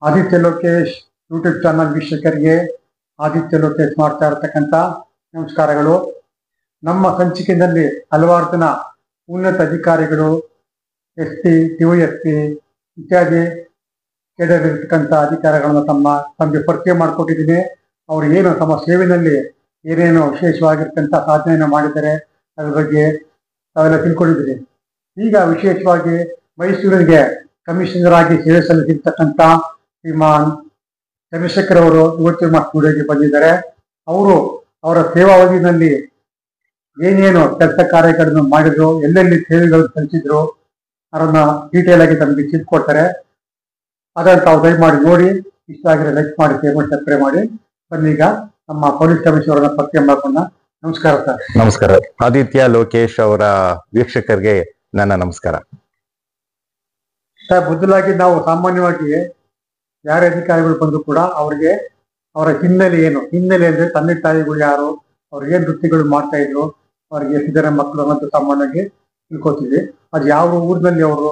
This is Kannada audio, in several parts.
ಆದಿತ್ಯ ಲೋಕೇಶ್ ಯೂಟ್ಯೂಬ್ ಚಾನಲ್ ವೀಕ್ಷಕರಿಗೆ ಆದಿತ್ಯ ಲೋಕೇಶ್ ಮಾಡ್ತಾ ಇರತಕ್ಕಂಥ ನಮಸ್ಕಾರಗಳು. ನಮ್ಮ ಸಂಚಿಕೆಯಲ್ಲಿ ಹಲವಾರು ಜನ ಉನ್ನತ ಅಧಿಕಾರಿಗಳು, SP, DYSP ಇತ್ಯಾದಿ ಕೇಡರಿರ್ತಕ್ಕಂಥ ಅಧಿಕಾರಿಗಳನ್ನ ತಮಗೆ ಪರಿಚಯ ಮಾಡಿಕೊಟ್ಟಿದ್ದೀನಿ. ಅವರು ಏನು ತಮ್ಮ ಸೇವೆಯಲ್ಲಿ ಏನೇನು ವಿಶೇಷವಾಗಿರ್ತಕ್ಕಂಥ ಸಾಧನೆಯನ್ನು ಮಾಡಿದ್ದಾರೆ ಅದ್ರ ಬಗ್ಗೆ ತಾವೆಲ್ಲ ತಿಳ್ಕೊಂಡಿದ್ದೀರಿ. ಈಗ ವಿಶೇಷವಾಗಿ ಮೈಸೂರಿಗೆ ಕಮಿಷನರ್ ಆಗಿ ಸೇವೆ ಸಲ್ಲಿಸಿರ್ತಕ್ಕಂಥ ಶ್ರೀಮಾನ್ ಚಂದ್ರಶೇಖರ್ ಅವರು ಇವತ್ತು ಸ್ಟುಡಿಯೋಗೆ ಬಂದಿದ್ದಾರೆ. ಅವರು ಅವರ ಸೇವಾವಧಿಯಲ್ಲಿ ಏನೇನು ಕೆಲಸ ಕಾರ್ಯಗಳನ್ನು ಮಾಡಿದ್ರು, ಎಲ್ಲೆಲ್ಲಿ ಸೇವೆಗಳು ಸಲ್ಲಿಸಿದ್ರು ಅದನ್ನ ಡೀಟೇಲ್ ಆಗಿ ತಮಗೆ ತಿಳ್ಕೊಡ್ತಾರೆ. ಅದನ್ನು ತಾವು ದಯಮಾಡಿ ನೋಡಿ, ಇಷ್ಟ ಆಗಿರೋ ಲೈಕ್ ಮಾಡಿ, ಶೇರ್ ಮಾಡಿ, ಸಬ್ಸ್ಕ್ರೈಬ್ ಮಾಡಿ. ಬನ್ನೀಗ ನಮ್ಮ ಪೊಲೀಸ್ ಕಮಿಷನರ್ ಪರಿಚಯ ಮಾಡ್ಕೊಂಡ. ನಮಸ್ಕಾರ ಸರ್. ನಮಸ್ಕಾರ. ಆದಿತ್ಯ ಲೋಕೇಶ್ ಅವರ ವೀಕ್ಷಕರಿಗೆ ನನ್ನ ನಮಸ್ಕಾರ. ಸರ್, ಮೊದಲಾಗಿ ನಾವು ಸಾಮಾನ್ಯವಾಗಿ ಯಾರೇ ಅಧಿಕಾರಿಗಳು ಬಂದ್ರು ಕೂಡ ಅವ್ರಿಗೆ ಅವರ ಹಿನ್ನೆಲೆ ಅಂದ್ರೆ ತಂದೆ ತಾಯಿಗಳು ಯಾರು, ಅವ್ರಿಗೆ ಏನ್ ವೃತ್ತಿಗಳು ಮಾಡ್ತಾ ಇದ್ರು, ಅವ್ರಿಗೆ ಎಷ್ಟು ಜನ ಮಕ್ಕಳು ಅನ್ನೋದು ಸಾಮಾನ್ಯವಾಗಿ ತಿಳ್ಕೊತೀವಿ. ಅದು ಯಾವ ಊರಿನಲ್ಲಿ ಅವರು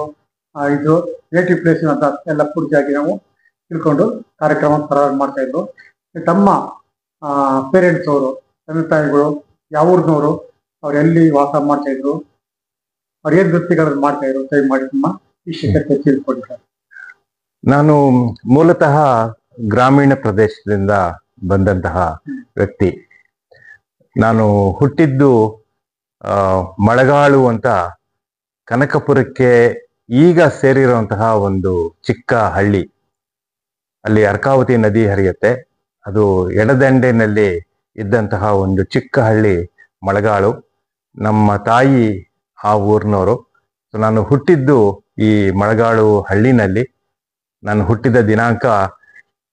ಇದು ನೇಟಿವ್ ಪ್ಲೇಸ್ ಅಂತ ಎಲ್ಲ ಪೂರ್ತಿಯಾಗಿ ನಾವು ತಿಳ್ಕೊಂಡು ಕಾರ್ಯಕ್ರಮ ಪ್ರಾರಂಭ ಮಾಡ್ತಾ ಇದ್ರು. ತಮ್ಮ ಪೇರೆಂಟ್ಸ್ ಅವರು, ತಂದೆ ತಾಯಿಗಳು ಯಾವ ಊರಿನವರು, ಅವ್ರು ಎಲ್ಲಿ ವಾಸ ಮಾಡ್ತಾ ಇದ್ರು, ಅವ್ರು ಏನ್ ವೃತ್ತಿಗಳನ್ನು ಮಾಡ್ತಾ ಇದ್ರು, ದಯಮಾಡಿ ನಿಮ್ಮ ವಿಷಯಕ್ಕೆ ತಿಳ್ಕೊಡಿ ಸರ್. ನಾನು ಮೂಲತಃ ಗ್ರಾಮೀಣ ಪ್ರದೇಶದಿಂದ ಬಂದಂತಹ ವ್ಯಕ್ತಿ. ನಾನು ಹುಟ್ಟಿದ್ದು ಮಳಗಾಳು ಅಂತ ಕನಕಪುರಕ್ಕೆ ಈಗ ಸೇರಿರುವಂತಹ ಒಂದು ಚಿಕ್ಕ ಹಳ್ಳಿ. ಅಲ್ಲಿ ಅರ್ಕಾವತಿ ನದಿ ಹರಿಯುತ್ತೆ. ಅದು ಎಡದಂಡೆನಲ್ಲಿ ಇದ್ದಂತಹ ಒಂದು ಚಿಕ್ಕ ಹಳ್ಳಿ ಮಳಗಾಳು. ನಮ್ಮ ತಾಯಿ ಆ ಊರಿನವರು. ನಾನು ಹುಟ್ಟಿದ್ದು ಈ ಮಳಗಾಳು ಹಳ್ಳಿನಲ್ಲಿ. ನಾನು ಹುಟ್ಟಿದ ದಿನಾಂಕ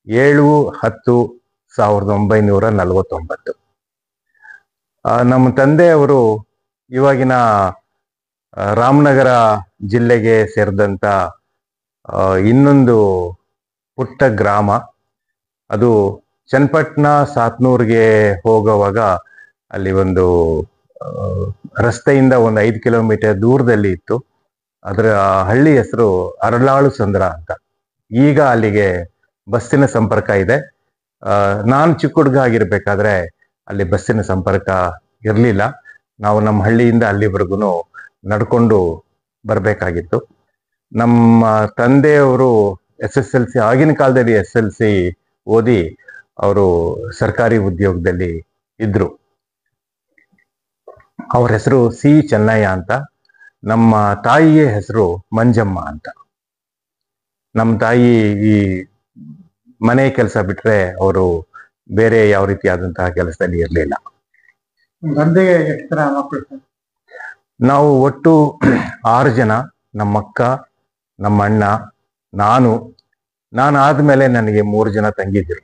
7/10/1949. ನಮ್ಮ ತಂದೆಯವರು ಇವಾಗಿನ ರಾಮನಗರ ಜಿಲ್ಲೆಗೆ ಸೇರಿದಂತ ಇನ್ನೊಂದು ಪುಟ್ಟ ಗ್ರಾಮ. ಅದು ಚನ್ನಪಟ್ಟಣ ಸಾತ್ನೂರ್ಗೆ ಹೋಗುವಾಗ ಅಲ್ಲಿ ಒಂದು ರಸ್ತೆಯಿಂದ ಒಂದು 5 ಕಿಲೋಮೀಟರ್ ದೂರದಲ್ಲಿ ಇತ್ತು. ಅದರ ಹಳ್ಳಿ ಹೆಸರು ಅರಳಾಳು ಸಂದ್ರ ಅಂತ. ಈಗ ಅಲ್ಲಿಗೆ ಬಸ್ಸಿನ ಸಂಪರ್ಕ ಇದೆ. ನಾನು ಚಿಕ್ಕ ಹುಡುಗ ಆಗಿರ್ಬೇಕಾದ್ರೆ ಅಲ್ಲಿ ಬಸ್ಸಿನ ಸಂಪರ್ಕ ಇರಲಿಲ್ಲ. ನಾವು ನಮ್ಮ ಹಳ್ಳಿಯಿಂದ ಅಲ್ಲಿವರೆಗೂ ನಡ್ಕೊಂಡು ಬರಬೇಕಾಗಿತ್ತು. ನಮ್ಮ ತಂದೆಯವರು SSLC, ಆಗಿನ ಕಾಲದಲ್ಲಿ SSLC ಓದಿ ಅವರು ಸರ್ಕಾರಿ ಉದ್ಯೋಗದಲ್ಲಿ ಇದ್ರು. ಅವ್ರ ಹೆಸರು C. ಚೆನ್ನಯ್ಯ ಅಂತ. ನಮ್ಮ ತಾಯಿಯ ಹೆಸರು ಮಂಜಮ್ಮ ಅಂತ. ನಮ್ಮ ತಾಯಿ ಈ ಮನೆ ಕೆಲಸ ಬಿಟ್ರೆ ಅವರು ಬೇರೆ ಯಾವ ರೀತಿಯಾದಂತಹ ಕೆಲಸದಲ್ಲಿ ಇರಲಿಲ್ಲ. ತಂದೆಗೆ ಎಷ್ಟು ಜನ ಮಕ್ಕಳು? ನಾವು ಒಟ್ಟು 6 ಜನ. ನಮ್ಮ ಅಕ್ಕ, ನಮ್ಮ ಅಣ್ಣ, ನಾನು ಆದ್ಮೇಲೆ ನನಗೆ 3 ಜನ ತಂಗಿದ್ರು.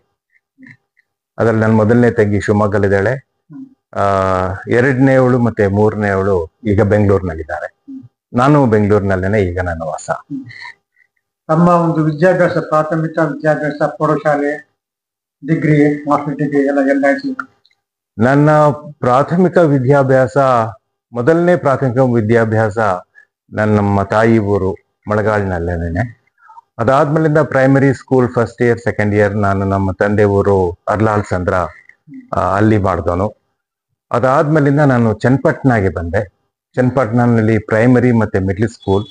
ಅದ್ರಲ್ಲಿ ನನ್ನ ಮೊದಲನೇ ತಂಗಿ ಶಿವಮೊಗ್ಗಲ್ಲಿದ್ದಾಳೆ. 2ನೇವಳು ಮತ್ತೆ 3ನೇವಳು ಈಗ ಬೆಂಗಳೂರಿನಲ್ಲಿದ್ದಾರೆ. ನಾನು ಬೆಂಗಳೂರಿನಲ್ಲೇನೆ ಈಗ ನನ್ನ ವಾಸ. ತಮ್ಮ ಒಂದು ವಿದ್ಯಾಭ್ಯಾಸ, ಪ್ರಾಥಮಿಕ ವಿದ್ಯಾಭ್ಯಾಸ, ಪ್ರೌಢಶಾಲೆ, ಡಿಗ್ರಿ, ಮಾಸ್ಟರ್ ಡಿಗ್ರಿ ಎಲ್ಲ ನನ್ನ ಪ್ರಾಥಮಿಕ ವಿದ್ಯಾಭ್ಯಾಸ, ಮೊದಲನೇ ಪ್ರಾಥಮಿಕ ವಿದ್ಯಾಭ್ಯಾಸ ನಮ್ಮ ತಾಯಿ ಊರು ಮಳಗಾಳಿನಲ್ಲೇನೆ. ಅದಾದ್ಮೇಲಿಂದ primary school first year, second year ನಾನು ನಮ್ಮ ತಂದೆ ಊರು ಅರ್ಲಾಳ್ ಸಂದ್ರ ಅಲ್ಲಿ ಮಾಡಿದವನು. ಅದಾದ್ಮೇಲಿಂದ ನಾನು ಚನ್ನಪಟ್ಟಣಗೆ ಬಂದೆ. ಚನ್ನಪಟ್ಟಣದಲ್ಲಿ ಪ್ರೈಮರಿ ಮತ್ತೆ ಮಿಡ್ಲ್ ಸ್ಕೂಲ್.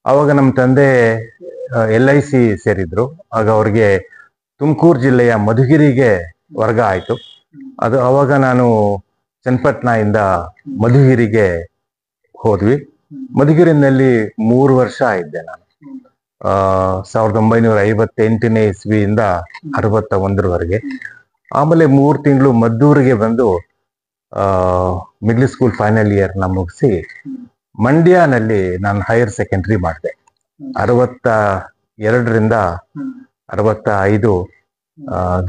ಅವಾಗ ನಮ್ಮ ತಂದೆ LIC ಸೇರಿದ್ರು. ಆಗ ಅವ್ರಿಗೆ ತುಮಕೂರು ಜಿಲ್ಲೆಯ ಮಧುಗಿರಿಗೆ ವರ್ಗ ಆಯ್ತು. ಅದು ಅವಾಗ ನಾನು ಚನ್ನಪಟ್ಟಣದಿಂದ ಮಧುಗಿರಿಗೆ ಹೋದ್ವಿ. ಮಧುಗಿರಿನಲ್ಲಿ 3 ವರ್ಷ ಇದ್ದೆ ನಾನು. 1958ನೇ ಇಸ್ವಿಯಿಂದ 61ರವರೆಗೆ. ಆಮೇಲೆ 3 ತಿಂಗಳು ಮದ್ದೂರಿಗೆ ಬಂದು ಮಿಡ್ಲ್ ಸ್ಕೂಲ್ ಫೈನಲ್ ಇಯರ್ನ ಮುಗಿಸಿ ಮಂಡ್ಯನಲ್ಲಿ ನಾನು ಹೈಯರ್ ಸೆಕೆಂಡ್ರಿ ಮಾಡಿದೆ. 62ರಿಂದ 65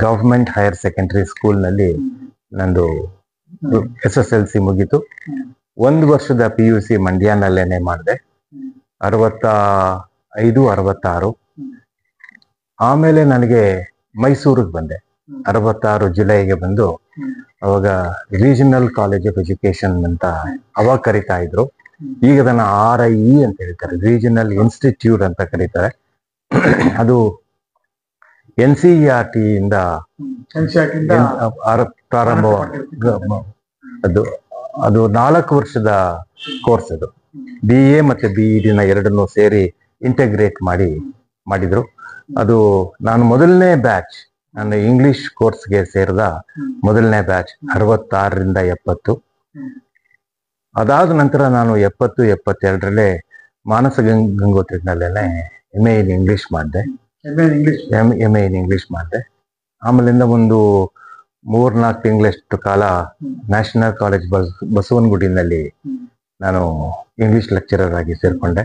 ಗವರ್ಮೆಂಟ್ ಹೈಯರ್ ಸೆಕೆಂಡ್ರಿ ಸ್ಕೂಲ್ನಲ್ಲಿ ನಂದು SSLC ಮುಗೀತು. 1 ವರ್ಷದ PUC ಮಂಡ್ಯನಲ್ಲೇನೆ ಮಾಡಿದೆ. 65, 66. ಆಮೇಲೆ ನನಗೆ ಮೈಸೂರಿಗೆ ಬಂದೆ. 66 ಜುಲೈಗೆ ಬಂದು ಅವಾಗ ರೀಜನಲ್ ಕಾಲೇಜ್ ಆಫ್ ಎಜುಕೇಶನ್ ಅಂತ ಅವಾಗ ಕರಿತಾ ಇದ್ರು. ಈಗ ಅದನ್ನ RIE ಅಂತ ಹೇಳ್ತಾರೆ, ರೀಜನಲ್ ಇನ್ಸ್ಟಿಟ್ಯೂಟ್ ಅಂತ ಕರೀತಾರೆ. ಅದು NCERT ಇಂದ NCERT ಇಂದ ಪ್ರಾರಂಭ ಅದು ಅದು 4 ವರ್ಷದ ಕೋರ್ಸ್. ಅದು BA ಮತ್ತೆ BED ನ ಎರಡನ್ನೂ ಸೇರಿ ಇಂಟಗ್ರೇಟ್ ಮಾಡಿದ್ರು. ಅದು ನಾನು ಮೊದಲನೇ ಬ್ಯಾಚ್, ನನ್ನ ಇಂಗ್ಲಿಷ್ ಕೋರ್ಸ್ಗೆ ಸೇರಿದ ಮೊದಲನೇ ಬ್ಯಾಚ್ 66ರಿಂದ 70. ಅದಾದ ನಂತರ ನಾನು 70, 72ರಲ್ಲೇ ಮಾನಸ ಗಂಗೋತ್ರಿನಲ್ಲೇನೆ MA ಇನ್ ಇಂಗ್ಲಿಷ್ ಮಾಡಿದೆ. MA ಇನ್ ಇಂಗ್ಲಿಷ್ ಮಾಡಿದೆ. ಆಮೇಲಿಂದ ಒಂದು 3-4 ತಿಂಗಳಷ್ಟು ಕಾಲ ನ್ಯಾಷನಲ್ ಕಾಲೇಜ್ ಬಸವನಗುಡಿನಲ್ಲಿ ನಾನು ಇಂಗ್ಲಿಷ್ ಲೆಕ್ಚರರ್ ಆಗಿ ಸೇರ್ಕೊಂಡೆ.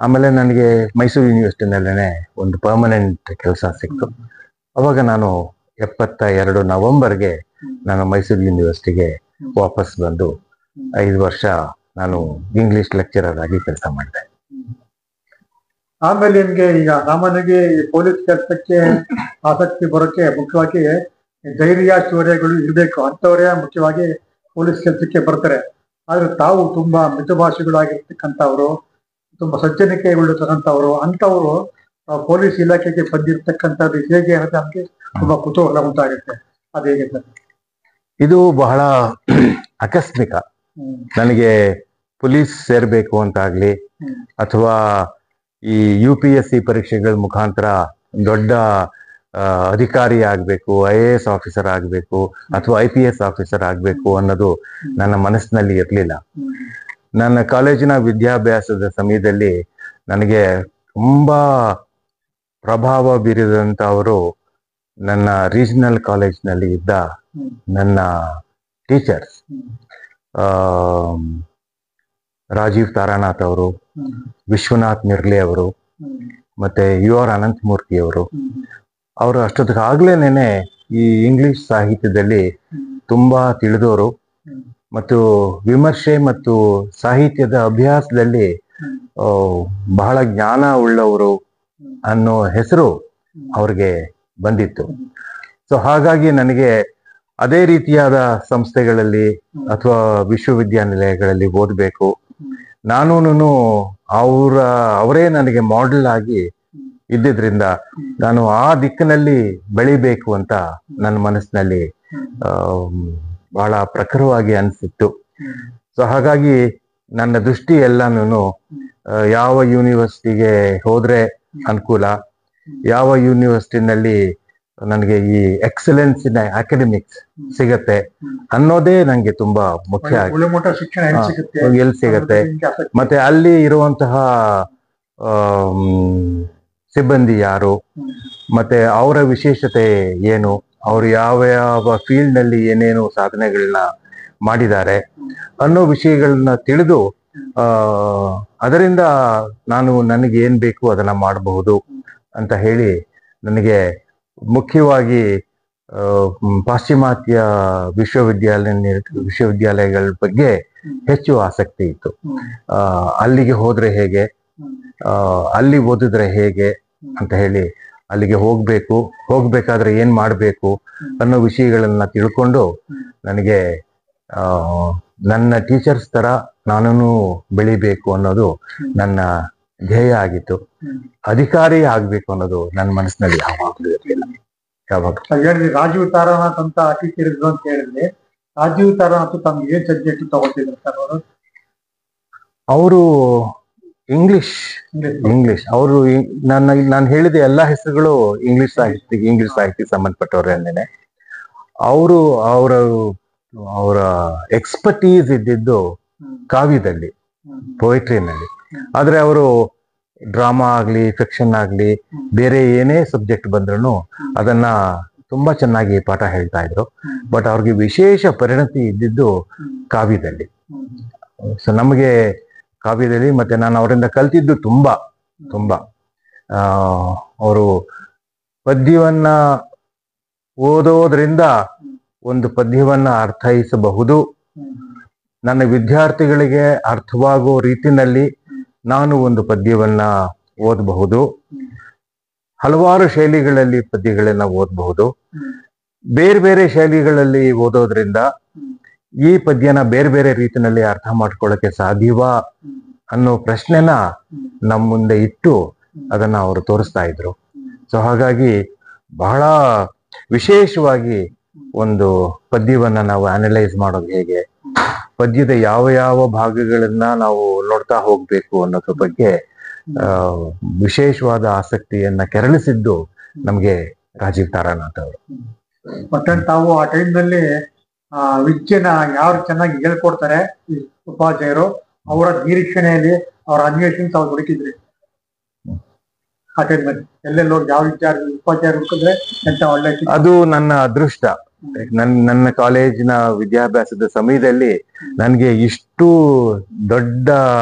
ಆಮೇಲೆ ನನಗೆ ಮೈಸೂರು ಯೂನಿವರ್ಸಿಟಿನಲ್ಲೇ ಒಂದು ಪರ್ಮನೆಂಟ್ ಕೆಲಸ ಸಿಕ್ತು. ಅವಾಗ ನಾನು 72 ನವೆಂಬರ್ಗೆ ನಾನು ಮೈಸೂರು ಯೂನಿವರ್ಸಿಟಿಗೆ ವಾಪಸ್ ಬಂದು 5 ವರ್ಷ ನಾನು ಇಂಗ್ಲಿಷ್ ಲೆಕ್ಚರರ್ ಆಗಿ ಕೆಲಸ ಮಾಡಿದೆ. ಆಮೇಲೆ ನಿಮ್ಗೆ ಈಗ ಸಾಮಾನ್ಯವಾಗಿ ಪೊಲೀಸ್ ಕೆಲಸಕ್ಕೆ ಆಸಕ್ತಿ ಬರೋಕೆ ಮುಖ್ಯವಾಗಿ ಧೈರ್ಯ ಶೌರ್ಯಗಳು ಇರಬೇಕು. ಅಂಥವರೇ ಮುಖ್ಯವಾಗಿ ಪೊಲೀಸ್ ಕೆಲಸಕ್ಕೆ ಬರ್ತಾರೆ. ಆದ್ರೆ ತಾವು ತುಂಬಾ ಮಿತಭಾಷಿಗಳಾಗಿರ್ತಕ್ಕಂಥವ್ರು, ತುಂಬಾ ಸಜ್ಜನಿಕೆ ಉಳ್ಳತಕ್ಕಂಥವ್ರು, ಅಂಥವ್ರು ಪೊಲೀಸ್ ಇಲಾಖೆಗೆ ಬಂದಿರತಕ್ಕಂಥದ್ದು ಹೇಗೆ ಅನ್ನೋದು ನಮ್ಗೆ ತುಂಬಾ ಕುತೂಹಲ ಉಂಟಾಗುತ್ತೆ. ಅದು ಹೇಗೆ ಸರ್? ಇದು ಬಹಳ ಆಕಸ್ಮಿಕ. ನನಗೆ ಪೊಲೀಸ್ ಸೇರ್ಬೇಕು ಅಂತಾಗ್ಲಿ ಅಥವಾ ಈ UPSC ಪರೀಕ್ಷೆಗಳ ಮುಖಾಂತರ ದೊಡ್ಡ ಅಧಿಕಾರಿ ಆಗ್ಬೇಕು, IAS ಆಫೀಸರ್ ಆಗ್ಬೇಕು ಅಥವಾ IPS ಆಫೀಸರ್ ಆಗ್ಬೇಕು ಅನ್ನೋದು ನನ್ನ ಮನಸ್ಸಿನಲ್ಲಿ ಇರಲಿಲ್ಲ. ನನ್ನ ಕಾಲೇಜಿನ ವಿದ್ಯಾಭ್ಯಾಸದ ಸಮಯದಲ್ಲಿ ನನಗೆ ತುಂಬಾ ಪ್ರಭಾವ ಬೀರಿದಂಥವರು ನನ್ನ ರೀಜನಲ್ ಕಾಲೇಜ್ನಲ್ಲಿ ಇದ್ದ ನನ್ನ ಟೀಚರ್ಸ್, ರಾಜೀವ್ ತಾರಾನಾಥ್ ಅವರು, ವಿಶ್ವನಾಥ್ ನಿರ್ಲೆ ಅವರು, ಮತ್ತೆ UR ಅನಂತಮೂರ್ತಿ ಅವರು. ಅವರು ಅಷ್ಟೊತ್ತಿಗಾಗ್ಲೇನೆ ಈ ಇಂಗ್ಲಿಷ್ ಸಾಹಿತ್ಯದಲ್ಲಿ ತುಂಬಾ ತಿಳಿದವರು ಮತ್ತು ವಿಮರ್ಶೆ ಮತ್ತು ಸಾಹಿತ್ಯದ ಅಭ್ಯಾಸದಲ್ಲಿ ಬಹಳ ಜ್ಞಾನ ಉಳ್ಳವರು ಅನ್ನೋ ಹೆಸರು ಅವ್ರಿಗೆ ಬಂದಿತ್ತು. ಸೊ ಹಾಗಾಗಿ ನನಗೆ ಅದೇ ರೀತಿಯಾದ ಸಂಸ್ಥೆಗಳಲ್ಲಿ ಅಥವಾ ವಿಶ್ವವಿದ್ಯಾನಿಲಯಗಳಲ್ಲಿ ಓದಬೇಕು, ನಾನೂನು ಅವರೇ ನನಗೆ ಮಾಡೆಲ್ ಆಗಿ ಇದ್ದಿದ್ರಿಂದ ನಾನು ಆ ದಿಕ್ಕಿನಲ್ಲಿ ಬೆಳಿಬೇಕು ಅಂತ ನನ್ನ ಮನಸ್ಸಿನಲ್ಲಿ ಬಹಳ ಪ್ರಖರವಾಗಿ ಅನಿಸಿತ್ತು. ಸೊ ಹಾಗಾಗಿ ನನ್ನ ದೃಷ್ಟಿ ಎಲ್ಲಾನು ಯಾವ ಯೂನಿವರ್ಸಿಟಿಗೆ ಹೋದ್ರೆ ಅನುಕೂಲ, ಯಾವ ಯೂನಿವರ್ಸಿಟಿನಲ್ಲಿ ನನಗೆ ಈ ಎಕ್ಸಲೆನ್ಸ್ ಇನ್ ಅಕಾಡೆಮಿಕ್ಸ್ ಸಿಗತ್ತೆ ಅನ್ನೋದೇ ನಂಗೆ ತುಂಬಾ ಮುಖ್ಯ. ಎಲ್ಲಿ ಸಿಗತ್ತೆ, ಮತ್ತೆ ಅಲ್ಲಿ ಇರುವಂತಹ ಸಿಬ್ಬಂದಿ ಯಾರು, ಮತ್ತೆ ಅವರ ವಿಶೇಷತೆ ಏನು, ಅವರು ಯಾವ ಯಾವ ಫೀಲ್ಡ್ ನಲ್ಲಿ ಏನೇನು ಸಾಧನೆಗಳನ್ನ ಮಾಡಿದ್ದಾರೆ ಅನ್ನೋ ವಿಷಯಗಳನ್ನ ತಿಳಿದು ಅದರಿಂದ ನಾನು ನನಗೆ ಏನ್ ಬೇಕು ಅದನ್ನ ಮಾಡಬಹುದು ಅಂತ ಹೇಳಿ ನನಗೆ ಮುಖ್ಯವಾಗಿ ಪಾಶ್ಚಿಮಾತ್ಯ ವಿಶ್ವವಿದ್ಯಾಲಯಗಳ ಬಗ್ಗೆ ಹೆಚ್ಚು ಆಸಕ್ತಿ ಇತ್ತು. ಅಲ್ಲಿಗೆ ಹೋದ್ರೆ ಹೇಗೆ, ಅಲ್ಲಿ ಓದಿದ್ರೆ ಹೇಗೆ ಅಂತ ಹೇಳಿ ಅಲ್ಲಿಗೆ ಹೋಗ್ಬೇಕಾದ್ರೆ ಏನ್ ಮಾಡ್ಬೇಕು ಅನ್ನೋ ವಿಷಯಗಳನ್ನ ತಿಳ್ಕೊಂಡು ನನಗೆ ನನ್ನ ಟೀಚರ್ಸ್ ತರ ನಾನು ಬೆಳಿಬೇಕು ಅನ್ನೋದು ನನ್ನ ಧ್ಯೇಯ ಆಗಿತ್ತು. ಅಧಿಕಾರಿ ಆಗ್ಬೇಕು ಅನ್ನೋದು ನನ್ನ ಮನಸ್ಸಿನಲ್ಲಿ ಯಾವಾಗ್ಲೂ ಇರಲಿಲ್ಲ. ಹೇಳಿದ್ರಿ ರಾಜೀವ್ ತಾರಾನಾಥ್ ಅಂತ ಟೀಚರ್ ಇದ್ರು ಅಂತ ಹೇಳಿದ್ರಿ. ರಾಜೀವ್ ತಾರಾನಾಥ್ ತಮ್ಗೆ ಏನ್ ಸಬ್ಜೆಕ್ಟ್ ತಗೊಳ್ತಿದ್ರು ಸರ್ ಅವರು? ಅವರು ಇಂಗ್ಲಿಷ್ ಅವರು ನಾನು ಹೇಳಿದ ಎಲ್ಲಾ ಹೆಸರುಗಳು ಇಂಗ್ಲಿಷ್ ಸಾಹಿತ್ಯಕ್ಕೆ ಸಂಬಂಧಪಟ್ಟವ್ರೆ ಅಂದೇನೆ. ಅವರ ಎಕ್ಸ್ಪರ್ಟೀಸ್ ಇದ್ದಿದ್ದು ಕಾವ್ಯದಲ್ಲಿ, ಪೊಯಿಟ್ರಿನಲ್ಲಿ. ಆದ್ರೆ ಅವರು ಡ್ರಾಮಾ ಆಗ್ಲಿ, ಫಿಕ್ಷನ್ ಆಗ್ಲಿ, ಬೇರೆ ಏನೇ ಸಬ್ಜೆಕ್ಟ್ ಬಂದ್ರು ಅದನ್ನ ತುಂಬಾ ಚೆನ್ನಾಗಿ ಪಾಠ ಹೇಳ್ತಾ ಇದ್ರು. ಬಟ್ ಅವ್ರಿಗೆ ವಿಶೇಷ ಪರಿಣತಿ ಇದ್ದಿದ್ದು ಕಾವ್ಯದಲ್ಲಿ. ಸೊ ನಮಗೆ ಕಾವ್ಯದಲ್ಲಿ, ಮತ್ತೆ ನಾನು ಅವರಿಂದ ಕಲ್ತಿದ್ದು ತುಂಬಾ ಅವರು ಪದ್ಯವನ್ನ ಓದೋದ್ರಿಂದ ಒಂದು ಪದ್ಯವನ್ನ ಅರ್ಥೈಸಬಹುದು, ನನ್ನ ವಿದ್ಯಾರ್ಥಿಗಳಿಗೆ ಅರ್ಥವಾಗೋ ರೀತಿನಲ್ಲಿ ನಾನು ಒಂದು ಪದ್ಯವನ್ನ ಓದಬಹುದು, ಹಲವಾರು ಶೈಲಿಗಳಲ್ಲಿ ಪದ್ಯಗಳನ್ನ ಓದಬಹುದು. ಬೇರೆ ಬೇರೆ ಶೈಲಿಗಳಲ್ಲಿ ಓದೋದ್ರಿಂದ ಈ ಪದ್ಯನ ಬೇರೆ ಬೇರೆ ರೀತಿಯಲ್ಲಿ ಅರ್ಥ ಮಾಡ್ಕೊಳ್ಳೋಕೆ ಸಾಧ್ಯವಾ ಅನ್ನೋ ಪ್ರಶ್ನೆನ ನಮ್ಮ ಮುಂದೆ ಇಟ್ಟು ಅದನ್ನ ಅವರು ತೋರಿಸ್ತಾ ಇದ್ರು. ಸೊ ಹಾಗಾಗಿ ಬಹಳ ವಿಶೇಷವಾಗಿ ಒಂದು ಪದ್ಯವನ್ನ ನಾವು ಅನಲೈಸ್ ಮಾಡೋದು ಹೇಗೆ, ಪದ್ಯದ ಯಾವ ಯಾವ ಭಾಗಗಳನ್ನ ನಾವು ನೋಡ್ತಾ ಹೋಗ್ಬೇಕು ಅನ್ನೋದ್ರ ಬಗ್ಗೆ ವಿಶೇಷವಾದ ಆಸಕ್ತಿಯನ್ನ ಕೆರಳಿಸಿದ್ದು ನಮ್ಗೆ ರಾಜೀವ್ ತಾರಾನಾಥ್ ಅವರು. ಒಟ್ಟಲ್ಲಿ ತಾವು ಆ ಟೈಮ್ನಲ್ಲಿ ವಿದ್ಯೆನ ಯಾರು ಚೆನ್ನಾಗಿ ಹೇಳ್ಕೊಡ್ತಾರೆ ಉಪಾಧ್ಯಾಯರು, ಅವರ ನಿರೀಕ್ಷಣೆಯಲ್ಲಿ ಅವರ ಅನ್ವೇಷಣೆ ತಾವು ಹುಡುಕಿದ್ರಿ ಆ ಟೈಮ್ನಲ್ಲಿ. ಎಲ್ಲೆಲ್ಲೋ ಯಾವ ವಿದ್ಯಾರ್ಥಿ ಉಪಾಧ್ಯಾಯರು ಹುಡುಕಿದ್ರೆ ಎಂತ ಒಳ್ಳೆ. ಅದು ನನ್ನ ಅದೃಷ್ಟ. ನನ್ನ ಕಾಲೇಜಿನ ವಿದ್ಯಾಭ್ಯಾಸದ ಸಮಯದಲ್ಲಿ ನನಗೆ ಇಷ್ಟು ದೊಡ್ಡ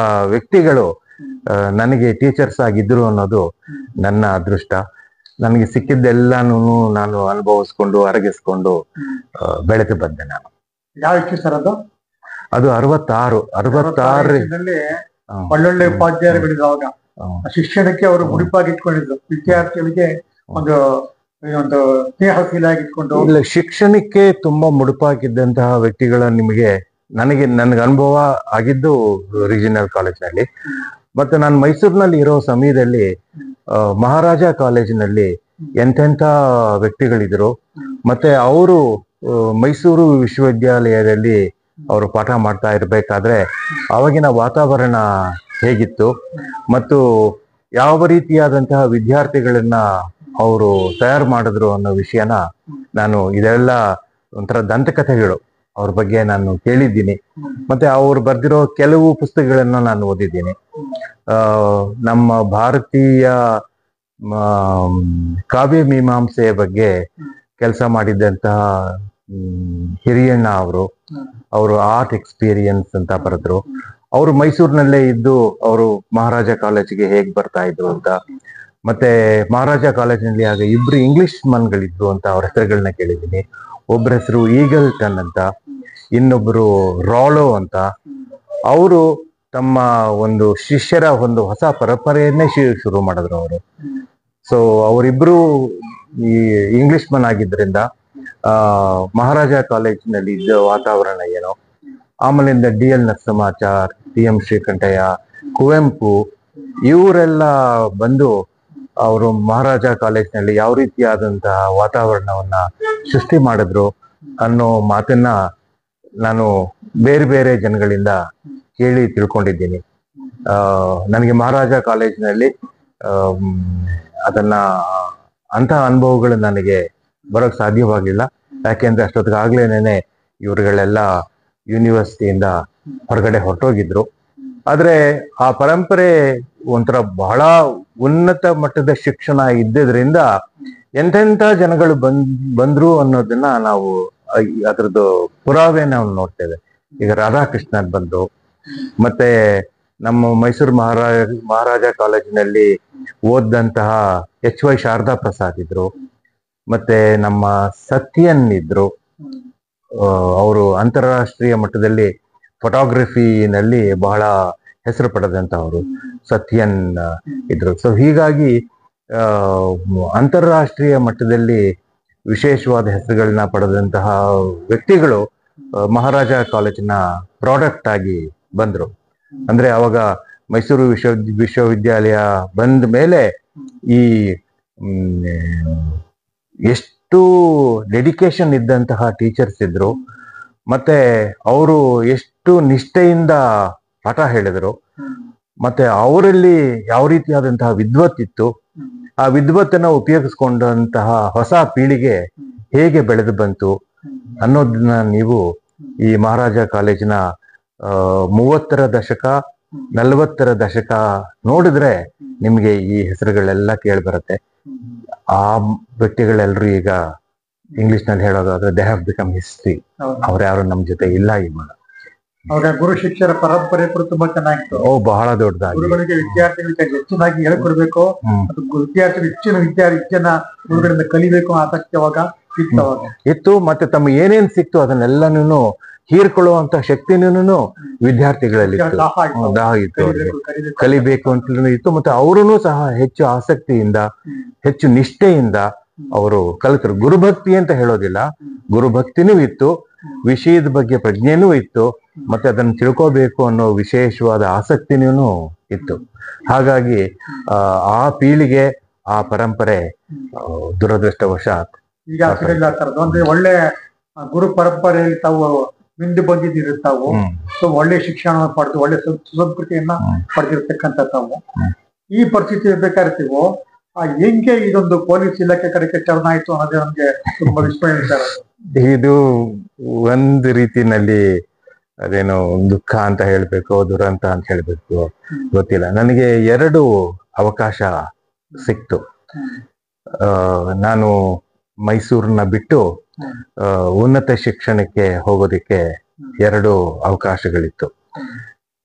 ವ್ಯಕ್ತಿಗಳು ನನಗೆ ಟೀಚರ್ಸ್ ಆಗಿದ್ರು ಅನ್ನೋದು ನನ್ನ ಅದೃಷ್ಟ. ನನಗೆ ಸಿಕ್ಕಿದ್ದೆಲ್ಲಾನು ನಾನು ಅನುಭವಿಸ್ಕೊಂಡು ಅರಗಿಸ್ಕೊಂಡು ಬೆಳೆದು ಬಂದೆ ನಾನು. ಯಾವ ಇಷ್ಟು ಸರ್ ಅದು? ಅದು 66 ಒಳ್ಳೊಳ್ಳೆ ಉಪಾಧ್ಯಾಯರುಗಳಿದ್ರು. ಅವಾಗ ಶಿಕ್ಷಣಕ್ಕೆ ಅವರು ಮುಡಿಪಾಗಿ ಇಟ್ಕೊಂಡಿದ್ರು, ವಿದ್ಯಾರ್ಥಿಗಳಿಗೆ ಒಂದು ಸ್ನೇಹಶೀಲಾಗಿ ಇಟ್ಕೊಂಡು. ಇಲ್ಲ, ಶಿಕ್ಷಣಕ್ಕೆ ತುಂಬಾ ಮುಡುಪಾಗಿದ್ದಂತಹ ವ್ಯಕ್ತಿಗಳ ನನಗೆ ಅನುಭವ ಆಗಿದ್ದು ರೀಜನಲ್ ಕಾಲೇಜ್ನಲ್ಲಿ. ಮತ್ತೆ ನಾನು ಮೈಸೂರಿನಲ್ಲಿ ಇರೋ ಸಮಯದಲ್ಲಿ ಮಹಾರಾಜ ಕಾಲೇಜಿನಲ್ಲಿ ಎಂತೆಂಥ ವ್ಯಕ್ತಿಗಳಿದ್ರು. ಮತ್ತೆ ಅವರು ಮೈಸೂರು ವಿಶ್ವವಿದ್ಯಾಲಯದಲ್ಲಿ ಅವರು ಪಾಠ ಮಾಡ್ತಾ ಇರ್ಬೇಕಾದ್ರೆ ಆವಾಗಿನ ವಾತಾವರಣ ಹೇಗಿತ್ತು ಮತ್ತು ಯಾವ ರೀತಿಯಾದಂತಹ ವಿದ್ಯಾರ್ಥಿಗಳನ್ನ ಅವರು ತಯಾರು ಮಾಡಿದ್ರು ಅನ್ನೋ ವಿಷಯನ ನಾನು ಇದೆಲ್ಲ ಒಂಥರ ದಂತಕಥೆಗಳು ಅವ್ರ ಬಗ್ಗೆ ನಾನು ಕೇಳಿದ್ದೀನಿ. ಮತ್ತೆ ಅವ್ರು ಬರ್ದಿರೋ ಕೆಲವು ಪುಸ್ತಕಗಳನ್ನ ನಾನು ಓದಿದ್ದೀನಿ. ನಮ್ಮ ಭಾರತೀಯ ಕಾವ್ಯ ಮೀಮಾಂಸೆಯ ಬಗ್ಗೆ ಕೆಲಸ ಮಾಡಿದ್ದಂತಹ ಹಿರಿಯಣ್ಣ ಅವರು ಆರ್ಟ್ ಎಕ್ಸ್ಪೀರಿಯನ್ಸ್ ಅಂತ ಬರೆದ್ರು. ಅವರು ಮೈಸೂರಿನಲ್ಲೇ ಇದ್ದು ಅವರು ಮಹಾರಾಜ ಕಾಲೇಜಿಗೆ ಹೇಗ್ ಬರ್ತಾ ಇದ್ರು ಅಂತ. ಮತ್ತೆ ಮಹಾರಾಜ ಕಾಲೇಜಿನಲ್ಲಿ ಆಗ ಇಬ್ರು ಇಂಗ್ಲಿಷ್ ಮನ್ಗಳಿದ್ರು ಅಂತ ಅವ್ರ ಹೆಸರುಗಳನ್ನ ಕೇಳಿದ್ದೀನಿ. ಒಬ್ಬರ ಹೆಸರು ಈಗಲ್ಟನ್ ಅಂತ, ಇನ್ನೊಬ್ರು ರಾಲೋ ಅಂತ. ಅವರು ತಮ್ಮ ಒಂದು ಶಿಷ್ಯರ ಒಂದು ಹೊಸ ಪರಂಪರೆಯನ್ನೇ ಶುರು ಮಾಡಿದ್ರು ಅವರು. ಸೊ ಅವರಿಬ್ರು ಈ ಇಂಗ್ಲಿಷ್ ಮನ್ ಆಗಿದ್ರಿಂದ ಮಹಾರಾಜ ಕಾಲೇಜಿನಲ್ಲಿ ಇದ್ದ ವಾತಾವರಣ ಏನೋ. ಆಮೇಲಿಂದ DL ನರಸಿಂಹಾಚಾರ್, TM ಶ್ರೀಕಂಠಯ್ಯ, ಕುವೆಂಪು ಇವರೆಲ್ಲ ಬಂದು ಅವರು ಮಹಾರಾಜ ಕಾಲೇಜಿನಲ್ಲಿ ಯಾವ ರೀತಿಯಾದಂತಹ ವಾತಾವರಣವನ್ನ ಸೃಷ್ಟಿ ಮಾಡಿದ್ರು ಅನ್ನೋ ಮಾತನ್ನ ನಾನು ಬೇರೆ ಬೇರೆ ಜನಗಳಿಂದ ಕೇಳಿ ತಿಳ್ಕೊಂಡಿದ್ದೀನಿ. ನನಗೆ ಮಹಾರಾಜ ಕಾಲೇಜಿನಲ್ಲಿ ಅಂತ ಅನುಭವಗಳು ನನಗೆ ಬರೋಕ್ ಸಾಧ್ಯವಾಗಿಲ್ಲ. ಯಾಕೆಂದ್ರೆ ಅಷ್ಟೊತ್ತಿಗಾಗ್ಲೇನೆ ಇವರುಗಳೆಲ್ಲ ಯೂನಿವರ್ಸಿಟಿಯಿಂದ ಹೊರಗಡೆ ಹೊರಟೋಗಿದ್ರು. ಆದ್ರೆ ಆ ಪರಂಪರೆ ಒಂಥರ ಬಹಳ ಉನ್ನತ ಮಟ್ಟದ ಶಿಕ್ಷಣ ಇದ್ದಿದ್ರಿಂದ ಎಂತೆಂಥ ಜನಗಳು ಬಂದ್ರು ಅನ್ನೋದನ್ನ ನಾವು ಅದ್ರದ್ದು ಪುರಾವೆ ನಾವು ನೋಡ್ತೇವೆ. ಈಗ ರಾಧಾಕೃಷ್ಣನ್ ಬಂದ್ರು, ಮತ್ತೆ ನಮ್ಮ ಮೈಸೂರು ಮಹಾರಾಜ ಕಾಲೇಜಿನಲ್ಲಿ ಓದಂತಹ HY ಶಾರದಾ ಪ್ರಸಾದ್ ಇದ್ರು, ಮತ್ತೆ ನಮ್ಮ ಸತ್ಯನ್ ಇದ್ರು. ಅವರು ಅಂತಾರಾಷ್ಟ್ರೀಯ ಮಟ್ಟದಲ್ಲಿ ಫೋಟೋಗ್ರಫಿನಲ್ಲಿ ಬಹಳ ಹೆಸರು ಪಡೆದಂತಹವರು ಸತ್ಯನ್ ಇದ್ರು. ಸೊ ಹೀಗಾಗಿ ಅಂತಾರಾಷ್ಟ್ರೀಯ ಮಟ್ಟದಲ್ಲಿ ವಿಶೇಷವಾದ ಹೆಸರುಗಳನ್ನ ಪಡೆದಂತಹ ವ್ಯಕ್ತಿಗಳು ಮಹಾರಾಜ ಕಾಲೇಜಿನ ಪ್ರಾಡಕ್ಟ್ ಆಗಿ ಬಂದ್ರು. ಅಂದ್ರೆ ಅವಾಗ ಮೈಸೂರು ವಿಶ್ವವಿದ್ಯಾಲಯ ಬಂದ ಮೇಲೆ ಈ ಎಷ್ಟು ಡೆಡಿಕೇಶನ್ ಇದ್ದಂತಹ ಟೀಚರ್ಸ್ ಇದ್ರು, ಮತ್ತೆ ಅವರು ಎಷ್ಟು ನಿಷ್ಠೆಯಿಂದ ಪಾಠ ಹೇಳಿದ್ರು, ಮತ್ತೆ ಅವರಲ್ಲಿ ಯಾವ ರೀತಿಯಾದಂತಹ ವಿದ್ವತ್ತಿತ್ತು, ಆ ವಿದ್ವತ್ತನ್ನ ಉಪಯೋಗಿಸ್ಕೊಂಡಂತಹ ಹೊಸ ಪೀಳಿಗೆ ಹೇಗೆ ಬೆಳೆದು ಬಂತು ಅನ್ನೋದನ್ನ ನೀವು ಈ ಮಹಾರಾಜ ಕಾಲೇಜಿನ 30ರ ದಶಕ 40ರ ದಶಕ ನೋಡಿದ್ರೆ ನಿಮ್ಗೆ ಈ ಹೆಸರುಗಳೆಲ್ಲ ಕೇಳಿ ಬರುತ್ತೆ. ಆ ವ್ಯಕ್ತಿಗಳೆಲ್ಲರೂ ಈಗ ಇಂಗ್ಲಿಷ್ ನಲ್ಲಿ ಹೇಳೋದಾದ್ರೆ ದೇ ಹ್ಯಾವ್ ಬಿಕಮ್ ಹಿಸ್ಟ್ರಿ. ಅವ್ರ್ಯಾರು ನಮ್ ಜೊತೆ ಇಲ್ಲ ಇವಾಗ. ಅವಾಗ ಗುರು ಶಿಕ್ಷರ ಪರಂಪರೆ ತುಂಬಾ ಚೆನ್ನಾಗಿತ್ತು. ಬಹಳ ದೊಡ್ಡದಾಗಿ ಗುರುಗಳಿಗೆ ವಿದ್ಯಾರ್ಥಿಗಳಿಗೆ ಹೆಚ್ಚಿನಾಗಿ ಹೇಳ್ಕೊಡ್ಬೇಕು, ವಿದ್ಯಾರ್ಥಿಗಳು ಹೆಚ್ಚಿನ ಗುರುಗಳಿಂದ ಕಲಿಬೇಕು ಆಸಕ್ತಿ ಅವಾಗ ಇತ್ತು. ಮತ್ತೆ ತಮ್ಮ ಏನೇನ್ ಸಿಕ್ತು ಅದನ್ನೆಲ್ಲನೂ ಹೀರ್ಕೊಳ್ಳುವಂತ ಶಕ್ತಿನೂ ವಿದ್ಯಾರ್ಥಿಗಳಲ್ಲಿ ಇತ್ತು. ಕಲಿಬೇಕು ಅಂತ ಇತ್ತು. ಮತ್ತೆ ಅವರೂ ಸಹ ಹೆಚ್ಚು ಆಸಕ್ತಿಯಿಂದ ಹೆಚ್ಚು ನಿಷ್ಠೆಯಿಂದ ಅವರು ಕಲಿತರು. ಗುರುಭಕ್ತಿ ಅಂತ ಹೇಳೋದಿಲ್ಲ, ಗುರುಭಕ್ತಿನೂ ಇತ್ತು, ವಿಷಯದ ಬಗ್ಗೆ ಪ್ರಜ್ಞೆನೂ ಇತ್ತು, ಮತ್ತೆ ಅದನ್ನು ತಿಳ್ಕೋಬೇಕು ಅನ್ನೋ ವಿಶೇಷವಾದ ಆಸಕ್ತಿನೂ ಇತ್ತು. ಹಾಗಾಗಿ ಆ ಪೀಳಿಗೆ ಆ ಪರಂಪರೆ ದುರದೃಷ್ಟವಶಾತ್ ಈಗ ಸಿಗಲ್ಲ ಆ ಥರದ್ದು. ಅಂದ್ರೆ ಒಳ್ಳೆ ಗುರು ಪರಂಪರೆಯಲ್ಲಿ ತಾವು ಮಿಂದು ಬಂದಿದ್ದೀರಿ ತಾವು. ಸೊ ಒಳ್ಳೆ ಶಿಕ್ಷಣ ಪಡೆದು ಒಳ್ಳೆ ಸುಸಂಸ್ಕೃತಿಯನ್ನ ಪಡೆದಿರ್ತಕ್ಕಂಥ ತಾವು. ಈ ಪರಿಸ್ಥಿತಿ ಬೇಕಾಗ್ತೀವೋ ಹೆಂಗೆ ಇದೊಂದು ಪೊಲೀಸ್ ಇಲಾಖೆ ಕಡೆಗೆ ಟರ್ನ್ ಆಯ್ತು ಅನ್ನೋದೇ ನಮ್ಗೆ ತುಂಬಾ ವಿಸ್ಮಯ ವಿಚಾರ. ಇದು ಒಂದು ರೀತಿನಲ್ಲಿ ಅದೇನೋ ದುಃಖ ಅಂತ ಹೇಳ್ಬೇಕು, ದುರಂತ ಅಂತ ಹೇಳ್ಬೇಕು ಗೊತ್ತಿಲ್ಲ. ನನಗೆ 2 ಅವಕಾಶ ಸಿಕ್ತು. ನಾನು ಮೈಸೂರನ್ನ ಬಿಟ್ಟು ಉನ್ನತ ಶಿಕ್ಷಣಕ್ಕೆ ಹೋಗೋದಿಕ್ಕೆ 2 ಅವಕಾಶಗಳಿತ್ತು.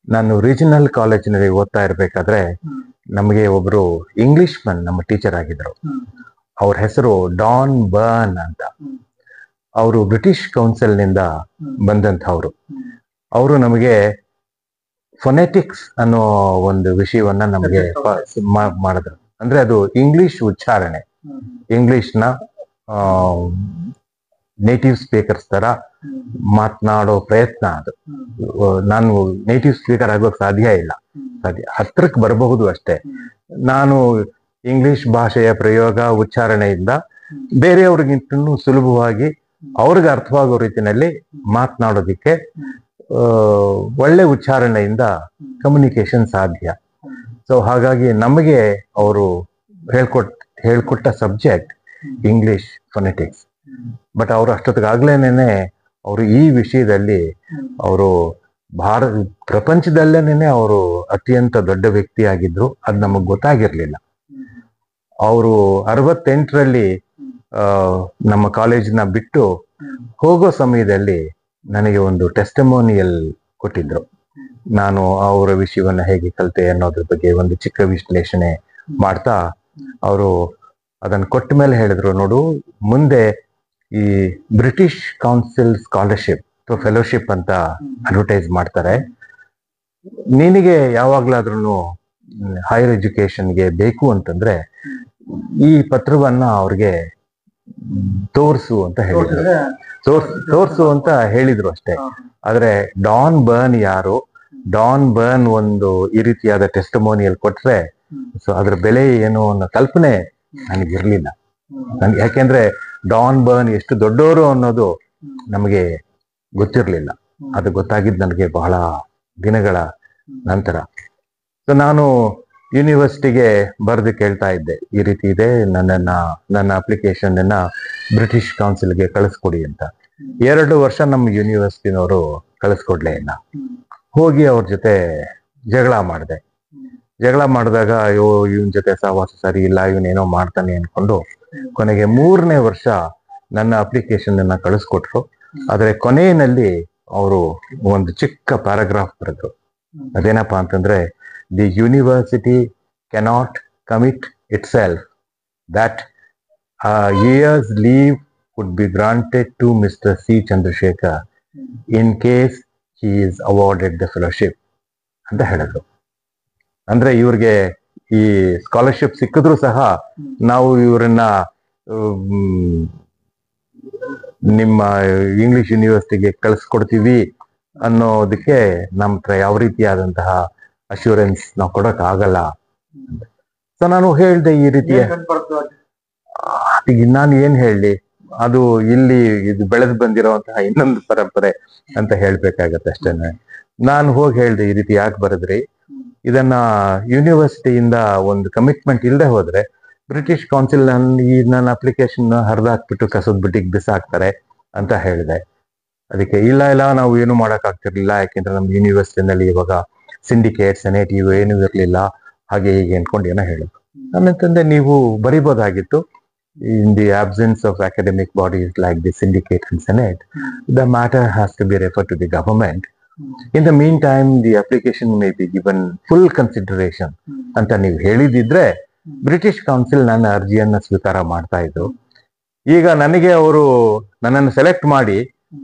ನಾನು ರೀಜನಲ್ ಕಾಲೇಜಿನಲ್ಲಿ ಓದ್ತಾ ಇರ್ಬೇಕಾದ್ರೆ ನಮಗೆ ಒಬ್ರು ಇಂಗ್ಲಿಷ್ ಮನ್ ನಮ್ಮ ಟೀಚರ್ ಆಗಿದ್ರು. ಅವ್ರ ಹೆಸರು ಡಾನ್ ಬರ್ನ್ ಅಂತ. ಅವರು ಬ್ರಿಟಿಷ್ ಕೌನ್ಸಿಲ್ ನಿಂದ ಬಂದಂಥವ್ರು. ಅವರು ನಮಗೆ ಫೊನೆಟಿಕ್ಸ್ ಅನ್ನೋ ಒಂದು ವಿಷಯವನ್ನ ನಮಗೆ ಮಾಡಿದ್ರು. ಅಂದ್ರೆ ಅದು ಇಂಗ್ಲಿಷ್ ಉಚ್ಚಾರಣೆ, ಇಂಗ್ಲಿಷ್ನ ನೇಟಿವ್ ಸ್ಪೀಕರ್ಸ್ ತರ ಮಾತನಾಡೋ ಪ್ರಯತ್ನ ಅದು. ನಾನು ನೇಟಿವ್ ಸ್ಪೀಕರ್ ಆಗೋಕ್ ಸಾಧ್ಯ ಇಲ್ಲ, ಹತ್ರಕ್ಕೆ ಬರಬಹುದು ಅಷ್ಟೇ. ನಾನು ಇಂಗ್ಲಿಷ್ ಭಾಷೆಯ ಪ್ರಯೋಗ ಉಚ್ಚಾರಣೆಯಿಂದ ಬೇರೆಯವ್ರಿಗಿಂತ ಸುಲಭವಾಗಿ ಅವ್ರಿಗೆ ಅರ್ಥವಾಗೋ ರೀತಿಯಲ್ಲಿ ಮಾತನಾಡೋದಿಕ್ಕೆ ಒಳ್ಳೆ ಉಚ್ಚಾರಣೆಯಿಂದ ಕಮ್ಯುನಿಕೇಶನ್ ಸಾಧ್ಯ. ಸೊ ಹಾಗಾಗಿ ನಮಗೆ ಅವರು ಹೇಳ್ಕೊಟ್ಟ ಸಬ್ಜೆಕ್ಟ್ ಇಂಗ್ಲಿಷ್ ಫೊನೆಟಿಕ್ಸ್. ಬಟ್ ಅವರು ಅಷ್ಟೊತ್ತಿಗಾಗ್ಲೇನೆ ಅವರು ಈ ವಿಷಯದಲ್ಲಿ ಅವರು ಪ್ರಪಂಚದಲ್ಲೇನೆ ಅವರು ಅತ್ಯಂತ ದೊಡ್ಡ ವ್ಯಕ್ತಿ ಆಗಿದ್ರು. ಅದು ನಮಗ್ ಗೊತ್ತಾಗಿರ್ಲಿಲ್ಲ. ಅವರು 68ರಲ್ಲಿ ನಮ್ಮ ಕಾಲೇಜಿನ ಬಿಟ್ಟು ಹೋಗೋ ಸಮಯದಲ್ಲಿ ನನಗೆ ಒಂದು ಟೆಸ್ಟಿಮೋನಿಯಲ್ ಕೊಟ್ಟಿದ್ರು. ನಾನು ಅವರ ವಿಷಯವನ್ನ ಹೇಗೆ ಕಲಿತೆ ಅನ್ನೋದ್ರ ಬಗ್ಗೆ ಒಂದು ಚಿಕ್ಕ ವಿಶ್ಲೇಷಣೆ ಮಾಡ್ತಾ ಅವರು ಅದನ್ನ ಕೊಟ್ಟ ಮೇಲೆ ಹೇಳಿದ್ರು, ನೋಡು, ಮುಂದೆ ಈ ಬ್ರಿಟಿಷ್ ಕೌನ್ಸಿಲ್ ಸ್ಕಾಲರ್ಶಿಪ್ ಅಥವಾ ಫೆಲೋಶಿಪ್ ಅಂತ ಅಡ್ವರ್ಟೈಸ್ ಮಾಡ್ತಾರೆ. ನಿನಗೆ ಯಾವಾಗ್ಲಾದ್ರೂ ಹೈಯರ್ ಎಜುಕೇಶನ್ಗೆ ಬೇಕು ಅಂತಂದ್ರೆ ಈ ಪತ್ರವನ್ನ ಅವ್ರಿಗೆ ತೋರ್ಸು ಅಂತ ಹೇಳಿದ್ರು. ತೋರ್ಸು ಅಂತ ಹೇಳಿದ್ರು ಅಷ್ಟೇ. ಆದ್ರೆ ಡಾನ್ ಬರ್ನ್ ಯಾರು, ಡಾನ್ ಬರ್ನ್ ಒಂದು ಈ ರೀತಿಯಾದ ಟೆಸ್ಟಿಮೋನಿಯಲ್ ಕೊಟ್ರೆ ಸೊ ಅದ್ರ ಬೆಲೆ ಏನು ಅನ್ನೋ ಕಲ್ಪನೆ ನನಗಿರ್ಲಿಲ್ಲ. ಯಾಕೆಂದ್ರೆ ಡಾನ್ ಬರ್ನ್ ಎಷ್ಟು ದೊಡ್ಡವರು ಅನ್ನೋದು ನಮಗೆ ಗೊತ್ತಿರ್ಲಿಲ್ಲ. ಅದು ಗೊತ್ತಾಗಿದ್ದು ನನಗೆ ಬಹಳ ದಿನಗಳ ನಂತರ. ಸೊ ನಾನು ಯೂನಿವರ್ಸಿಟಿಗೆ ಬರೆದು ಕೇಳ್ತಾ ಇದ್ದೆ, ಈ ರೀತಿ ಇದೆ, ನನ್ನ ಅಪ್ಲಿಕೇಶನ್ ಅನ್ನ ಬ್ರಿಟಿಷ್ ಕೌನ್ಸಿಲ್ಗೆ ಕಳಿಸ್ಕೊಡಿ ಅಂತ. 2 ವರ್ಷ ನಮ್ಮ ಯೂನಿವರ್ಸಿಟಿನವರು ಕಳಿಸ್ಕೊಡ್ಲೇ ಇಲ್ಲ. ಹೋಗಿ ಅವ್ರ ಜೊತೆ ಜಗಳ ಮಾಡಿದೆ. ಜಗಳ ಮಾಡಿದಾಗ ಅಯ್ಯೋ ಇವನ್ ಜೊತೆ ಸಹವಾಸ ಸರಿ ಇಲ್ಲ, ಇವನೇನೋ ಮಾಡ್ತಾನೆ ಅನ್ಕೊಂಡು ಕೊನೆಗೆ 3ನೇ ವರ್ಷ ನನ್ನ ಅಪ್ಲಿಕೇಶನ್ ಅನ್ನ ಕಳಿಸ್ಕೊಟ್ರು. ಆದ್ರೆ ಕೊನೆಯಲ್ಲಿ ಅವರು ಒಂದು ಚಿಕ್ಕ ಪ್ಯಾರಾಗ್ರಾಫ್ ಬರೆದ್ರು. ಅದೇನಪ್ಪಾ ಅಂತಂದ್ರೆ, the university cannot commit itself that year's leave would be granted to Mr. C. Chandrasekhar in case he is awarded the fellowship ಅಂತ ಹೇಳಿದ್ರು. ಅಂದ್ರೆ ಇವ್ರಿಗೆ ಈ ಸ್ಕಾಲರ್ಶಿಪ್ ಸಿಕ್ಕಿದ್ರು ಸಹ ನಾವು ಇವರನ್ನ ನಿಮ್ಮ ಇಂಗ್ಲಿಷ್ ಯೂನಿವರ್ಸಿಟಿಗೆ ಕಳಿಸ್ಕೊಡ್ತೀವಿ ಅನ್ನೋದಕ್ಕೆ ನಮ್ಮ ಹತ್ರ ಯಾವ ರೀತಿಯಾದಂತಹ ಅಶ್ಯೂರೆನ್ಸ್ ನಾವು ಕೊಡಕ್ ಆಗಲ್ಲ. ಸೊ ನಾನು ಹೇಳ್ದೆ ಈ ರೀತಿಯ, ನಾನು ಏನ್ ಹೇಳಿ, ಅದು ಇಲ್ಲಿ ಇದು ಬೆಳೆದು ಬಂದಿರೋಂತಹ ಇನ್ನೊಂದು ಪರಂಪರೆ ಅಂತ ಹೇಳ್ಬೇಕಾಗತ್ತೆ ಅಷ್ಟೇನೆ. ನಾನು ಹೋಗಿ ಹೇಳ್ದೆ, ಈ ರೀತಿ ಯಾಕೆ ಬರೆದ್ರಿ, ಇದನ್ನ ಯೂನಿವರ್ಸಿಟಿಯಿಂದ ಒಂದು ಕಮಿಟ್ಮೆಂಟ್ ಇಲ್ಲದೆ ಹೋದ್ರೆ ಬ್ರಿಟಿಷ್ ಕೌನ್ಸಿಲ್ ನನ್ನ ಅಪ್ಲಿಕೇಶನ್ ಹರಿದಾಕ್ಬಿಟ್ಟು ಕಸದ ಬುಟ್ಟಿಗೆ ಬಿಸಾಕ್ತಾರೆ ಅಂತ ಹೇಳಿದೆ. ಅದಕ್ಕೆ ಇಲ್ಲ ನಾವು ಏನು ಮಾಡಕ್ ಆಗ್ತಿರ್ಲಿಲ್ಲ, ಯಾಕೆಂದ್ರೆ ನಮ್ಮ ಯೂನಿವರ್ಸಿಟಿನಲ್ಲಿ ಇವಾಗ ಸಿಂಡಿಕೇಟ್, ಸೆನೆಟ್ ಇವು ಏನೂ ಇರ್ಲಿಲ್ಲ, ಹಾಗೆ ಹೀಗೆ ಅನ್ಕೊಂಡು ಏನೋ ಹೇಳಿದ್ರು. ಆಮೇಲೆ ನೀವು ಬರಿಬೋದಾಗಿತ್ತು, in the absence of academic bodies like the syndicate and senate, the matter has to be referred to the government. In the meantime, the application may be given full consideration ಅಂತ ನೀವು ಹೇಳಿದಿದ್ರೆ ಬ್ರಿಟಿಷ್ ಕೌನ್ಸಿಲ್ ನನ್ನ ಅರ್ಜಿಯನ್ನ ಸ್ವೀಕಾರ ಮಾಡ್ತಾ ಇದ್ರು. ಈಗ ನನಗೆ ಅವರು ನನ್ನನ್ನು ಸೆಲೆಕ್ಟ್ ಮಾಡಿ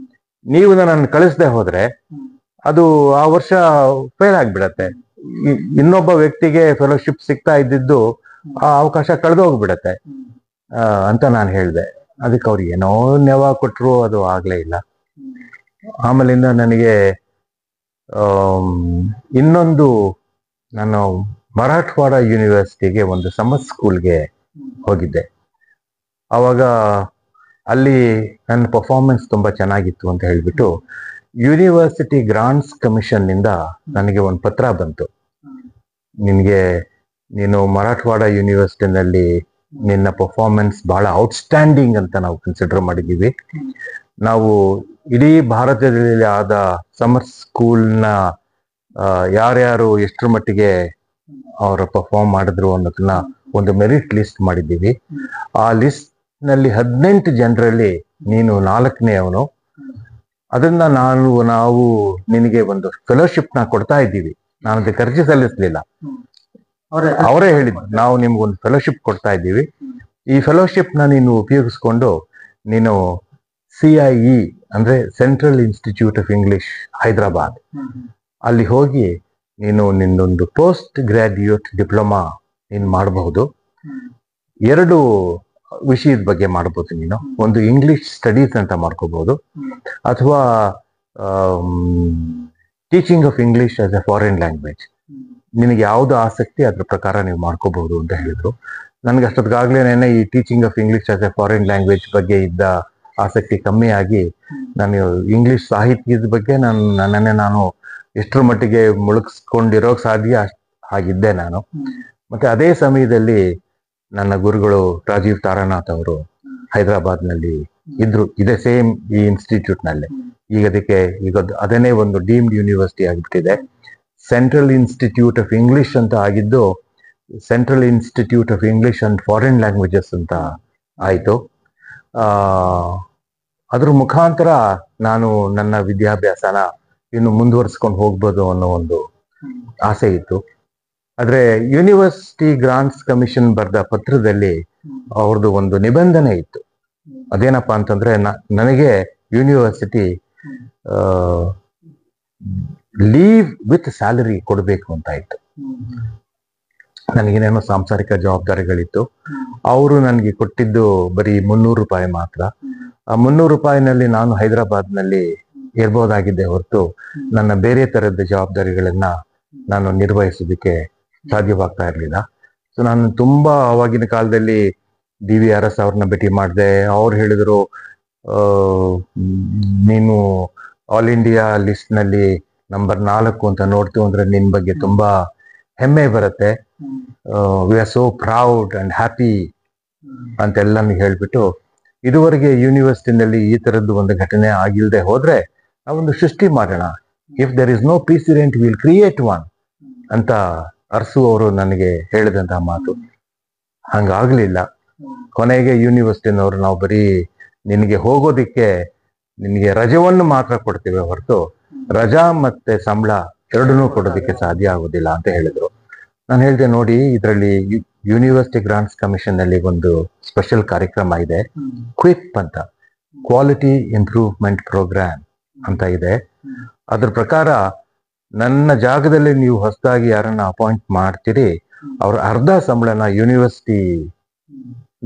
ನೀವು ನನ್ನನ್ನು ಕಳಿಸದೆ ಹೋದ್ರೆ ಅದು ಆ ವರ್ಷ ಫೇಲ್ ಆಗ್ಬಿಡತ್ತೆ. ಇನ್ನೊಬ್ಬ ವ್ಯಕ್ತಿಗೆ ಫೆಲೋಶಿಪ್ ಸಿಗ್ತಾ ಇದ್ದಿದ್ದು ಆ ಅವಕಾಶ ಕಳೆದೋಗ್ಬಿಡತ್ತೆ ಅಂತ ನಾನು ಹೇಳಿದೆ. ಅದಕ್ಕೆ ಅವ್ರು ಏನೋ ನೆವ ಕೊಟ್ಟರು, ಅದು ಆಗ್ಲೇ ಇಲ್ಲ. ಆಮೇಲಿಂದ ನನಗೆ ಇನ್ನೊಂದು, ನಾನು ಮರಾಠವಾಡ ಯೂನಿವರ್ಸಿಟಿಗೆ ಒಂದು ಸಮ್ಮರ್ ಸ್ಕೂಲ್ಗೆ ಹೋಗಿದ್ದೆ. ಅವಾಗ ಅಲ್ಲಿ ನನ್ನ ಪರ್ಫಾರ್ಮೆನ್ಸ್ ತುಂಬಾ ಚೆನ್ನಾಗಿತ್ತು ಅಂತ ಹೇಳ್ಬಿಟ್ಟು ಯೂನಿವರ್ಸಿಟಿ ಗ್ರಾಂಟ್ಸ್ ಕಮಿಷನ್ ನಿಂದ ನನಗೆ ಒಂದು ಪತ್ರ ಬಂತು. ನೀನು ಮರಾಠವಾಡ ಯೂನಿವರ್ಸಿಟಿನಲ್ಲಿ ನಿನ್ನ ಪರ್ಫಾರ್ಮೆನ್ಸ್ ಬಹಳ ಔಟ್ಸ್ಟ್ಯಾಂಡಿಂಗ್ ಅಂತ ನಾವು ಕನ್ಸಿಡರ್ ಮಾಡಿದ್ದೀವಿ. ನಾವು ಇಡೀ ಭಾರತದಲ್ಲಿ ಆದ ಸಮರ್ ಸ್ಕೂಲ್ನ ಯಾರ್ಯಾರು ಎಷ್ಟರ ಮಟ್ಟಿಗೆ ಅವರು ಪರ್ಫಾರ್ಮ್ ಮಾಡಿದ್ರು ಅನ್ನೋದನ್ನ ಒಂದು ಮೆರಿಟ್ ಲಿಸ್ಟ್ ಮಾಡಿದ್ದೀವಿ. ಆ ಲಿಸ್ಟ್ ನಲ್ಲಿ 18 ಜನರಲ್ಲಿ ನೀನು 4ನೇಯವನು. ಅದನ್ನ ನಾವು ನಿನಗೆ ಒಂದು ಫೆಲೋಶಿಪ್ ನ ಕೊಡ್ತಾ ಇದ್ದೀವಿ. ನಾನು ಅದಕ್ಕೆ ಅರ್ಜಿ ಸಲ್ಲಿಸಲಿಲ್ಲ, ಅವರೇ ಹೇಳಿದ್ರು ನಾವು ನಿಮ್ಗೊಂದು ಫೆಲೋಶಿಪ್ ಕೊಡ್ತಾ ಇದ್ದೀವಿ. ಈ ಫೆಲೋಶಿಪ್ ನ ನೀನು ಉಪಯೋಗಿಸ್ಕೊಂಡು ನೀನು CIE ಅಂದ್ರೆ central institute of English Hyderabad ಅಲ್ಲಿ ಹೋಗಿ ನೀನು ನಿನ್ನೊಂದು ಪೋಸ್ಟ್ ಗ್ರಾಡ್ಯುಯೇಟ್ ಡಿಪ್ಲೊಮಾ ನೀನು ಮಾಡಬಹುದು. 2 ವಿಷಯದ ಬಗ್ಗೆ ಮಾಡ್ಬೋದು ನೀನು. ಒಂದು ಇಂಗ್ಲಿಷ್ ಸ್ಟಡೀಸ್ ಅಂತ ಮಾಡ್ಕೋಬಹುದು, ಅಥವಾ teaching of English as a foreign language. ನಿನಗೆ ಯಾವ್ದು ಆಸಕ್ತಿ ಅದ್ರ ಪ್ರಕಾರ ನೀವು ಮಾಡ್ಕೋಬಹುದು ಅಂತ ಹೇಳಿದ್ರು. ನನ್ಗೆ ಅಷ್ಟೊತ್ತಿಗಾಗ್ಲೇನೆ ಈ teaching of English as a foreign language ಬಗ್ಗೆ ಇದ್ದ ಆಸಕ್ತಿ ಕಮ್ಮಿ ಆಗಿ ನಾನು ಇಂಗ್ಲಿಷ್ ಸಾಹಿತ್ಯದ ಬಗ್ಗೆ ನನ್ನನ್ನೇ ನಾನು ಎಷ್ಟರ ಮಟ್ಟಿಗೆ ಮುಳುಗಿಸ್ಕೊಂಡಿರೋಕ್ ಸಾಧ್ಯ ಹಾಗಿದ್ದೆ ನಾನು. ಮತ್ತೆ ಅದೇ ಸಮಯದಲ್ಲಿ ನನ್ನ ಗುರುಗಳು ರಾಜೀವ್ ತಾರಾನಾಥ್ ಅವರು ಹೈದರಾಬಾದ್ ನಲ್ಲಿ ಇದ್ರು, ಇದೇ ಸೇಮ್ ಈ ಇನ್ಸ್ಟಿಟ್ಯೂಟ್ ನಲ್ಲಿ. ಈಗ ಅದನ್ನೇ ಒಂದು ಡೀಮ್ಡ್ ಯೂನಿವರ್ಸಿಟಿ ಆಗಿಬಿಟ್ಟಿದೆ. ಸೆಂಟ್ರಲ್ ಇನ್ಸ್ಟಿಟ್ಯೂಟ್ ಆಫ್ ಇಂಗ್ಲಿಷ್ ಅಂತ ಆಗಿದ್ದು central institute of English and foreign languages ಅಂತ ಆಯಿತು. ಅದ್ರ ಮುಖಾಂತರ ನಾನು ನನ್ನ ವಿದ್ಯಾಭ್ಯಾಸನ ಇನ್ನು ಮುಂದುವರಿಸ್ಕೊಂಡು ಹೋಗ್ಬೋದು ಅನ್ನೋ ಒಂದು ಆಸೆ ಇತ್ತು. ಆದ್ರೆ ಯೂನಿವರ್ಸಿಟಿ ಗ್ರಾಂಟ್ಸ್ ಕಮಿಷನ್ ಬರೆದ ಪತ್ರದಲ್ಲಿ ಅವ್ರದ್ದು ಒಂದು ನಿಬಂಧನೆ ಇತ್ತು. ಅದೇನಪ್ಪಾ ಅಂತಂದ್ರೆ ನನಗೆ ಯೂನಿವರ್ಸಿಟಿ ಲೀವ್ ವಿತ್ ಸ್ಯಾಲರಿ ಕೊಡಬೇಕು ಅಂತ ಇತ್ತು. ನನಗೇನೇನೋ ಸಾಂಸಾರಿಕ ಜವಾಬ್ದಾರಿಗಳಿತ್ತು. ಅವರು ನನಗೆ ಕೊಟ್ಟಿದ್ದು ಬರೀ 300 ರೂಪಾಯಿ ಮಾತ್ರ. ಆ 300 ರೂಪಾಯಿನಲ್ಲಿ ನಾನು ಹೈದರಾಬಾದ್ ನಲ್ಲಿ ಇರ್ಬೋದಾಗಿದ್ದೆ ಹೊರತು ನನ್ನ ಬೇರೆ ತರದ ಜವಾಬ್ದಾರಿಗಳನ್ನ ನಾನು ನಿರ್ವಹಿಸೋದಕ್ಕೆ ಸಾಧ್ಯವಾಗ್ತಾ ಇರಲಿಲ್ಲ. ಸೊ ನಾನು ತುಂಬಾ ಆವಾಗಿನ ಕಾಲದಲ್ಲಿ DVRS ಅವ್ರನ್ನ ಭೇಟಿ ಮಾಡಿದೆ. ಅವ್ರು ಹೇಳಿದ್ರು, ನೀನು ಆಲ್ ಇಂಡಿಯಾ ಲಿಸ್ಟ್ ನಲ್ಲಿ ನಂಬರ್ 4 ಅಂತ ನೋಡ್ತೀವಿ ಅಂದ್ರೆ ನಿನ್ ಬಗ್ಗೆ ತುಂಬಾ ಹೆಮ್ಮೆ ಬರುತ್ತೆ. We are so proud and happy ಅಂತೆಲ್ಲ ಹೇಳ್ಬಿಟ್ಟು, ಇದುವರೆಗೆ ಯೂನಿವರ್ಸಿಟಿನಲ್ಲಿ ಈ ತರದ್ದು ಒಂದು ಘಟನೆ ಆಗಿಲ್ಲದೆ ಹೋದ್ರೆ ನಾವೊಂದು ಸೃಷ್ಟಿ ಮಾಡೋಣ, if there is no precedent will create one ಅಂತ ಅರಸು ಅವರು ನನಗೆ ಹೇಳಿದಂತಹ ಮಾತು. ಹಂಗಾಗ್ಲಿಲ್ಲ. ಕೊನೆಗೆ ಯೂನಿವರ್ಸಿಟಿನವರು ನಾವು ಬರೀ ನಿನಗೆ ಹೋಗೋದಿಕ್ಕೆ ನಿನಗೆ ರಜವನ್ನು ಮಾತ್ರ ಕೊಡ್ತೇವೆ ಹೊರತು ರಜಾ ಮತ್ತೆ ಸಂಬಳ ಎರಡನ್ನೂ ಕೊಡೋದಿಕ್ಕೆ ಸಾಧ್ಯ ಆಗೋದಿಲ್ಲ ಅಂತ ಹೇಳಿದ್ರು. ನಾನು ಹೇಳಿದೆ, ನೋಡಿ ಇದರಲ್ಲಿ ಯೂನಿವರ್ಸಿಟಿ ಗ್ರಾಂಟ್ಸ್ ಕಮಿಷನ್ ನಲ್ಲಿ ಒಂದು ಸ್ಪೆಷಲ್ ಕಾರ್ಯಕ್ರಮ ಇದೆ, ಕ್ವಿಪ್ ಅಂತ, ಕ್ವಾಲಿಟಿ ಇಂಪ್ರೂವ್ಮೆಂಟ್ ಪ್ರೋಗ್ರಾಮ್ ಅಂತ ಇದೆ. ಅದ್ರ ಪ್ರಕಾರ ನನ್ನ ಜಾಗದಲ್ಲಿ ನೀವು ಹೊಸದಾಗಿ ಯಾರನ್ನ ಅಪಾಯಿಂಟ್ ಮಾಡ್ತೀರಿ ಅವ್ರ ಅರ್ಧ ಸಂಬಳನ ಯೂನಿವರ್ಸಿಟಿ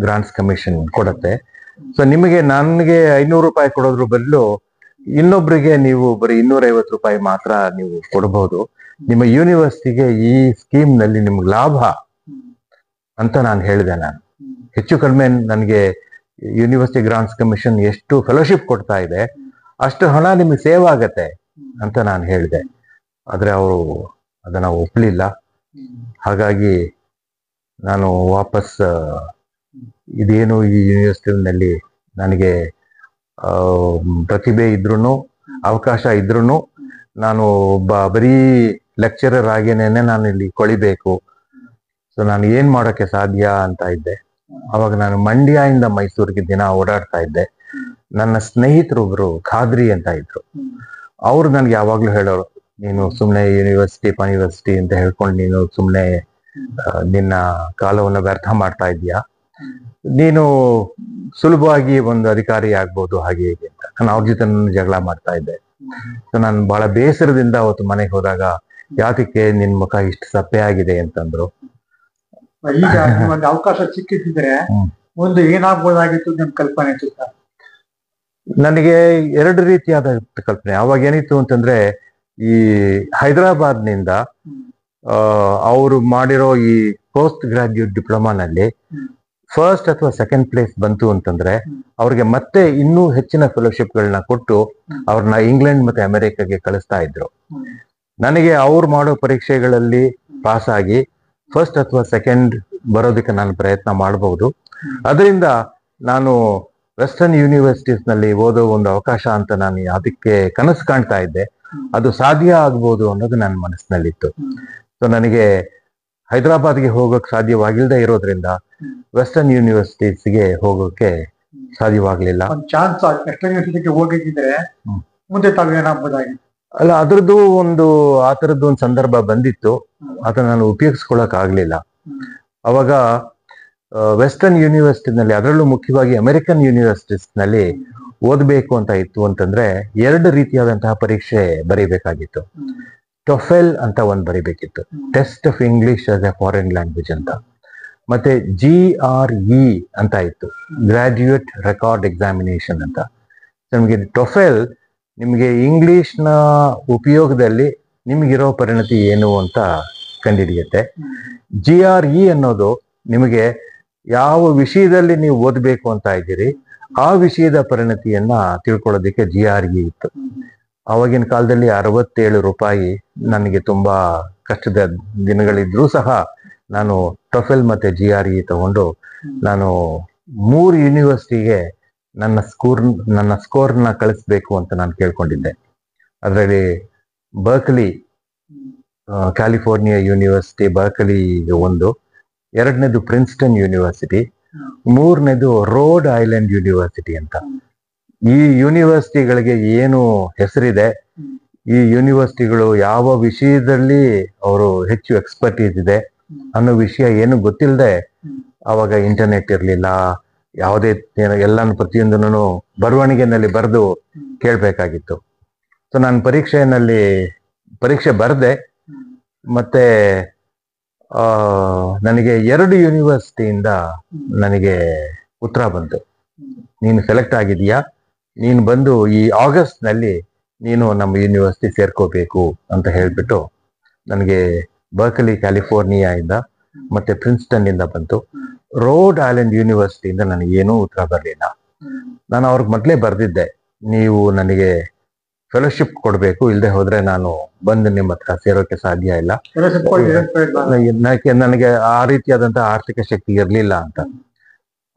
ಗ್ರಾಂಟ್ಸ್ ಕಮಿಷನ್ ಕೊಡುತ್ತೆ. ಸೊ ನನಗೆ 500 ರೂಪಾಯಿ ಕೊಡೋದ್ರ ಬದಲು ಇನ್ನೊಬ್ರಿಗೆ ನೀವು ಬರೀ 250 ರೂಪಾಯಿ ಮಾತ್ರ ನೀವು ಕೊಡಬಹುದು. ನಿಮ್ಮ ಯೂನಿವರ್ಸಿಟಿಗೆ ಈ ಸ್ಕೀಮ್ ನಲ್ಲಿ ನಿಮ್ಗೆ ಲಾಭ ಅಂತ ನಾನು ಹೇಳಿದೆ. ನಾನು ಹೆಚ್ಚು ಕಡಿಮೆ ನನಗೆ ಯೂನಿವರ್ಸಿಟಿ ಗ್ರಾಂಟ್ಸ್ ಕಮಿಷನ್ ಎಷ್ಟು ಫೆಲೋಶಿಪ್ ಕೊಡ್ತಾ ಇದೆ ಅಷ್ಟು ಹಣ ನಿಮಗೆ ಸೇವ್ ಆಗತ್ತೆ ಅಂತ ನಾನು ಹೇಳಿದೆ. ಆದ್ರೆ ಅವರು ಅದನ್ನ ಒಪ್ಪಲಿಲ್ಲ. ಹಾಗಾಗಿ ನಾನು ವಾಪಸ್ ಇದೇನು ಈ ಯೂನಿವರ್ಸಿಟಿನಲ್ಲಿ ನನಗೆ ಪ್ರತಿಭೆ ಇದ್ರೂ ಅವಕಾಶ ಇದ್ರೂ ನಾನು ಒಬ್ಬ ಬರೀ ಲೆಕ್ಚರರ್ ಆಗೇನೇನೆ ನಾನು ಇಲ್ಲಿ ಕೊಳಿಬೇಕು, ಸೊ ನಾನು ಏನ್ ಮಾಡೋಕ್ಕೆ ಸಾಧ್ಯ ಅಂತ ಇದ್ದೆ. ಅವಾಗ ನಾನು ಮಂಡ್ಯದಿಂದ ಮೈಸೂರಿಗೆ ದಿನ ಓಡಾಡ್ತಾ ಇದ್ದೆ. ನನ್ನ ಸ್ನೇಹಿತರೊಬ್ರು ಖಾದ್ರಿ ಅಂತ ಇದ್ರು. ಅವ್ರು ನನ್ಗೆ ಯಾವಾಗ್ಲೂ ಹೇಳೋರು, ನೀನು ಸುಮ್ನೆ ಯೂನಿವರ್ಸಿಟಿ ಅಂತ ಹೇಳ್ಕೊಂಡು ನೀನು ಸುಮ್ನೆ ನಿನ್ನ ಕಾಲವನ್ನು ವ್ಯರ್ಥ ಮಾಡ್ತಾ ಇದೀಯಾ, ನೀನು ಸುಲಭವಾಗಿ ಒಂದು ಅಧಿಕಾರಿ ಆಗ್ಬೋದು ಹಾಗೆ ಹೀಗೆ ಅಂತ. ನಾನು ಅವ್ರ ಜೊತೆ ಜಗಳ ಮಾಡ್ತಾ ಇದ್ದೆ. ನಾನು ಬಹಳ ಬೇಸರದಿಂದ ಅವತ್ತು ಮನೆಗೆ ಹೋದಾಗ, ಯಾತಕ್ಕೆ ನಿನ್ ಮುಖ ಇಷ್ಟು ಸಪ್ಪೆ ಆಗಿದೆ ಅಂತಂದ್ರು. ಈಗ ಒಂದು ಅವಕಾಶ ಸಿಕ್ಕಿದ್ರೆ ಒಂದು ಏನಾಗ್ಬೋದಾಗಿತ್ತು ನಿಮ್ ಕಲ್ಪನೆ ಇತ್ತು? ನನಗೆ 2 ರೀತಿಯಾದ ಕಲ್ಪನೆ. ಅವಾಗ ಏನಿತ್ತು ಅಂತಂದ್ರೆ, ಈ ಹೈದರಾಬಾದ್ ನಿಂದ ಅವರು ಮಾಡಿರೋ ಈ ಪೋಸ್ಟ್ ಗ್ರಾಡ್ಯುಯೇಟ್ ಡಿಪ್ಲೊಮಾನಲ್ಲಿ ಫಸ್ಟ್ ಅಥವಾ ಸೆಕೆಂಡ್ ಪ್ಲೇಸ್ ಬಂತು ಅಂತಂದ್ರೆ ಅವ್ರಿಗೆ ಮತ್ತೆ ಇನ್ನೂ ಹೆಚ್ಚಿನ ಫೆಲೋಶಿಪ್ಗಳನ್ನ ಕೊಟ್ಟು ಅವ್ರನ್ನ ಇಂಗ್ಲೆಂಡ್ ಮತ್ತೆ ಅಮೆರಿಕಾಗೆ ಕಳಿಸ್ತಾ ಇದ್ರು. ನನಗೆ ಅವ್ರು ಮಾಡೋ ಪರೀಕ್ಷೆಗಳಲ್ಲಿ ಪಾಸ್ ಆಗಿ ಫಸ್ಟ್ ಅಥವಾ ಸೆಕೆಂಡ್ ಬರೋದಕ್ಕೆ ನಾನು ಪ್ರಯತ್ನ ಮಾಡಬಹುದು. ಅದರಿಂದ ನಾನು ವೆಸ್ಟರ್ನ್ ಯೂನಿವರ್ಸಿಟೀಸ್ ನಲ್ಲಿ ಓದೋ ಒಂದು ಅವಕಾಶ ಅಂತ ನಾನು ಅದಕ್ಕೆ ಕನಸು ಕಾಣ್ತಾ ಇದ್ದೆ. ಅದು ಸಾಧ್ಯ ಆಗ್ಬೋದು ಅನ್ನೋದು ನನ್ನ ಮನಸ್ಸಿನಲ್ಲಿತ್ತು. ಸೊ ನನಗೆ ಹೈದರಾಬಾದ್ಗೆ ಹೋಗೋಕೆ ಸಾಧ್ಯವಾಗಿಲ್ಲದೆ ಇರೋದ್ರಿಂದ ವೆಸ್ಟರ್ನ್ ಯೂನಿವರ್ಸಿಟೀಸ್ಗೆ ಹೋಗೋಕೆ ಸಾಧ್ಯವಾಗ್ಲಿಲ್ಲ. ಒಂದು ಚಾನ್ಸ್ ವೆಸ್ಟರ್ನ್ ಯೂನಿವರ್ಸಿಟಿಗೆ ಹೋಗಿದ್ರೆ ಮುಂದೆ ತಾವೇನಾಗ್ಬೋದಾಗಿತ್ತು? ಅಲ್ಲ, ಆ ಥರದ್ದು ಒಂದು ಸಂದರ್ಭ ಬಂದಿತ್ತು. ಅದನ್ನ ನಾನು ಉಪಯೋಗಿಸ್ಕೊಳಕ್ ಆಗ್ಲಿಲ್ಲ. ಅವಾಗ ವೆಸ್ಟರ್ನ್ ಯೂನಿವರ್ಸಿಟಿನಲ್ಲಿ, ಅದರಲ್ಲೂ ಮುಖ್ಯವಾಗಿ ಅಮೆರಿಕನ್ ಯೂನಿವರ್ಸಿಟೀಸ್ ನಲ್ಲಿ ಓದಬೇಕು ಅಂತ ಇತ್ತು ಅಂತಂದ್ರೆ 2 ರೀತಿಯಾದಂತಹ ಪರೀಕ್ಷೆ ಬರೀಬೇಕಾಗಿತ್ತು. ಟೊಫೆಲ್ ಅಂತ ಒಂದು ಬರೀಬೇಕಿತ್ತು, test of English as a foreign language ಅಂತ. ಮತ್ತೆ GRE ಅಂತ ಇತ್ತು, ಗ್ರಾಜ್ಯುಯೇಟ್ ರೆಕಾರ್ಡ್ ಎಕ್ಸಾಮಿನೇಷನ್ ಅಂತ. ನಮಗೆ ಟೊಫೆಲ್ ನಿಮಗೆ ಇಂಗ್ಲಿಷ್ನ ಉಪಯೋಗದಲ್ಲಿ ನಿಮಗಿರೋ ಪರಿಣತಿ ಏನು ಅಂತ ಕಂಡುಹಿಡಿಯುತ್ತೆ. GRE ಅನ್ನೋದು ನಿಮಗೆ ಯಾವ ವಿಷಯದಲ್ಲಿ ನೀವು ಓದಬೇಕು ಅಂತ ಇದ್ದೀರಿ ಆ ವಿಷಯದ ಪರಿಣತಿಯನ್ನ ತಿಳ್ಕೊಳ್ಳೋದಕ್ಕೆ GRE ಇತ್ತು. ಆವಾಗಿನ ಕಾಲದಲ್ಲಿ 67 ರೂಪಾಯಿ ನನಗೆ ತುಂಬಾ ಕಷ್ಟದ ದಿನಗಳಿದ್ರೂ ಸಹ ನಾನು ಟೊಫೆಲ್ ಮತ್ತೆ GRE ತಗೊಂಡು ನಾನು 3 ಯೂನಿವರ್ಸಿಟಿಗೆ ನನ್ನ ಸ್ಕೋರ್ನ ಕಳಿಸ್ಬೇಕು ಅಂತ ನಾನು ಕೇಳ್ಕೊಂಡಿದ್ದೆ. ಅದರಲ್ಲಿ ಬರ್ಕಲಿ, ಕ್ಯಾಲಿಫೋರ್ನಿಯಾ ಯೂನಿವರ್ಸಿಟಿ ಬರ್ಕಲಿಗೆ ಒಂದು, 2ನೇದು ಪ್ರಿನ್ಸ್ಟನ್ ಯೂನಿವರ್ಸಿಟಿ, 3ನೇದು ರೋಡ್ ಐಲ್ಯಾಂಡ್ ಯೂನಿವರ್ಸಿಟಿ ಅಂತ. ಈ ಯೂನಿವರ್ಸಿಟಿಗಳಿಗೆ ಏನು ಹೆಸರಿದೆ, ಈ ಯೂನಿವರ್ಸಿಟಿಗಳು ಯಾವ ವಿಷಯದಲ್ಲಿ ಅವರು ಹೆಚ್ಚು ಎಕ್ಸ್ಪರ್ಟೀಸ್ ಇದೆ ಅನ್ನೋ ವಿಷಯ ಏನು ಗೊತ್ತಿಲ್ಲದೆ, ಅವಾಗ ಇಂಟರ್ನೆಟ್ ಇರಲಿಲ್ಲ, ಯಾವುದೇ ಎಲ್ಲಾನು ಪ್ರತಿಯೊಂದನ್ನು ಬರವಣಿಗೆನಲ್ಲಿ ಬರೆದು ಕೇಳಬೇಕಾಗಿತ್ತು. ಸೊ ನಾನು ಪರೀಕ್ಷೆ ಬರೆದೆ. ಮತ್ತೆ ನನಗೆ 2 ಯೂನಿವರ್ಸಿಟಿಯಿಂದ ನನಗೆ ಉತ್ತರ ಬಂತು, ನೀನು ಸೆಲೆಕ್ಟ್ ಆಗಿದೀಯಾ, ನೀನು ಬಂದು ಈ ಆಗಸ್ಟ್ ನಲ್ಲಿ ನೀನು ನಮ್ಮ ಯೂನಿವರ್ಸಿಟಿ ಸೇರ್ಕೋಬೇಕು ಅಂತ ಹೇಳ್ಬಿಟ್ಟು ನನಗೆ ಬರ್ಕಲಿ ಕ್ಯಾಲಿಫೋರ್ನಿಯಾ ಇಂದ ಮತ್ತೆ ಪ್ರಿನ್ಸ್ಟನ್ ಇಂದ ಬಂತು. ರೋಡ್ ಐಲ್ಯಾಂಡ್ ಯೂನಿವರ್ಸಿಟಿಯಿಂದ ನನಗೇನೂ ಉತ್ತರ ಬರಲಿಲ್ಲ. ನಾನು ಅವ್ರಿಗೆ ಮೊದಲೇ ಬರೆದಿದ್ದೆ, ನೀವು ನನಗೆ ಫೆಲೋಶಿಪ್ ಕೊಡಬೇಕು, ಇಲ್ಲದೆ ಹೋದ್ರೆ ನಾನು ಬಂದು ನಿಮ್ಮ ಹತ್ರ ಸೇರೋಕೆ ಸಾಧ್ಯ ಇಲ್ಲ, ನನಗೆ ಆ ರೀತಿಯಾದಂತಹ ಆರ್ಥಿಕ ಶಕ್ತಿ ಇರಲಿಲ್ಲ ಅಂತ.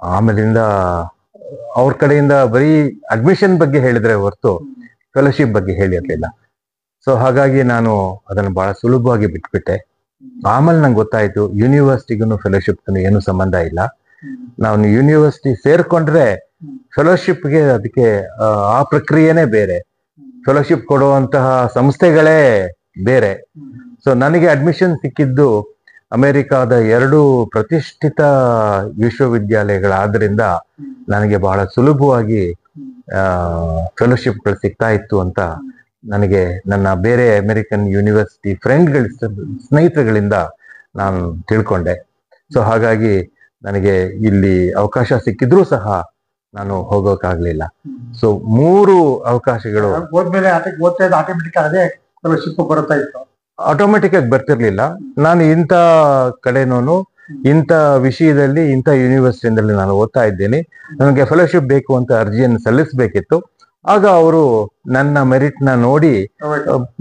ಆಮೇಲಿಂದ ಅವ್ರ ಕಡೆಯಿಂದ ಬರೀ ಅಡ್ಮಿಷನ್ ಬಗ್ಗೆ ಹೇಳಿದ್ರೆ ಹೊರತು ಫೆಲೋಶಿಪ್ ಬಗ್ಗೆ ಹೇಳಿರ್ಲಿಲ್ಲ. ಸೊ ಹಾಗಾಗಿ ನಾನು ಅದನ್ನು ಬಹಳ ಸುಲಭವಾಗಿ ಬಿಟ್ಬಿಟ್ಟೆ. ಆಮೇಲೆ ನಂಗೆ ಗೊತ್ತಾಯ್ತು ಯೂನಿವರ್ಸಿಟಿಗೂ ಫೆಲೋಶಿಪ್ಗೂ ಏನು ಸಂಬಂಧ ಇಲ್ಲ. ನಾವು ಯೂನಿವರ್ಸಿಟಿ ಸೇರ್ಕೊಂಡ್ರೆ ಫೆಲೋಶಿಪ್ಗೆ ಅದಕ್ಕೆ ಆ ಪ್ರಕ್ರಿಯೆನೇ ಬೇರೆ, ಫೆಲೋಶಿಪ್ ಕೊಡುವಂತಹ ಸಂಸ್ಥೆಗಳೇ ಬೇರೆ. ಸೊ ನನಗೆ ಅಡ್ಮಿಷನ್ ಸಿಕ್ಕಿದ್ದು ಅಮೆರಿಕಾದ 2 ಪ್ರತಿಷ್ಠಿತ ವಿಶ್ವವಿದ್ಯಾಲಯಗಳಾದ್ರಿಂದ ನನಗೆ ಬಹಳ ಸುಲಭವಾಗಿ ಫೆಲೋಶಿಪ್ಗಳು ಸಿಗ್ತಾ ಇತ್ತು ಅಂತ ನನಗೆ ನನ್ನ ಬೇರೆ ಅಮೆರಿಕನ್ ಯೂನಿವರ್ಸಿಟಿ ಸ್ನೇಹಿತರುಗಳಿಂದ ನಾನು ತಿಳ್ಕೊಂಡೆ. ಸೊ ಹಾಗಾಗಿ ನನಗೆ ಇಲ್ಲಿ ಅವಕಾಶ ಸಿಕ್ಕಿದ್ರೂ ಸಹ ನಾನು ಹೋಗೋಕ್ಕಾಗ್ಲಿಲ್ಲ. ಸೊ 3 ಅವಕಾಶಗಳು ಹೋದ್ಮೇಲೆ ಆಟೋಮೆಟಿಕ್ ಅದೇ ಫೆಲೋಶಿಪ್ ಬರುತ್ತಾ ಇತ್ತು, ಆಟೋಮೆಟಿಕ್ ಆಗಿ ಬರ್ತಿರ್ಲಿಲ್ಲ. ನಾನು ಇಂಥ ಕಡೆನೂ ಇಂಥ ವಿಷಯದಲ್ಲಿ ಇಂಥ ಯೂನಿವರ್ಸಿಟಿಯಲ್ಲಿ ನಾನು ಓದ್ತಾ ಇದ್ದೀನಿ, ನನಗೆ ಫೆಲೋಶಿಪ್ ಬೇಕು ಅಂತ ಅರ್ಜಿಯನ್ನು ಸಲ್ಲಿಸಬೇಕಿತ್ತು. ಆಗ ಅವರು ನನ್ನ ಮೆರಿಟ್ನ ನೋಡಿ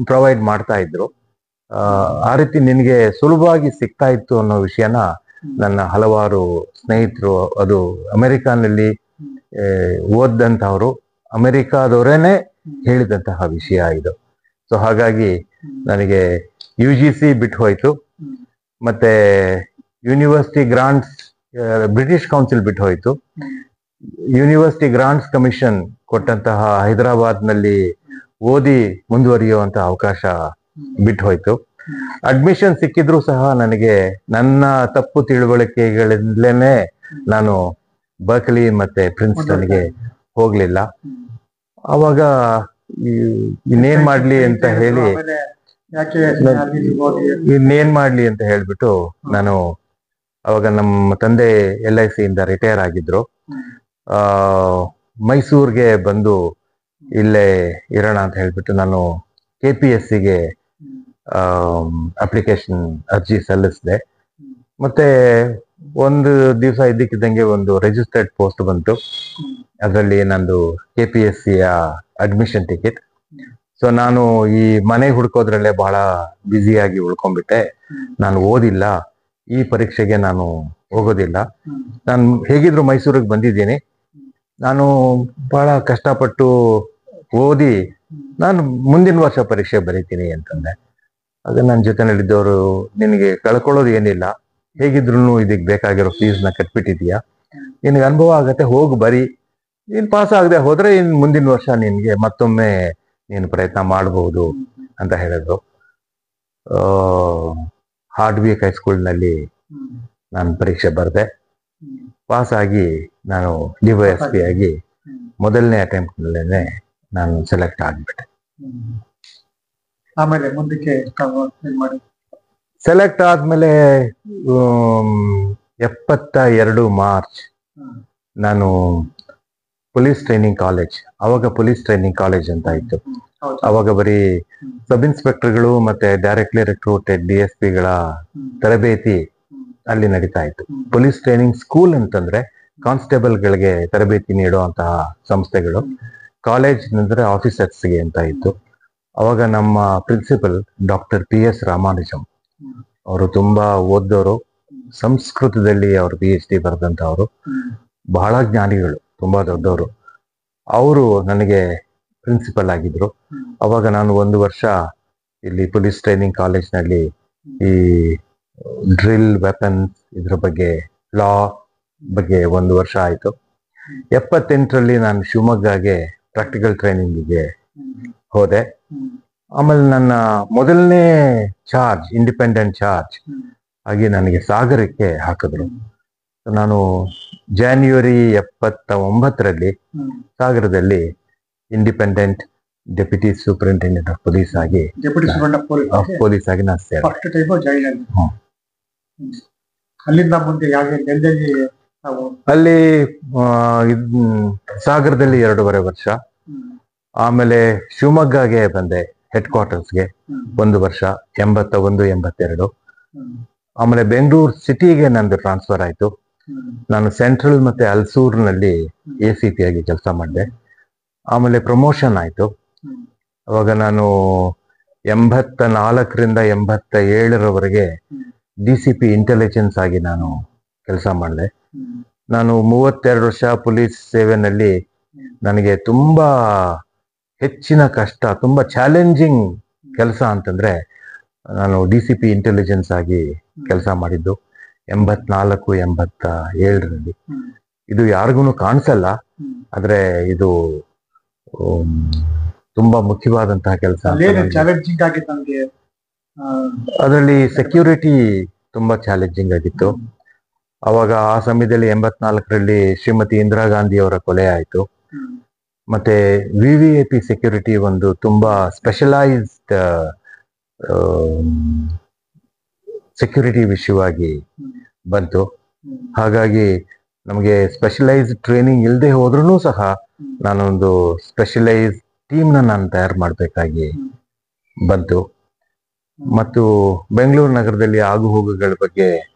ಪ್ರೊವೈಡ್ ಮಾಡ್ತಾ ಇದ್ರು. ಆ ರೀತಿ ನಿನಗೆ ಸುಲಭವಾಗಿ ಸಿಗ್ತಾ ಇತ್ತು ಅನ್ನೋ ವಿಷಯನ ನನ್ನ ಹಲವಾರು ಸ್ನೇಹಿತರು, ಅದು ಅಮೆರಿಕಾನಲ್ಲಿ ಓದಂತವ್ರು, ಅಮೆರಿಕಾದವರೇನೆ ಹೇಳಿದಂತಹ ವಿಷಯ ಇದು. ಸೊ ಹಾಗಾಗಿ ನನಗೆ UGC ಬಿಟ್ಟು ಹೋಯ್ತು, ಮತ್ತೆ ಯೂನಿವರ್ಸಿಟಿ ಗ್ರಾಂಟ್ಸ್, ಬ್ರಿಟಿಷ್ ಕೌನ್ಸಿಲ್ ಬಿಟ್ಟು ಹೋಯ್ತು, ಯೂನಿವರ್ಸಿಟಿ ಗ್ರಾಂಟ್ಸ್ ಕಮಿಷನ್ ಕೊಟ್ಟಂತಹ ಹೈದರಾಬಾದ್ನಲ್ಲಿ ಓದಿ ಮುಂದುವರಿಯುವಂತಹ ಅವಕಾಶ ಬಿಟ್ಟು ಹೋಯ್ತು. ಅಡ್ಮಿಷನ್ ಸಿಕ್ಕಿದ್ರೂ ಸಹ ನನಗೆ ನನ್ನ ತಪ್ಪು ತಿಳುವಳಿಕೆಗಳಿಂದಲೇ ನಾನು ಬರ್ಕಲಿ ಮತ್ತೆ ಪ್ರಿನ್ಸ್ಟನ್ಗೆ ಹೋಗ್ಲಿಲ್ಲ. ಅವಾಗ ಇನ್ನೇನ್ ಮಾಡ್ಲಿ ಅಂತ ಹೇಳ್ಬಿಟ್ಟು ನಾನು ಅವಾಗ ನಮ್ಮ ತಂದೆ LIC ಇಂದ ರಿಟೈರ್ ಆಗಿದ್ರು. ಮೈಸೂರ್ಗೆ ಬಂದು ಇಲ್ಲೇ ಇರೋಣ ಅಂತ ಹೇಳ್ಬಿಟ್ಟು ನಾನು KPSCಗೆ ಅಪ್ಲಿಕೇಶನ್ ಅರ್ಜಿ ಸಲ್ಲಿಸಿದೆ. ಮತ್ತೆ ಒಂದು ದಿವಸ ಇದ್ದಕ್ಕಿದ್ದಂಗೆ ಒಂದು ರಿಜಿಸ್ಟರ್ಡ್ ಪೋಸ್ಟ್ ಬಂತು. ಅದರಲ್ಲಿ ನಂದು KPSC ಅಡ್ಮಿಷನ್ ಟಿಕೆಟ್. ಸೊ ನಾನು ಈ ಮನೆ ಹುಡ್ಕೋದ್ರಲ್ಲೇ ಬಹಳ ಬ್ಯುಸಿಯಾಗಿ ಉಳ್ಕೊಂಡ್ಬಿಟ್ಟೆ. ನಾನು ಓದಿಲ್ಲ, ಈ ಪರೀಕ್ಷೆಗೆ ನಾನು ಹೋಗೋದಿಲ್ಲ. ನಾನು ಹೇಗಿದ್ರು ಮೈಸೂರಿಗೆ ಬಂದಿದ್ದೀನಿ. ನಾನು ಬಹಳ ಕಷ್ಟಪಟ್ಟು ಓದಿ ನಾನು ಮುಂದಿನ ವರ್ಷ ಪರೀಕ್ಷೆ ಬರೀತೀನಿ ಅಂತಂದೆ. ಆಗ ನನ್ನ ಜೊತೆನಲ್ಲಿದ್ದವರು, ನಿನಗೆ ಕಳ್ಕೊಳ್ಳೋದು ಏನಿಲ್ಲ, ಹೇಗಿದ್ರು ಇದಕ್ಕೆ ಬೇಕಾಗಿರೋ ಫೀಸ್ನ ಕಟ್ಬಿಟ್ಟಿದೀಯಾ, ನಿನಗೆ ಅನುಭವ ಆಗತ್ತೆ, ಹೋಗಿ ಬರೀ, ನೀನು ಪಾಸ್ ಆಗದೆ ಹೋದ್ರೆ ಇನ್ನು ಮುಂದಿನ ವರ್ಷ ನಿನಗೆ ಮತ್ತೊಮ್ಮೆ ನೀನು ಪ್ರಯತ್ನ ಮಾಡಬಹುದು ಅಂತ ಹೇಳಿದ್ರು. ಹಾರ್ಡ್ವಿಕ್ ಹೈಸ್ಕೂಲ್ನಲ್ಲಿ ನಾನು ಪರೀಕ್ಷೆ ಬರೆದೆ. ಪಾಸ್ ಆಗಿ ನಾನು DYSP ಆಗಿ ಮೊದಲನೇ ಅಟೆಂಪ್ಟ್ ನಲ್ಲೇನೆ ನಾನು ಸೆಲೆಕ್ಟ್ ಆಗ್ಬಿಟ್ಟೆ. ಆಮೇಲೆ ಮುಂದಕ್ಕೆ ಮಾಡಿ ಸೆಲೆಕ್ಟ್ ಆದ್ಮೇಲೆ 72 ಮಾರ್ಚ್ ನಾನು ಪೊಲೀಸ್ ಟ್ರೈನಿಂಗ್ ಕಾಲೇಜ್, ಅವಾಗ ಪೊಲೀಸ್ ಟ್ರೈನಿಂಗ್ ಕಾಲೇಜ್ ಅಂತ ಇತ್ತು. ಅವಾಗ ಬರೀ ಸಬ್ ಇನ್ಸ್ಪೆಕ್ಟರ್ಗಳು ಮತ್ತೆ ಡೈರೆಕ್ಟ್ಲಿ ರಿಕ್ರೂಟೆಡ್ DSPಗಳ ತರಬೇತಿ ಅಲ್ಲಿ ನಡೀತಾ ಇತ್ತು. ಪೊಲೀಸ್ ಟ್ರೈನಿಂಗ್ ಸ್ಕೂಲ್ ಅಂತಂದ್ರೆ ಕಾನ್ಸ್ಟೇಬಲ್ಗಳಿಗೆ ತರಬೇತಿ ನೀಡುವಂತಹ ಸಂಸ್ಥೆಗಳು. ಕಾಲೇಜ್ ಅಂದ್ರೆ ಆಫೀಸರ್ಸ್ಗೆ ಅಂತ ಇತ್ತು. ಅವಾಗ ನಮ್ಮ ಪ್ರಿನ್ಸಿಪಲ್ ಡಾಕ್ಟರ್ PS ರಾಮಾನುಜಂ ಅವರು ತುಂಬಾ ಓದ್ದವರು, ಸಂಸ್ಕೃತದಲ್ಲಿ ಅವರು PhD ಬರೆದಂತವರು, ಬಹಳ ಜ್ಞಾನಿಗಳು, ತುಂಬಾ ದೊಡ್ಡವರು. ಅವರು ನನಗೆ ಪ್ರಿನ್ಸಿಪಲ್ ಆಗಿದ್ರು. ಅವಾಗ ನಾನು 1 ವರ್ಷ ಇಲ್ಲಿ ಪೊಲೀಸ್ ಟ್ರೈನಿಂಗ್ ಕಾಲೇಜ್ನಲ್ಲಿ ಈ ಡ್ರಿಲ್, ವೆಪನ್ಸ್ ಇದ್ರ ಬಗ್ಗೆ, ಲಾ ಬಗ್ಗೆ 1 ವರ್ಷ ಆಯ್ತು. 78ರಲ್ಲಿ ನಾನು ಶಿವಮೊಗ್ಗಗೆ ಪ್ರಾಕ್ಟಿಕಲ್ ಟ್ರೈನಿಂಗಿಗೆ ಹೋದೆ. ಆಮೇಲೆ ನನ್ನ ಮೊದಲನೇ ಚಾರ್ಜ್, ಇಂಡಿಪೆಂಡೆಂಟ್ ಚಾರ್ಜ್ ಆಗಿ ನನಗೆ ಸಾಗರಕ್ಕೆ ಹಾಕಿದ್ರು. ನಾನು ಜಾನ್ವರಿ 79ರಲ್ಲಿ ಸಾಗರದಲ್ಲಿ independent deputy superintendent of police ಆಗಿ ಪೊಲೀಸ್ ಆಗಿ ನಾನು ಸೇರಿದೆ. ಫಸ್ಟ್ ಟೈಮ್ ಜೈಲಲ್ಲಿ. ಅಲ್ಲಿಂದ ಮುಂದೆ ಎಲ್ಲೆಲ್ಲಿ ಅಲ್ಲಿ ಸಾಗರದಲ್ಲಿ 2.5 ವರ್ಷ. ಆಮೇಲೆ ಶಿವಮೊಗ್ಗಗೆ ಬಂದೆ, ಹೆಡ್ ಕ್ವಾರ್ಟರ್ಸ್ಗೆ 1 ವರ್ಷ, 81, 82. ಆಮೇಲೆ ಬೆಂಗಳೂರು ಸಿಟಿಗೆ ನಂದು ಟ್ರಾನ್ಸ್ಫರ್ ಆಯ್ತು. ನಾನು ಸೆಂಟ್ರಲ್ ಮತ್ತೆ ಅಲ್ಸೂರ್ನಲ್ಲಿ ACP ಆಗಿ ಕೆಲಸ ಮಾಡಿದೆ. ಆಮೇಲೆ ಪ್ರಮೋಷನ್ ಆಯ್ತು. ಅವಾಗ ನಾನು 84ರಿಂದ 87ರವರೆಗೆ DCP ಇಂಟೆಲಿಜೆನ್ಸ್ ಆಗಿ ನಾನು ಕೆಲಸ ಮಾಡಿದೆ. ನಾನು 32 ವರ್ಷ ಪೊಲೀಸ್ ಸೇವೆನಲ್ಲಿ ನನಗೆ ತುಂಬಾ ಹೆಚ್ಚಿನ ಕಷ್ಟ, ತುಂಬಾ ಚಾಲೆಂಜಿಂಗ್ ಕೆಲಸ ಅಂತಂದ್ರೆ ನಾನು DCP ಇಂಟೆಲಿಜೆನ್ಸ್ ಆಗಿ ಕೆಲಸ ಮಾಡಿದ್ದು 84, 87ರಲ್ಲಿ. ಇದು ಯಾರಿಗೂ ಕಾಣಿಸಲ್ಲ, ಆದ್ರೆ ಇದು ತುಂಬಾ ಮುಖ್ಯವಾದಂತಹ ಕೆಲಸ. ಚಾಲೆಂಜಿಂಗ್ ಆಗಿತ್ತು ನಮಗೆ. ಅದರಲ್ಲಿ ಸೆಕ್ಯೂರಿಟಿ ತುಂಬಾ ಚಾಲೆಂಜಿಂಗ್ ಆಗಿತ್ತು. ಅವಾಗ ಆ ಸಮಯದಲ್ಲಿ 84ರಲ್ಲಿ ಶ್ರೀಮತಿ ಇಂದಿರಾ ಗಾಂಧಿ ಅವರ ಕೊಲೆ ಆಯ್ತು. ಮತ್ತೆ VVIP ಸೆಕ್ಯೂರಿಟಿ ಒಂದು ತುಂಬಾ ಸ್ಪೆಷಲೈಸ್ಡ್ ಸೆಕ್ಯೂರಿಟಿ ವಿಷಯವಾಗಿ ಬಂತು. ಹಾಗಾಗಿ ನಮಗೆ ಸ್ಪೆಷಲೈಸ್ಡ್ ಟ್ರೈನಿಂಗ್ ಇಲ್ಲದೆ ಹೋದ್ರೂ ಸಹ ನಾನೊಂದು ಸ್ಪೆಷಲೈಸ್ಡ್ ಟೀಮ್ನ ನಾನು ತಯಾರು ಮಾಡಬೇಕಾಗಿ ಬಂತು. ಮತ್ತು ಬೆಂಗಳೂರು ನಗರದಲ್ಲಿ ಆಗುಹೋಗುಗಳ ಬಗ್ಗೆ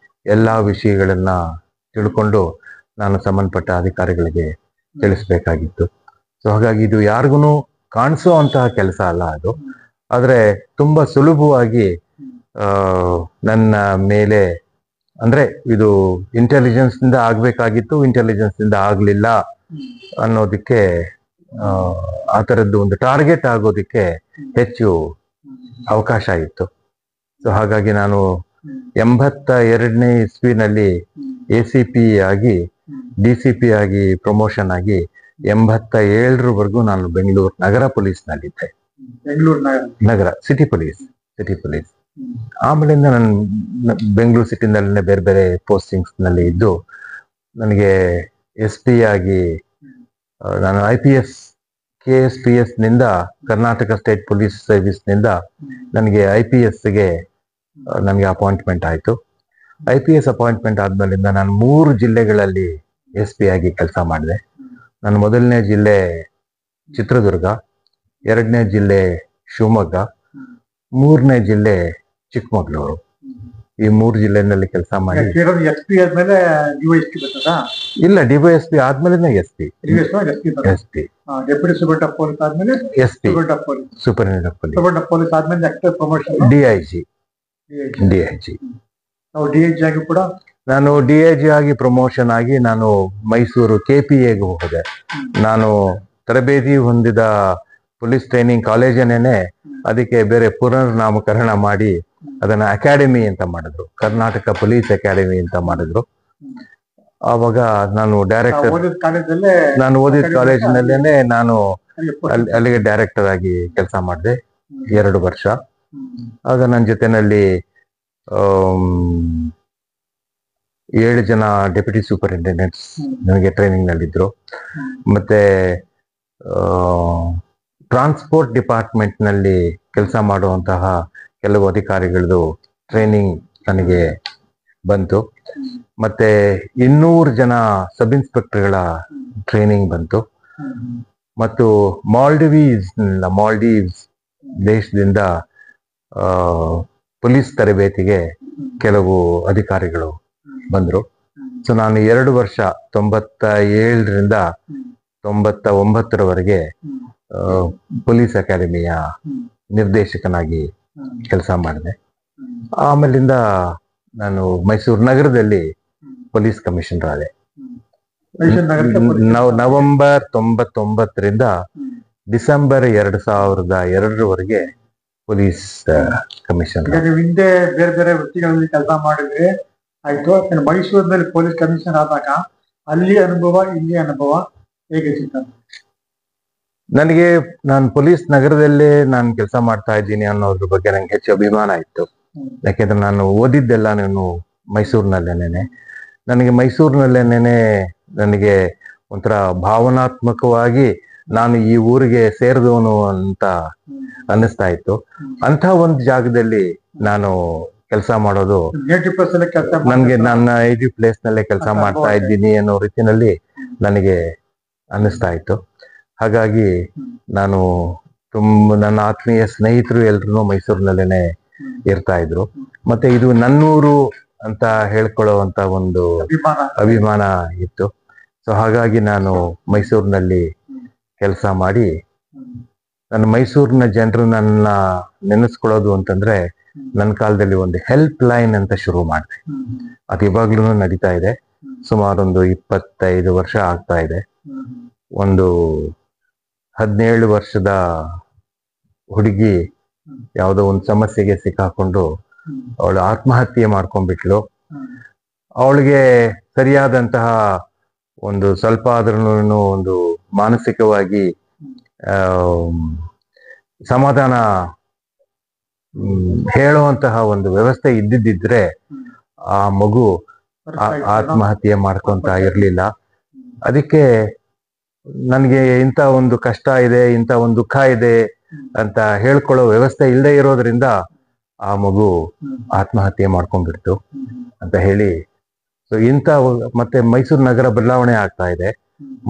ಎಲ್ಲಾ ವಿಷಯಗಳನ್ನ ತಿಳ್ಕೊಂಡು ನಾನು ಸಂಬಂಧಪಟ್ಟ ಅಧಿಕಾರಿಗಳಿಗೆ ತಿಳಿಸ್ಬೇಕಾಗಿತ್ತು. ಸೊ ಹಾಗಾಗಿ ಇದು ಯಾರಿಗೂ ಕಾಣಿಸೋ ಅಂತಹ ಕೆಲಸ ಅಲ್ಲ ಅದು. ಆದ್ರೆ ತುಂಬಾ ಸುಲಭವಾಗಿ ನನ್ನ ಮೇಲೆ, ಅಂದ್ರೆ ಇದು ಇಂಟೆಲಿಜೆನ್ಸ್ ಇಂದ ಆಗ್ಬೇಕಾಗಿತ್ತು, ಇಂಟೆಲಿಜೆನ್ಸ್ ಇಂದ ಆಗ್ಲಿಲ್ಲ ಅನ್ನೋದಕ್ಕೆ, ಆ ತರದ್ದು ಒಂದು ಟಾರ್ಗೆಟ್ ಆಗೋದಕ್ಕೆ ಹೆಚ್ಚು ಅವಕಾಶ ಇತ್ತು. ಸೊ ಹಾಗಾಗಿ ನಾನು 82ನೇ ಇಸ್ವಿನಲ್ಲಿ ACP ಆಗಿ DCP ಆಗಿ ಪ್ರಮೋಷನ್ ಆಗಿ 87ರವರೆಗೂ ನಾನು ಬೆಂಗಳೂರು ನಗರ ಪೊಲೀಸ್ನಲ್ಲಿದ್ದೆ. ಬೆಂಗಳೂರು ನಗರ ಸಿಟಿ ಪೊಲೀಸ್. ಆಮೇಲಿಂದ ನಾನು ಬೆಂಗಳೂರು ಸಿಟಿನಲ್ಲೇ ಬೇರೆ ಬೇರೆ ಪೋಸ್ಟಿಂಗ್ಸ್ ನಲ್ಲಿ ಇದ್ದು, ನನಗೆ SP ಆಗಿ ನಾನು IPS KSPS ನಿಂದ, ಕರ್ನಾಟಕ ಸ್ಟೇಟ್ ಪೊಲೀಸ್ ಸರ್ವಿಸ್ ನಿಂದ ನನಗೆ IPSಗೆ ನನಗೆ ಅಪಾಯಿಂಟ್ಮೆಂಟ್ ಆಯ್ತು. IPS ಅಪಾಯಿಂಟ್ಮೆಂಟ್ ಆದ್ಮೇಲಿಂದ ನಾನು 3 ಜಿಲ್ಲೆಗಳಲ್ಲಿ SP ಆಗಿ ಕೆಲಸ ಮಾಡಿದೆ. ನನ್ನ ಮೊದಲನೇ ಜಿಲ್ಲೆ ಚಿತ್ರದುರ್ಗ, 2ನೇ ಜಿಲ್ಲೆ ಶಿವಮೊಗ್ಗ, 3ನೇ ಜಿಲ್ಲೆ ಚಿಕ್ಕಮಗಳೂರು. ಈ 3 ಜಿಲ್ಲೆನಲ್ಲಿ ಕೆಲಸ ಮಾಡಿ. ಎಸ್ ಪಿ ಆದ್ಮೇಲೆ ಡಿವೈಎಸ್ಪಿ ಬರ್ತದಾ? ಇಲ್ಲ, ಡಿವೈಎಸ್ಪಿ ಆದ್ಮೇಲೆ SP. SP deputy superintendent of police ಆದ್ಮೇಲೆ SP, superintendent of police. Superintendent of police ಆದ್ಮೇಲೆ ನೆಕ್ಸ್ಟ್ ಪ್ರಮೋಷನ್ ಡಿಐಜಿ. ನಾವು ಡಿಐಜಿ ಆಗಿ ಕೂಡ ನಾನು ಡಿಐಜಿ ಆಗಿ ಪ್ರಮೋಷನ್ ಆಗಿ ನಾನು ಮೈಸೂರು KPAಗೆ ಹೋದೆ. ನಾನು ತರಬೇತಿ ಹೊಂದಿದ ಪೊಲೀಸ್ ಟ್ರೈನಿಂಗ್ ಕಾಲೇಜನ್ನೇನೆ ಅದಕ್ಕೆ ಬೇರೆ ಪುನರ್ನಾಮಕರಣ ಮಾಡಿ ಅದನ್ನ ಅಕಾಡೆಮಿ ಅಂತ ಮಾಡಿದ್ರು, ಕರ್ನಾಟಕ ಪೊಲೀಸ್ ಅಕಾಡೆಮಿ ಅಂತ ಮಾಡಿದ್ರು. ಆವಾಗ ನಾನು ಡೈರೆಕ್ಟರ್, ನಾನು ಓದಿದ ಕಾಲೇಜಿನಲ್ಲೇನೆ ನಾನು ಅಲ್ಲಿಗೆ ಡೈರೆಕ್ಟರ್ ಆಗಿ ಕೆಲಸ ಮಾಡಿದೆ 2 ವರ್ಷ. ಆಗ ನನ್ನ ಜೊತೆನಲ್ಲಿ 7 ಜನ ಡೆಪ್ಯೂಟಿ ಸೂಪರಿಂಟೆಂಡೆಂಟ್ಸ್ ನನಗೆ ಟ್ರೈನಿಂಗ್ ನಲ್ಲಿದ್ರು. ಮತ್ತೆ ಟ್ರಾನ್ಸ್ಪೋರ್ಟ್ ಡಿಪಾರ್ಟ್ಮೆಂಟ್ ನಲ್ಲಿ ಕೆಲಸ ಮಾಡುವಂತಹ ಕೆಲವು ಅಧಿಕಾರಿಗಳದ್ದು ಟ್ರೈನಿಂಗ್ ನನಗೆ ಬಂತು. ಮತ್ತೆ 200 ಜನ ಸಬ್ ಇನ್ಸ್ಪೆಕ್ಟರ್ಗಳ ಟ್ರೈನಿಂಗ್ ಬಂತು. ಮತ್ತು ಮಾಲ್ಡೀವ್ಸ್ ದೇಶದಿಂದ ಪೊಲೀಸ್ ತರಬೇತಿಗೆ ಕೆಲವು ಅಧಿಕಾರಿಗಳು ಬಂದ್ರು. ಸೊ ನಾನು 2 ವರ್ಷ 97ರಿಂದ 99ರವರೆಗೆ ಪೊಲೀಸ್ ಅಕಾಡೆಮಿಯ ನಿರ್ದೇಶಕನಾಗಿ ಕೆಲಸ ಮಾಡಿದೆ. ಆಮೇಲಿಂದ ನಾನು ಮೈಸೂರು ನಗರದಲ್ಲಿ ಪೊಲೀಸ್ ಕಮಿಷನರ್ ಆದೆ. ನವೆಂಬರ್ 99ರಿಂದ ಡಿಸೆಂಬರ್ 2002ರವರೆಗೆ ಪೊಲೀಸ್ ಕಮಿಷನರ್. ಹಿಂದೆ ಬೇರೆ ಬೇರೆ ವೃತ್ತಿಗಳಲ್ಲಿ ಕೆಲಸ ಮಾಡಿದ್ರೆ ಆಯ್ತು. ಮೈಸೂರಿನಲ್ಲಿ ಪೊಲೀಸ್ ಕಮಿಷನರ್ ಆದಾಗ ಅಲ್ಲಿ ಅನುಭವ, ಇಲ್ಲಿ ಅನುಭವ ಹೇಗೆ ಸಿಗ್ತದೆ? ನನಗೆ ನಾನು ಪೊಲೀಸ್ ನಗರದಲ್ಲೇ ನಾನು ಕೆಲಸ ಮಾಡ್ತಾ ಇದ್ದೀನಿ ಅನ್ನೋದ್ರ ಬಗ್ಗೆ ನಂಗೆ ಹೆಚ್ಚು ಅಭಿಮಾನ ಇತ್ತು. ಯಾಕೆಂದ್ರೆ ನಾನು ಓದಿದ್ದೆಲ್ಲ ನಾನು ಮೈಸೂರಿನಲ್ಲೇನೆ. ನನಗೆ ಮೈಸೂರಿನಲ್ಲೇನೆ ನನಗೆ ಒಂಥರ ಭಾವನಾತ್ಮಕವಾಗಿ ನಾನು ಈ ಊರಿಗೆ ಸೇರಿದವನು ಅಂತ ಅನ್ನಿಸ್ತಾ ಇತ್ತು. ಅಂತ ಒಂದು ಜಾಗದಲ್ಲಿ ನಾನು ಕೆಲಸ ಮಾಡೋದು ನನಗೆ ನನ್ನ ನೇಟಿವ್ ಪ್ಲೇಸ್ ನಲ್ಲೇ ಕೆಲಸ ಮಾಡ್ತಾ ಇದ್ದೀನಿ ಅನ್ನೋ ರೀತಿಯಲ್ಲಿ ನನಗೆ ಅನ್ನಿಸ್ತಾ ಇತ್ತು. ಹಾಗಾಗಿ ನಾನು ನನ್ನ ಆತ್ಮೀಯ ಸ್ನೇಹಿತರು ಎಲ್ರು ಮೈಸೂರಿನಲ್ಲೇನೆ ಇರ್ತಾ ಇದ್ರು. ಮತ್ತೆ ಇದು ನನ್ನೂರು ಅಂತ ಹೇಳ್ಕೊಳ್ಳುವಂತ ಒಂದು ಅಭಿಮಾನ ಇತ್ತು. ಸೊ ಹಾಗಾಗಿ ನಾನು ಮೈಸೂರಿನಲ್ಲಿ ಕೆಲಸ ಮಾಡಿ, ನನ್ನ ಮೈಸೂರಿನ ಜನರು ನನ್ನ ನೆನೆಸ್ಕೊಳ್ಳೋದು ಅಂತಂದ್ರೆ ನನ್ನ ಕಾಲದಲ್ಲಿ ಒಂದು ಹೆಲ್ಪ್ ಲೈನ್ ಅಂತ ಶುರು ಮಾಡಿದೆ. ಅದು ಇವಾಗ್ಲೂ ನಡೀತಾ ಇದೆ. ಸುಮಾರು ಒಂದು 25 ವರ್ಷ ಆಗ್ತಾ ಇದೆ. ಒಂದು 17 ವರ್ಷದ ಹುಡುಗಿ ಯಾವುದೋ ಒಂದು ಸಮಸ್ಯೆಗೆ ಸಿಕ್ಕಾಕೊಂಡು ಅವಳು ಆತ್ಮಹತ್ಯೆ ಮಾಡ್ಕೊಂಡ್ಬಿಟ್ಲು. ಅವಳಿಗೆ ಸರಿಯಾದಂತಹ ಒಂದು ಸ್ವಲ್ಪ ಆದ್ರೂ ಒಂದು ಮಾನಸಿಕವಾಗಿ ಸಮಾಧಾನ ಹೇಳುವಂತಹ ಒಂದು ವ್ಯವಸ್ಥೆ ಇದ್ದಿದ್ದಿದ್ರೆ ಆ ಮಗು ಆತ್ಮಹತ್ಯೆ ಮಾಡ್ಕೊಂತ ಇರ್ಲಿಲ್ಲ. ಅದಕ್ಕೆ ನನಗೆ ಇಂಥ ಒಂದು ಕಷ್ಟ ಇದೆ, ಇಂಥ ಒಂದು ದುಃಖ ಇದೆ ಅಂತ ಹೇಳ್ಕೊಳ್ಳೋ ವ್ಯವಸ್ಥೆ ಇಲ್ಲದೆ ಇರೋದ್ರಿಂದ ಆ ಮಗು ಆತ್ಮಹತ್ಯೆ ಮಾಡ್ಕೊಂಡ್ಬಿಡ್ತು ಅಂತ ಹೇಳಿ. ಸೊ ಮತ್ತೆ ಮೈಸೂರು ನಗರ ಬದಲಾವಣೆ ಆಗ್ತಾ ಇದೆ.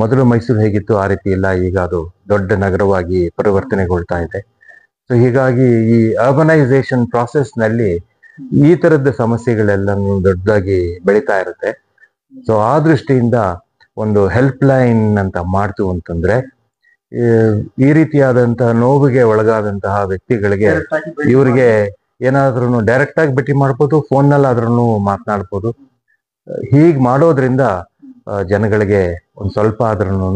ಮೊದಲು ಮೈಸೂರು ಹೇಗಿತ್ತು ಆ ರೀತಿ ಇಲ್ಲ, ಈಗ ಅದು ದೊಡ್ಡ ನಗರವಾಗಿ ಪರಿವರ್ತನೆಗೊಳ್ತಾ ಇದೆ. ಸೊ ಹೀಗಾಗಿ ಈ ಅರ್ಬನೈಸೇಷನ್ ಪ್ರಾಸೆಸ್ ನಲ್ಲಿ ಈ ತರದ ಸಮಸ್ಯೆಗಳೆಲ್ಲನೂ ದೊಡ್ಡದಾಗಿ ಬೆಳೀತಾ ಇರುತ್ತೆ. ಸೊ ಆ ದೃಷ್ಟಿಯಿಂದ ಒಂದು ಹೆಲ್ಪ್ ಲೈನ್ ಅಂತ ಮಾಡ್ತು ಅಂತಂದ್ರೆ ಈ ರೀತಿಯಾದಂತಹ ನೋವಿಗೆ ಒಳಗಾದಂತಹ ವ್ಯಕ್ತಿಗಳಿಗೆ ಇವ್ರಿಗೆ ಏನಾದ್ರೂ ಡೈರೆಕ್ಟ್ ಆಗಿ ಭೇಟಿ ಮಾಡ್ಬೋದು, ಫೋನ್ನಲ್ಲಾದ್ರೂ ಮಾತನಾಡ್ಬೋದು. ಹೀಗ್ ಮಾಡೋದ್ರಿಂದ ಜನಗಳಿಗೆ ಒಂದ್ ಸ್ವಲ್ಪ ಆದ್ರೂ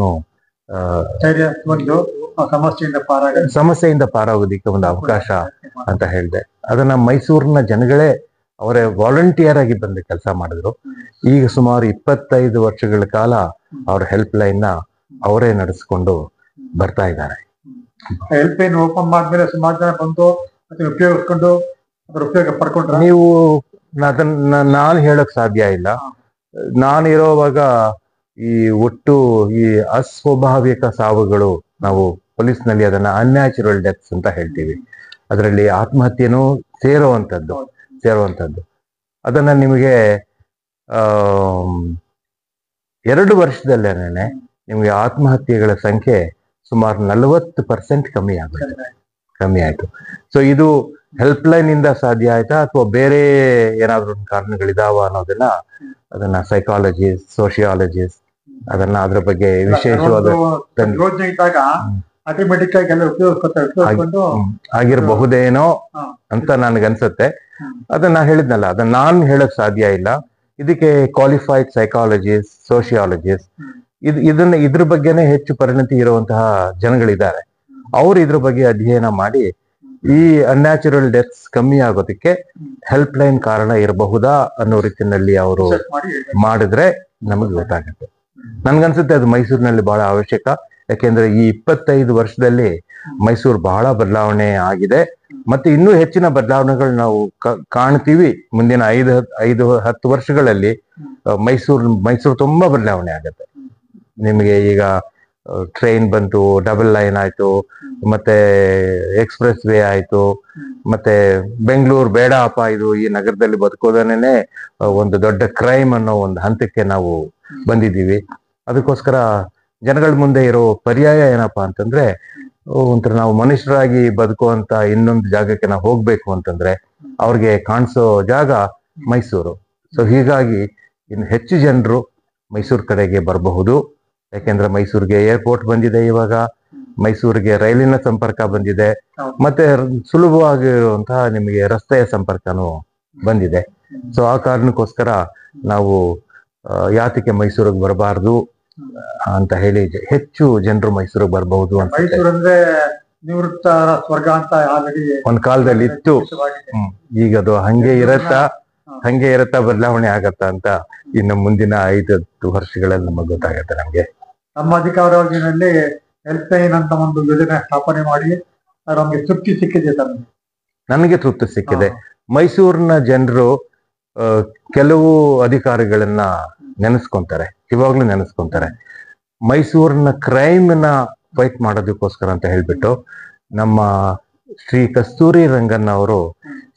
ಸಮಸ್ಯೆಯಿಂದ ಪಾರಾಗೋದಿಕ್ಕೆ ಒಂದು ಅವಕಾಶ ಅಂತ ಹೇಳಿದೆ. ಅದನ್ನ ಮೈಸೂರಿನ ಜನಗಳೇ ಅವರೇ ವಾಲಂಟಿಯರ್ ಆಗಿ ಬಂದು ಕೆಲಸ ಮಾಡಿದ್ರು. ಈಗ ಸುಮಾರು 25 ವರ್ಷಗಳ ಕಾಲ ಅವ್ರ ಹೆಲ್ಪ್ ಲೈನ್ ನ ಅವರೇ ನಡೆಸ್ಕೊಂಡು ಬರ್ತಾ ಇದ್ದಾರೆ. ಹೆಲ್ಪ್ ಲೈನ್ ಓಪನ್ ಮಾಡಿದ್ರೆ ಸುಮಾರು ಜನ ಬಂದು ಉಪಯೋಗಿಸ್ಕೊಂಡು ಅದ್ರ ಉಪಯೋಗ ಪಡ್ಕೊಂಡ್ರೆ ನೀವು ಅದನ್ನ ನಾನು ಹೇಳಕ್ ಸಾಧ್ಯ ಇಲ್ಲ. ನಾನು ಇರೋವಾಗ ಈ ಒಟ್ಟು ಈ ಅಸ್ವಾಭಾವಿಕ ಸಾವುಗಳು, ನಾವು ಪೊಲೀಸ್ನಲ್ಲಿ ಅದನ್ನ ಅನ್ಯಾಚುರಲ್ ಡೆತ್ಸ್ ಅಂತ ಹೇಳ್ತೀವಿ, ಅದರಲ್ಲಿ ಆತ್ಮಹತ್ಯೆನೂ ಸೇರುವಂಥದ್ದು. ಅದನ್ನ ನಿಮಗೆ 2 ವರ್ಷದಲ್ಲೇನೆ ನಿಮಗೆ ಆತ್ಮಹತ್ಯೆಗಳ ಸಂಖ್ಯೆ ಸುಮಾರು 40% ಕಮ್ಮಿ ಆಯ್ತು. ಸೊ ಇದು ಹೆಲ್ಪ್ ಲೈನ್ ಇಂದ ಸಾಧ್ಯ ಆಯ್ತಾ ಅಥವಾ ಬೇರೆ ಏನಾದ್ರು ಕಾರಣಗಳಿದಾವ ಅನ್ನೋದನ್ನ ಅದನ್ನ ಸೈಕಾಲಜಿಸ್ಟ್ ಸೋಷಿಯಾಲಜಿಸ್ಟ್ ಅದನ್ನ ಅದ್ರ ಬಗ್ಗೆ ವಿಶೇಷವಾದ ಯೋಜನೆ ಇದ್ದಾಗ ಆಟೋಮೆಟಿಕ್ ಆಗಿ ಎಲ್ಲ ಉಪಯೋಗಿಸ್ಕೊಂಡು ಆಗಿರಬಹುದೇನೋ ಅಂತ ನನ್ಗನ್ಸುತ್ತೆ. ಅದನ್ನ ಹೇಳಿದ್ನಲ್ಲ, ಅದನ್ನ ನಾನ್ ಹೇಳಕ್ ಸಾಧ್ಯ ಇಲ್ಲ. ಇದಕ್ಕೆ ಕ್ವಾಲಿಫೈಡ್ ಸೈಕಾಲಜಿಸ್ಟ್ ಸೋಷಿಯಾಲಜಿಸ್ಟ್ ಇದ್ರ ಬಗ್ಗೆನೇ ಹೆಚ್ಚು ಪರಿಣತಿ ಇರುವಂತಹ ಜನಗಳಿದ್ದಾರೆ. ಅವ್ರು ಇದ್ರ ಬಗ್ಗೆ ಅಧ್ಯಯನ ಮಾಡಿ ಈ ಅನ್ಯಾಚುರಲ್ ಡೆತ್ಸ್ ಕಮ್ಮಿ ಆಗೋದಕ್ಕೆ ಹೆಲ್ಪ್ ಲೈನ್ ಕಾರಣ ಇರಬಹುದಾ ಅನ್ನೋ ರೀತಿಯಲ್ಲಿ ಅವರು ಮಾಡಿದ್ರೆ ನಮಗೆ ಗೊತ್ತಾಗುತ್ತೆ. ನನ್ಗನ್ಸುತ್ತೆ ಅದು ಮೈಸೂರಿನಲ್ಲಿ ಬಹಳ ಅವಶ್ಯಕ. ಯಾಕೆಂದ್ರೆ ಈ 25 ವರ್ಷದಲ್ಲಿ ಮೈಸೂರು ಬಹಳ ಬದಲಾವಣೆ ಆಗಿದೆ. ಮತ್ತೆ ಇನ್ನೂ ಹೆಚ್ಚಿನ ಬದಲಾವಣೆಗಳು ನಾವು ಕಾಣ್ತೀವಿ ಮುಂದಿನ 5-10 ವರ್ಷಗಳಲ್ಲಿ. ಮೈಸೂರು ತುಂಬಾ ಬದಲಾವಣೆ ಆಗುತ್ತೆ. ನಿಮಗೆ ಈಗ ಟ್ರೈನ್ ಬಂತು, ಡಬಲ್ ಲೈನ್ ಆಯ್ತು, ಮತ್ತೆ ಎಕ್ಸ್ಪ್ರೆಸ್ ವೇ ಆಯ್ತು, ಮತ್ತೆ ಬೆಂಗಳೂರು ಬೇಡಪ್ಪ, ಇದು ಈ ನಗರದಲ್ಲಿ ಬದುಕೋದನ್ನೇ ಒಂದು ದೊಡ್ಡ ಕ್ರೈಮ್ ಅನ್ನೋ ಒಂದು ಹಂತಕ್ಕೆ ನಾವು ಬಂದಿದ್ದೀವಿ. ಅದಕ್ಕೋಸ್ಕರ ಜನಗಳ ಮುಂದೆ ಇರೋ ಪರ್ಯಾಯ ಏನಪ್ಪಾ ಅಂತಂದ್ರೆ, ಒಂಥರ ನಾವು ಮನುಷ್ಯರಾಗಿ ಬದುಕುವಂತ ಇನ್ನೊಂದು ಜಾಗಕ್ಕೆ ನಾವು ಹೋಗ್ಬೇಕು ಅಂತಂದ್ರೆ ಅವ್ರಿಗೆ ಕಾಣಿಸೋ ಜಾಗ ಮೈಸೂರು. ಸೊ ಹೀಗಾಗಿ ಇನ್ನು ಹೆಚ್ಚು ಜನರು ಮೈಸೂರು ಕಡೆಗೆ ಬರಬಹುದು. ಯಾಕೆಂದ್ರೆ ಮೈಸೂರಿಗೆ ಏರ್ಪೋರ್ಟ್ ಬಂದಿದೆ, ಇವಾಗ ಮೈಸೂರಿಗೆ ರೈಲಿನ ಸಂಪರ್ಕ ಬಂದಿದೆ, ಮತ್ತೆ ಸುಲಭವಾಗಿರುವಂತಹ ನಿಮಗೆ ರಸ್ತೆಯ ಸಂಪರ್ಕನೂ ಬಂದಿದೆ. ಸೊ ಆ ಕಾರಣಕ್ಕೋಸ್ಕರ ನಾವು ಯಾತಕ್ಕೆ ಮೈಸೂರಿಗೆ ಬರಬಾರ್ದು ಅಂತ ಹೇಳಿ ಹೆಚ್ಚು ಜನರು ಮೈಸೂರಿಗೆ ಬರಬಹುದು ಅಂತ. ಮೈಸೂರು ಅಂದ್ರೆ ನಿವೃತ್ತ ಸ್ವರ್ಗ ಅಂತ ಆಲ್ರೆಡಿ ಒಂದ್ ಕಾಲದಲ್ಲಿ ಇತ್ತು. ಈಗ ಅದು ಹಂಗೆ ಇರತ್ತಾ ಬದಲಾವಣೆ ಆಗತ್ತಾ ಅಂತ ಇನ್ನು ಮುಂದಿನ 5-10 ವರ್ಷಗಳಲ್ಲಿ ನಮಗೆ ಗೊತ್ತಾಗತ್ತೆ. ನಮ್ಗೆ ನಮ್ಮ ಅಧಿಕಾರಾವಧಿಯಲ್ಲಿ ಹೆಲ್ಪ್ ಲೈನ್ ಅಂತ ಒಂದು ಯೋಜನೆ ಸ್ಥಾಪನೆ ಮಾಡಿ ನಮ್ಗೆ ತೃಪ್ತಿ ಸಿಕ್ಕಿದೆ. ನನಗೆ ತೃಪ್ತಿ ಸಿಕ್ಕಿದೆ. ಮೈಸೂರಿನ ಜನರು ಕೆಲವು ಅಧಿಕಾರಿಗಳನ್ನ ನೆನೆಸ್ಕೊಂತಾರೆ, ಇವಾಗ್ಲೂ ನೆನೆಸ್ಕೊಂತಾರೆ. ಮೈಸೂರಿನ ಕ್ರೈಮ್ ನ ಫೈಟ್ ಮಾಡೋದಕ್ಕೋಸ್ಕರ ಅಂತ ಹೇಳ್ಬಿಟ್ಟು ನಮ್ಮ ಶ್ರೀ ಕಸ್ತೂರಿ ರಂಗನ್ ಅವರು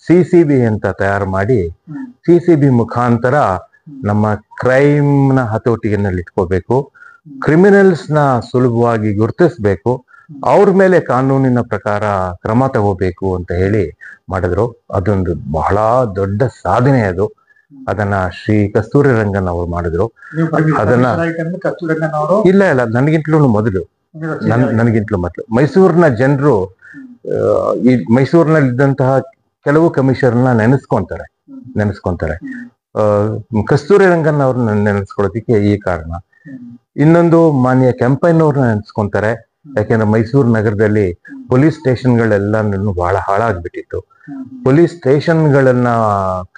CCB ಅಂತ ತಯಾರು ಮಾಡಿ, CCB ಮುಖಾಂತರ ನಮ್ಮ ಕ್ರೈಮ್ ನ ಹತೋಟಿಯಲ್ಲಿ ಇಟ್ಕೋಬೇಕು, ಕ್ರಿಮಿನಲ್ಸ್ ನ ಸುಲಭವಾಗಿ ಗುರುತಿಸ್ಬೇಕು, ಅವ್ರ ಮೇಲೆ ಕಾನೂನಿನ ಪ್ರಕಾರ ಕ್ರಮ ತಗೋಬೇಕು ಅಂತ ಹೇಳಿ ಮಾಡಿದ್ರು. ಅದೊಂದು ಬಹಳ ದೊಡ್ಡ ಸಾಧನೆ ಅದು. ಅದನ್ನ ಶ್ರೀ ಕಸ್ತೂರಿ ರಂಗನ್ ಅವರು ಮಾಡಿದ್ರು. ಅದನ್ನ ಇಲ್ಲ ನನಗಿಂತಲೂ ಮೊದಲು ಮೈಸೂರಿನ ಜನರು ಈ ಮೈಸೂರಿನಲ್ಲಿದ್ದಂತಹ ಕೆಲವು ಕಮಿಷನರ್ನ ನೆನೆಸ್ಕೊಂತಾರೆ. ಕಸ್ತೂರಿ ರಂಗನ್ ಅವ್ರನ್ನ ನೆನೆಸ್ಕೊಳ್ಳೋದಿಕ್ಕೆ ಈ ಕಾರಣ. ಇನ್ನೊಂದು ಮಾನ್ಯ ಕೆಂಪಯ್ಯನವ್ರನ್ನ ನೆನೆಸ್ಕೊಂತಾರೆ. ಯಾಕೆಂದ್ರೆ ಮೈಸೂರು ನಗರದಲ್ಲಿ ಪೊಲೀಸ್ ಸ್ಟೇಷನ್ಗಳೆಲ್ಲ ಬಹಳ ಹಾಳಾಗ್ಬಿಟ್ಟಿತ್ತು. ಪೊಲೀಸ್ ಸ್ಟೇಷನ್ಗಳನ್ನ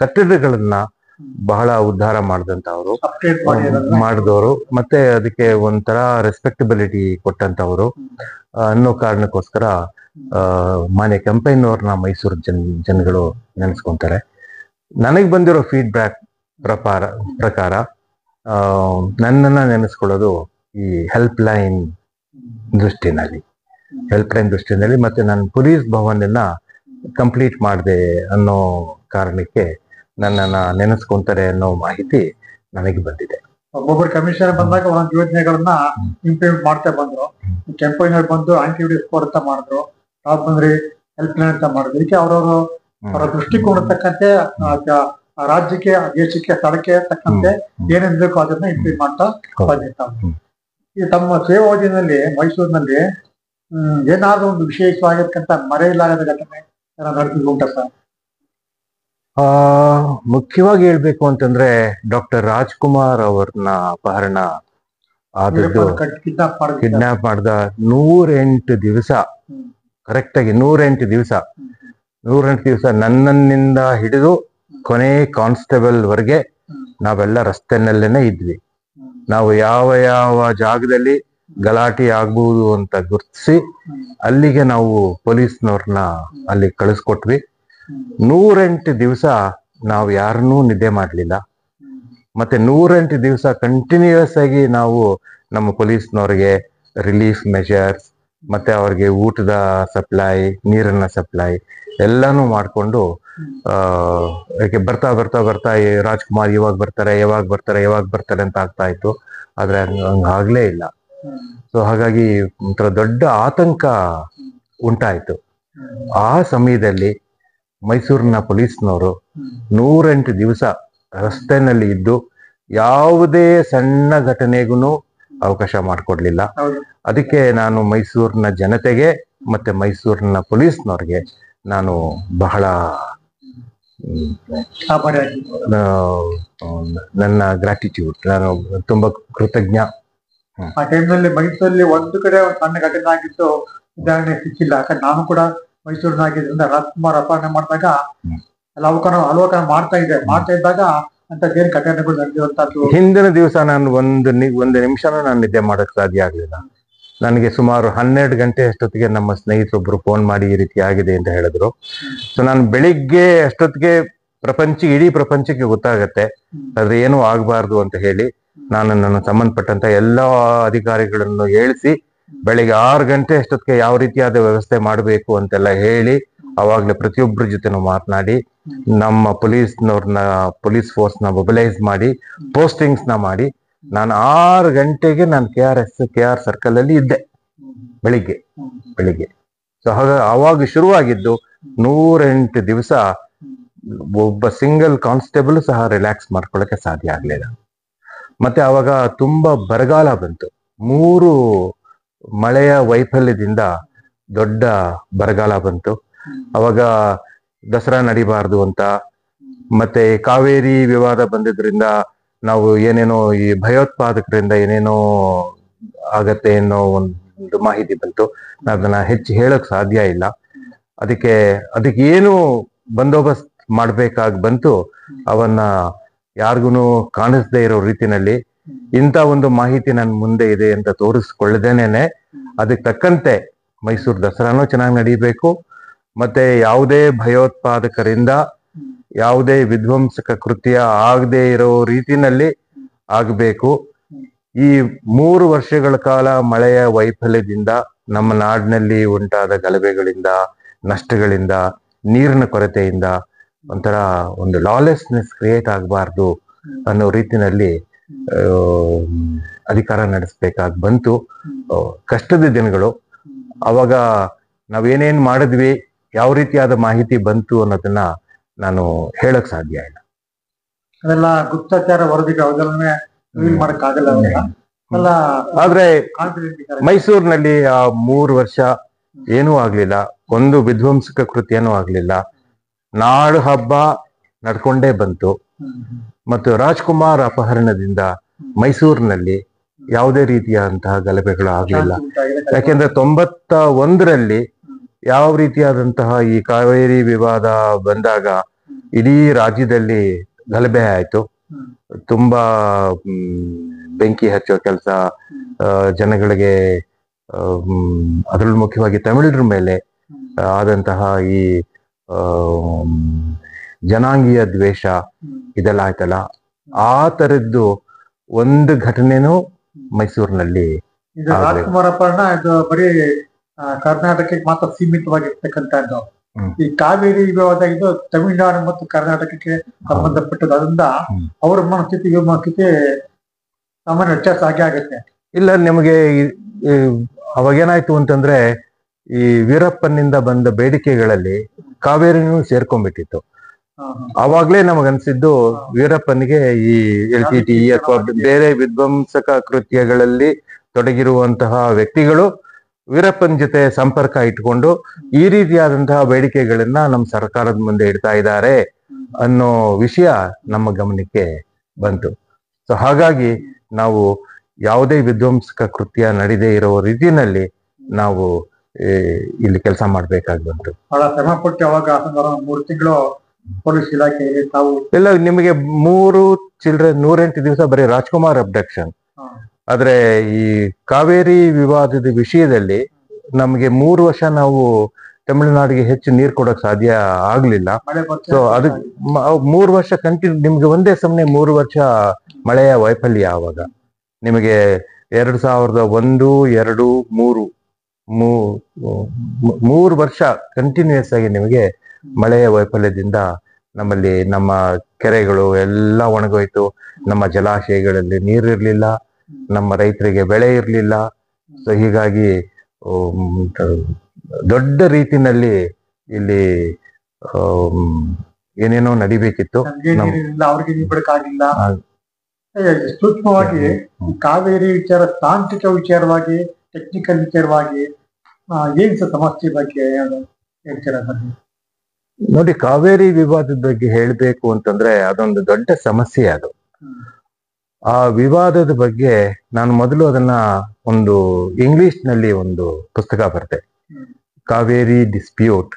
ಕಟ್ಟಡಗಳನ್ನ ಬಹಳ ಉದ್ಧಾರ ಮಾಡಿದವರು ಮತ್ತೆ ಅದಕ್ಕೆ ಒಂಥರ ರೆಸ್ಪೆಕ್ಟಬಿಲಿಟಿ ಕೊಟ್ಟಂತವ್ರು ಅನ್ನೋ ಕಾರಣಕ್ಕೋಸ್ಕರ ಮಾನ್ಯ ಕೆಂಪಯ್ಯನವ್ರನ್ನ ಮೈಸೂರು ಜನಗಳು ನೆನೆಸ್ಕೊಂತಾರೆ. ನನಗೆ ಬಂದಿರೋ ಫೀಡ್ಬ್ಯಾಕ್ ಪ್ರಕಾರ ನನ್ನನ್ನ ನೆನೆಸ್ಕೊಳ್ಳೋದು ಈ ಹೆಲ್ಪ್ ಲೈನ್ ದೃಷ್ಟಿನಲ್ಲಿ ಮತ್ತೆ ನಾನು ಪೊಲೀಸ್ ಭವನನ್ನ ಕಂಪ್ಲೀಟ್ ಮಾಡಿದೆ ಅನ್ನೋ ಕಾರಣಕ್ಕೆ ನನ್ನನ್ನ ನೆನೆಸ್ಕೊಂತಾರೆ ಅನ್ನೋ ಮಾಹಿತಿ ನನಗೆ ಬಂದಿದೆ. ಒಬ್ಬೊಬ್ಬರು ಕಮಿಷನರ್ ಬಂದಾಗ ಒಂದೊಂದು ಯೋಜನೆಗಳನ್ನ ಇಂಪ್ಲಿಮೆಂಟ್ ಮಾಡ್ತಾ ಬಂದ್ರು. ಕೆಂಪಯ್ಯನವ್ರು ಬಂದು ಆಂಟಿ ಸ್ಕೋರ್ ಅಂತ ಮಾಡಿದ್ರು, ತಾವು ಬಂದ್ರಿ ಹೆಲ್ಪ್ ಲೈನ್ ಅಂತ ಮಾಡಿದ್ರು. ಇದಕ್ಕೆ ಅವರ ದೃಷ್ಟಿಕೋನ ತಕ್ಕಂತೆ ರಾಜ್ಯಕ್ಕೆ, ದೇಶಕ್ಕೆ, ಸ್ಥಳಕ್ಕೆ ತಕ್ಕಂತೆ ಏನೇನ್ ಬೇಕು ಅದನ್ನ ಇಂಪ್ಲಿಮೆಂಟ್ ಮಾಡ್ತಾ ಬಂದಿರ್ತಾರೆ. ಈ ತಮ್ಮ ಸೇವಾವಧಿಯಲ್ಲಿ ಮೈಸೂರಿನಲ್ಲಿ ಏನಾದ್ರೂ ಒಂದು ವಿಶೇಷವಾಗಿರ್ತಕ್ಕಂಥ ಮರೆಯಲಾಗದ ಘಟನೆ ನಡೆದಿದ್ದು ಉಂಟಾ ಸರ್? ಮುಖ್ಯವಾಗಿ ಹೇಳ್ಬೇಕು ಅಂತಂದ್ರೆ ಡಾಕ್ಟರ್ ರಾಜ್ಕುಮಾರ್ ಅವ್ರನ್ನ ಅಪಹರಣ ಆದದ್ದು, ಕಿಡ್ನಾಪ್ ಮಾಡಿದ 108 ದಿವಸ, ಕರೆಕ್ಟ್ ಆಗಿ 108 ದಿವಸ ನನ್ನಿಂದ ಹಿಡಿದು ಕೊನೆ ಕಾನ್ಸ್ಟೇಬಲ್ ವರೆಗೆ ನಾವೆಲ್ಲ ರಸ್ತೆನಲ್ಲೇನೆ ಇದ್ವಿ. ನಾವು ಯಾವ ಜಾಗದಲ್ಲಿ ಗಲಾಟೆ ಆಗ್ಬಹುದು ಅಂತ ಗುರ್ತಿಸಿ ಅಲ್ಲಿಗೆ ನಾವು ಪೊಲೀಸ್ನವ್ರನ್ನ ಅಲ್ಲಿ ಕಳಿಸ್ಕೊಟ್ವಿ. 108 ದಿವಸ ನಾವು ಯಾರನ್ನೂ ನಿದ್ದೆ ಮಾಡ್ಲಿಲ್ಲ. ಮತ್ತೆ 108 ದಿವಸ ಕಂಟಿನ್ಯೂಸ್ ಆಗಿ ನಾವು ನಮ್ಮ ಪೊಲೀಸ್ನವ್ರಿಗೆ ರಿಲೀಫ್ ಮೆಷರ್ಸ್ ಮತ್ತೆ ಅವ್ರಿಗೆ ಊಟದ ಸಪ್ಲೈ, ನೀರಿನ ಸಪ್ಲೈ ಎಲ್ಲಾನು ಮಾಡ್ಕೊಂಡು ಯಾಕೆ ಬರ್ತಾ ರಾಜ್ಕುಮಾರ್ ಯಾವಾಗ ಬರ್ತಾರೆ ಅಂತ ಆಗ್ತಾ ಇತ್ತು. ಆದ್ರೆ ಹಂಗಾಗ್ಲೇ ಇಲ್ಲ. ಸೊ ಹಾಗಾಗಿ ಒಂಥರ ದೊಡ್ಡ ಆತಂಕ ಉಂಟಾಯ್ತು. ಆ ಸಮಯದಲ್ಲಿ ಮೈಸೂರಿನ ಪೊಲೀಸ್ನವರು 108 ದಿವಸ ರಸ್ತೆನಲ್ಲಿ ಇದ್ದು ಯಾವುದೇ ಸಣ್ಣ ಘಟನೆಗೂ ಅವಕಾಶ ಮಾಡಿಕೊಡ್ಲಿಲ್ಲ. ಅದಕ್ಕೆ ನಾನು ಮೈಸೂರಿನ ಜನತೆಗೆ ಮತ್ತೆ ಮೈಸೂರಿನ ಪೊಲೀಸ್ನವ್ರಿಗೆ ನಾನು ಬಹಳ ನನ್ನ ಗ್ರಾಟಿಟ್ಯೂಡ್, ನಾನು ತುಂಬಾ ಕೃತಜ್ಞ. ಆ ಟೈಮ್ನಲ್ಲಿ ಮೈಸೂರಲ್ಲಿ ಒಂದು ಕಡೆ ಒಂದು ಸಣ್ಣ ಘಟನೆ ಆಗಿತ್ತು, ಉದಾಹರಣೆ ಸಿಕ್ಕಿಲ್ಲ. ಯಾಕಂದ್ರೆ ನಾನು ಕೂಡ ಮೈಸೂರಿನಾಗಿದ್ದರಿಂದ ರಾಜ್ಕುಮಾರ್ ಅಪಹರಣೆ ಮಾಡಿದಾಗ ಅವಲೋಕನ ಮಾಡ್ತಾ ಇದ್ದಾಗ ಅಂತದ್ದೇನು ಘಟನೆಗಳು ನಡೆದಿರುವಂತದ್ದು. ಹಿಂದಿನ ದಿವಸ ನಾನು ಒಂದು ನಿಮಿಷನೂ ನಾನು ನಿದ್ದೆ ಮಾಡಕ್ ಸಾಧ್ಯ ಆಗ್ಲಿಲ್ಲ. ನನಗೆ ಸುಮಾರು 12 ಗಂಟೆ ಅಷ್ಟೊತ್ತಿಗೆ ನಮ್ಮ ಸ್ನೇಹಿತರೊಬ್ರು ಫೋನ್ ಮಾಡಿ ಈ ರೀತಿ ಆಗಿದೆ ಅಂತ ಹೇಳಿದ್ರು. ಸೊ ನಾನು ಬೆಳಿಗ್ಗೆ ಅಷ್ಟೊತ್ತಿಗೆ ಇಡೀ ಪ್ರಪಂಚಕ್ಕೆ ಗೊತ್ತಾಗತ್ತೆ ಆದ್ರೆ ಏನೂ ಆಗ್ಬಾರ್ದು ಅಂತ ಹೇಳಿ ನಾನು ನನ್ನ ಸಂಬಂಧಪಟ್ಟಂತ ಎಲ್ಲಾ ಅಧಿಕಾರಿಗಳನ್ನು ಹೇಳಿಸಿ ಬೆಳಿಗ್ಗೆ 6 ಗಂಟೆ ಅಷ್ಟೊತ್ತಿಗೆ ಯಾವ ರೀತಿಯಾದ ವ್ಯವಸ್ಥೆ ಮಾಡಬೇಕು ಅಂತೆಲ್ಲ ಹೇಳಿ ಅವಾಗ್ಲೇ ಪ್ರತಿಯೊಬ್ಬರ ಜೊತೆನೂ ಮಾತನಾಡಿ ನಮ್ಮ ಪೊಲೀಸ್ ಫೋರ್ಸ್ ನ ಮೊಬಿಲೈಸ್ ಮಾಡಿ ಪೋಸ್ಟಿಂಗ್ಸ್ ನ ಮಾಡಿ ನಾನು 6 ಗಂಟೆಗೆ ನಾನು KR ಸರ್ಕಲ್ ಅಲ್ಲಿ ಇದ್ದೆ ಬೆಳಿಗ್ಗೆ. ಸೊ ಅವಾಗ ಶುರುವಾಗಿದ್ದು 108 ದಿವಸ ಒಬ್ಬ ಸಿಂಗಲ್ ಕಾನ್ಸ್ಟೇಬಲ್ ಸಹ ರಿಲ್ಯಾಕ್ಸ್ ಮಾಡ್ಕೊಳ್ಳಕ್ಕೆ ಸಾಧ್ಯ ಆಗ್ಲಿಲ್ಲ. ಮತ್ತೆ ಅವಾಗ ತುಂಬಾ ಬರಗಾಲ ಬಂತು. 3 ಮಳೆಯ ವೈಫಲ್ಯದಿಂದ ದೊಡ್ಡ ಬರಗಾಲ ಬಂತು. ಅವಾಗ ದಸರಾ ನಡಿಬಾರ್ದು ಅಂತ, ಮತ್ತೆ ಕಾವೇರಿ ವಿವಾದ ಬಂದಿದ್ರಿಂದ ನಾವು ಏನೇನೋ ಈ ಭಯೋತ್ಪಾದಕರಿಂದ ಏನೇನೋ ಆಗತ್ತೆ ಅನ್ನೋ ಒಂದು ಮಾಹಿತಿ ಬಂತು. ಅದನ್ನ ಹೆಚ್ಚು ಹೇಳಕ್ ಸಾಧ್ಯ ಇಲ್ಲ. ಅದಕ್ಕೆ ಏನು ಬಂದೋಬಸ್ತ್ ಮಾಡ್ಬೇಕಾಗಿ ಬಂತು. ಅವನ್ನ ಯಾರಿಗೂ ಕಾಣಿಸ್ದೇ ಇರೋ ರೀತಿನಲ್ಲಿ ಇಂಥ ಒಂದು ಮಾಹಿತಿ ನನ್ನ ಮುಂದೆ ಇದೆ ಅಂತ ತೋರಿಸ್ಕೊಳ್ಳದೇನೆ ಅದಕ್ಕೆ ತಕ್ಕಂತೆ ಮೈಸೂರು ದಸರಾನೂ ಚೆನ್ನಾಗಿ ನಡೀಬೇಕು, ಮತ್ತೆ ಯಾವುದೇ ಭಯೋತ್ಪಾದಕರಿಂದ ಯಾವುದೇ ವಿಧ್ವಂಸಕ ಕೃತ್ಯ ಆಗದೆ ಇರೋ ರೀತಿನಲ್ಲಿ ಆಗಬೇಕು. ಈ 3 ವರ್ಷಗಳ ಕಾಲ ಮಳೆಯ ವೈಫಲ್ಯದಿಂದ ನಮ್ಮ ನಾಡಿನಲ್ಲಿ ಉಂಟಾದ ಗಲಭೆಗಳಿಂದ, ನಷ್ಟಗಳಿಂದ, ನೀರಿನ ಕೊರತೆಯಿಂದ ಒಂಥರ ಒಂದು ಲಾಲೆಸ್ನೆಸ್ ಕ್ರಿಯೇಟ್ ಆಗಬಾರ್ದು ಅನ್ನೋ ರೀತಿನಲ್ಲಿ ಅಧಿಕಾರ ನಡೆಸಬೇಕಾಗಿ ಬಂತು. ಕಷ್ಟದ ದಿನಗಳು. ಅವಾಗ ನಾವೇನೇನ್ ಮಾಡಿದ್ವಿ, ಯಾವ ರೀತಿಯಾದ ಮಾಹಿತಿ ಬಂತು ಅನ್ನೋದನ್ನ ನಾನು ಹೇಳಕ್ ಸಾಧ್ಯ ಇಲ್ಲ. ಅದೆಲ್ಲ ಗುಪ್ತಚರ ವರದಿಗಳು ಮಾಡಕ್ಕಾಗಲ್ಲ. ಆದ್ರೆ ಮೈಸೂರಿನಲ್ಲಿ ಆ 3 ವರ್ಷ ಏನೂ ಆಗ್ಲಿಲ್ಲ, ಒಂದು ವಿಧ್ವಂಸಕ ಕೃತ್ಯನೂ ಆಗ್ಲಿಲ್ಲ. ನಾಡು ಹಬ್ಬ ನಡ್ಕೊಂಡೇ ಬಂತು. ಮತ್ತು ರಾಜ್ಕುಮಾರ್ ಅಪಹರಣದಿಂದ ಮೈಸೂರಿನಲ್ಲಿ ಯಾವುದೇ ರೀತಿಯಾದಂತಹ ಗಲಭೆಗಳು ಆಗ್ಲಿಲ್ಲ. ಯಾಕೆಂದ್ರೆ 91ರಲ್ಲಿ ಯಾವ ರೀತಿಯಾದಂತಹ ಈ ಕಾವೇರಿ ವಿವಾದ ಬಂದಾಗ ಇಡೀ ರಾಜ್ಯದಲ್ಲಿ ಗಲಭೆ ಆಯ್ತು. ತುಂಬಾ ಬೆಂಕಿ ಹಚ್ಚೋ ಕೆಲಸ, ಜನಗಳಿಗೆ ಅದರಲ್ಲೂ ಮುಖ್ಯವಾಗಿ ತಮಿಳರ ಮೇಲೆ ಆದಂತಹ ಈ ಜನಾಂಗೀಯ ದ್ವೇಷ ಇದೆಲ್ಲ ಆಯ್ತಲ್ಲ, ಆ ತರದ್ದು ಒಂದು ಘಟನೆನೂ ಮೈಸೂರಿನಲ್ಲಿ. ರಾಜ್ಕುಮಾರ್ ಅಪಹರಣ ಇದು ಬರೀ ಕರ್ನಾಟಕಕ್ಕೆ ಮಾತ್ರ ಸೀಮಿತವಾಗಿರ್ತಕ್ಕಂಥದ್ದು. ಈ ಕಾವೇರಿ ವಿವಾದ ಇದು ತಮಿಳುನಾಡು ಮತ್ತು ಕರ್ನಾಟಕಕ್ಕೆ ಸಂಬಂಧಪಟ್ಟದ್ದು. ಅದರಿಂದ ಅವರ ಮನಸ್ಥಿತಿ ಸಾಮಾನ್ಯ ವ್ಯತ್ಯಾಸ ಆಗುತ್ತೆ. ಇಲ್ಲ, ನಿಮಗೆ ಅವಾಗೇನಾಯ್ತು ಅಂತಂದ್ರೆ ಈ ವೀರಪ್ಪನಿಂದ ಬಂದ ಬೇಡಿಕೆಗಳಲ್ಲಿ ಕಾವೇರಿನೂ ಸೇರ್ಕೊಂಡ್ಬಿಟ್ಟಿತ್ತು. ಅವಾಗ್ಲೇ ನಮಗನ್ಸಿದ್ದು ವೀರಪ್ಪನಿಗೆ ಈ LTTE ಅಥವಾ ಬೇರೆ ವಿಧ್ವಂಸಕ ಕೃತ್ಯಗಳಲ್ಲಿ ತೊಡಗಿರುವಂತಹ ವ್ಯಕ್ತಿಗಳು ವೀರಪ್ಪನ ಜೊತೆ ಸಂಪರ್ಕ ಇಟ್ಕೊಂಡು ಈ ರೀತಿಯಾದಂತಹ ಬೇಡಿಕೆಗಳನ್ನ ನಮ್ಮ ಸರ್ಕಾರದ ಮುಂದೆ ಇಡ್ತಾ ಇದ್ದಾರೆ ಅನ್ನೋ ವಿಷಯ ನಮ್ಮ ಗಮನಕ್ಕೆ ಬಂತು. ಸೊ ಹಾಗಾಗಿ ನಾವು ಯಾವುದೇ ವಿಧ್ವಂಸಕ ಕೃತ್ಯ ನಡೆದೇ ಇರೋ ರೀತಿಯಲ್ಲಿ ನಾವು ಇಲ್ಲಿ ಕೆಲಸ ಮಾಡ್ಬೇಕಾಗಿ ಬಂತು. ಬಹಳ ಶ್ರಮಪಟ್ಟು ಅವಾಗ 3 ತಿಂಗಳು ಪೊಲೀಸ್ ಇಲಾಖೆಯಲ್ಲಿ ತಾವು ಎಲ್ಲ ನಿಮಗೆ 108 ದಿವಸ ಬರೀ ರಾಜ್ಕುಮಾರ್ ಅಬ್ಡಕ್ಷನ್. ಆದ್ರೆ ಈ ಕಾವೇರಿ ವಿವಾದದ ವಿಷಯದಲ್ಲಿ ನಮಗೆ 3 ವರ್ಷ ನಾವು ತಮಿಳುನಾಡಿಗೆ ಹೆಚ್ಚು ನೀರು ಕೊಡೋಕ್ ಸಾಧ್ಯ ಆಗ್ಲಿಲ್ಲ. ಸೊ ಅದಕ್ಕೆ 3 ವರ್ಷ ಕಂಟಿನ್ಯೂ ನಿಮ್ಗೆ ಒಂದೇ ಸಮನೆ 3 ವರ್ಷ ಮಳೆಯ ವೈಫಲ್ಯ. ಆವಾಗ ನಿಮಗೆ 2001, 2, 3 ವರ್ಷ ಕಂಟಿನ್ಯೂಸ್ ಆಗಿ ನಿಮಗೆ ಮಳೆಯ ವೈಫಲ್ಯದಿಂದ ನಮ್ಮಲ್ಲಿ ನಮ್ಮ ಕೆರೆಗಳು ಎಲ್ಲ ಒಣಗೋಯ್ತು, ನಮ್ಮ ಜಲಾಶಯಗಳಲ್ಲಿ ನೀರಿರ್ಲಿಲ್ಲ, ನಮ್ಮ ರೈತರಿಗೆ ಬೆಳೆ ಇರ್ಲಿಲ್ಲ. ಸೊ ಹೀಗಾಗಿ ದೊಡ್ಡ ರೀತಿನಲ್ಲಿ ಇಲ್ಲಿ ಏನೇನೋ ನಡಿಬೇಕಿತ್ತು. ನಮ್ಗೆ ನೀರಿಲ್ಲ, ಅವ್ರಿಗೆ ನೀರು ಬಿಡಕ್ಕಾಗಿಲ್ಲ. ಸೂಕ್ಷ್ಮವಾಗಿ ಈ ಕಾವೇರಿ ವಿಚಾರ, ತಾಂತ್ರಿಕ ವಿಚಾರವಾಗಿ, ಟೆಕ್ನಿಕಲ್ ವಿಚಾರವಾಗಿ ಏನ್ ಸಮಸ್ಯೆ ಬಗ್ಗೆ ಹೇಳ್ತೀರಾ ಸರ್? ನೋಡಿ, ಕಾವೇರಿ ವಿವಾದದ ಬಗ್ಗೆ ಹೇಳ್ಬೇಕು ಅಂತಂದ್ರೆ ಅದೊಂದು ದೊಡ್ಡ ಸಮಸ್ಯೆ. ಅದು ಆ ವಿವಾದದ ಬಗ್ಗೆ ನಾನು ಮೊದಲು ಅದನ್ನ ಒಂದು ಇಂಗ್ಲಿಷ್ ನಲ್ಲಿ ಒಂದು ಪುಸ್ತಕ ಬರ್ತೆ, ಕಾವೇರಿ ಡಿಸ್ಪ್ಯೂಟ್,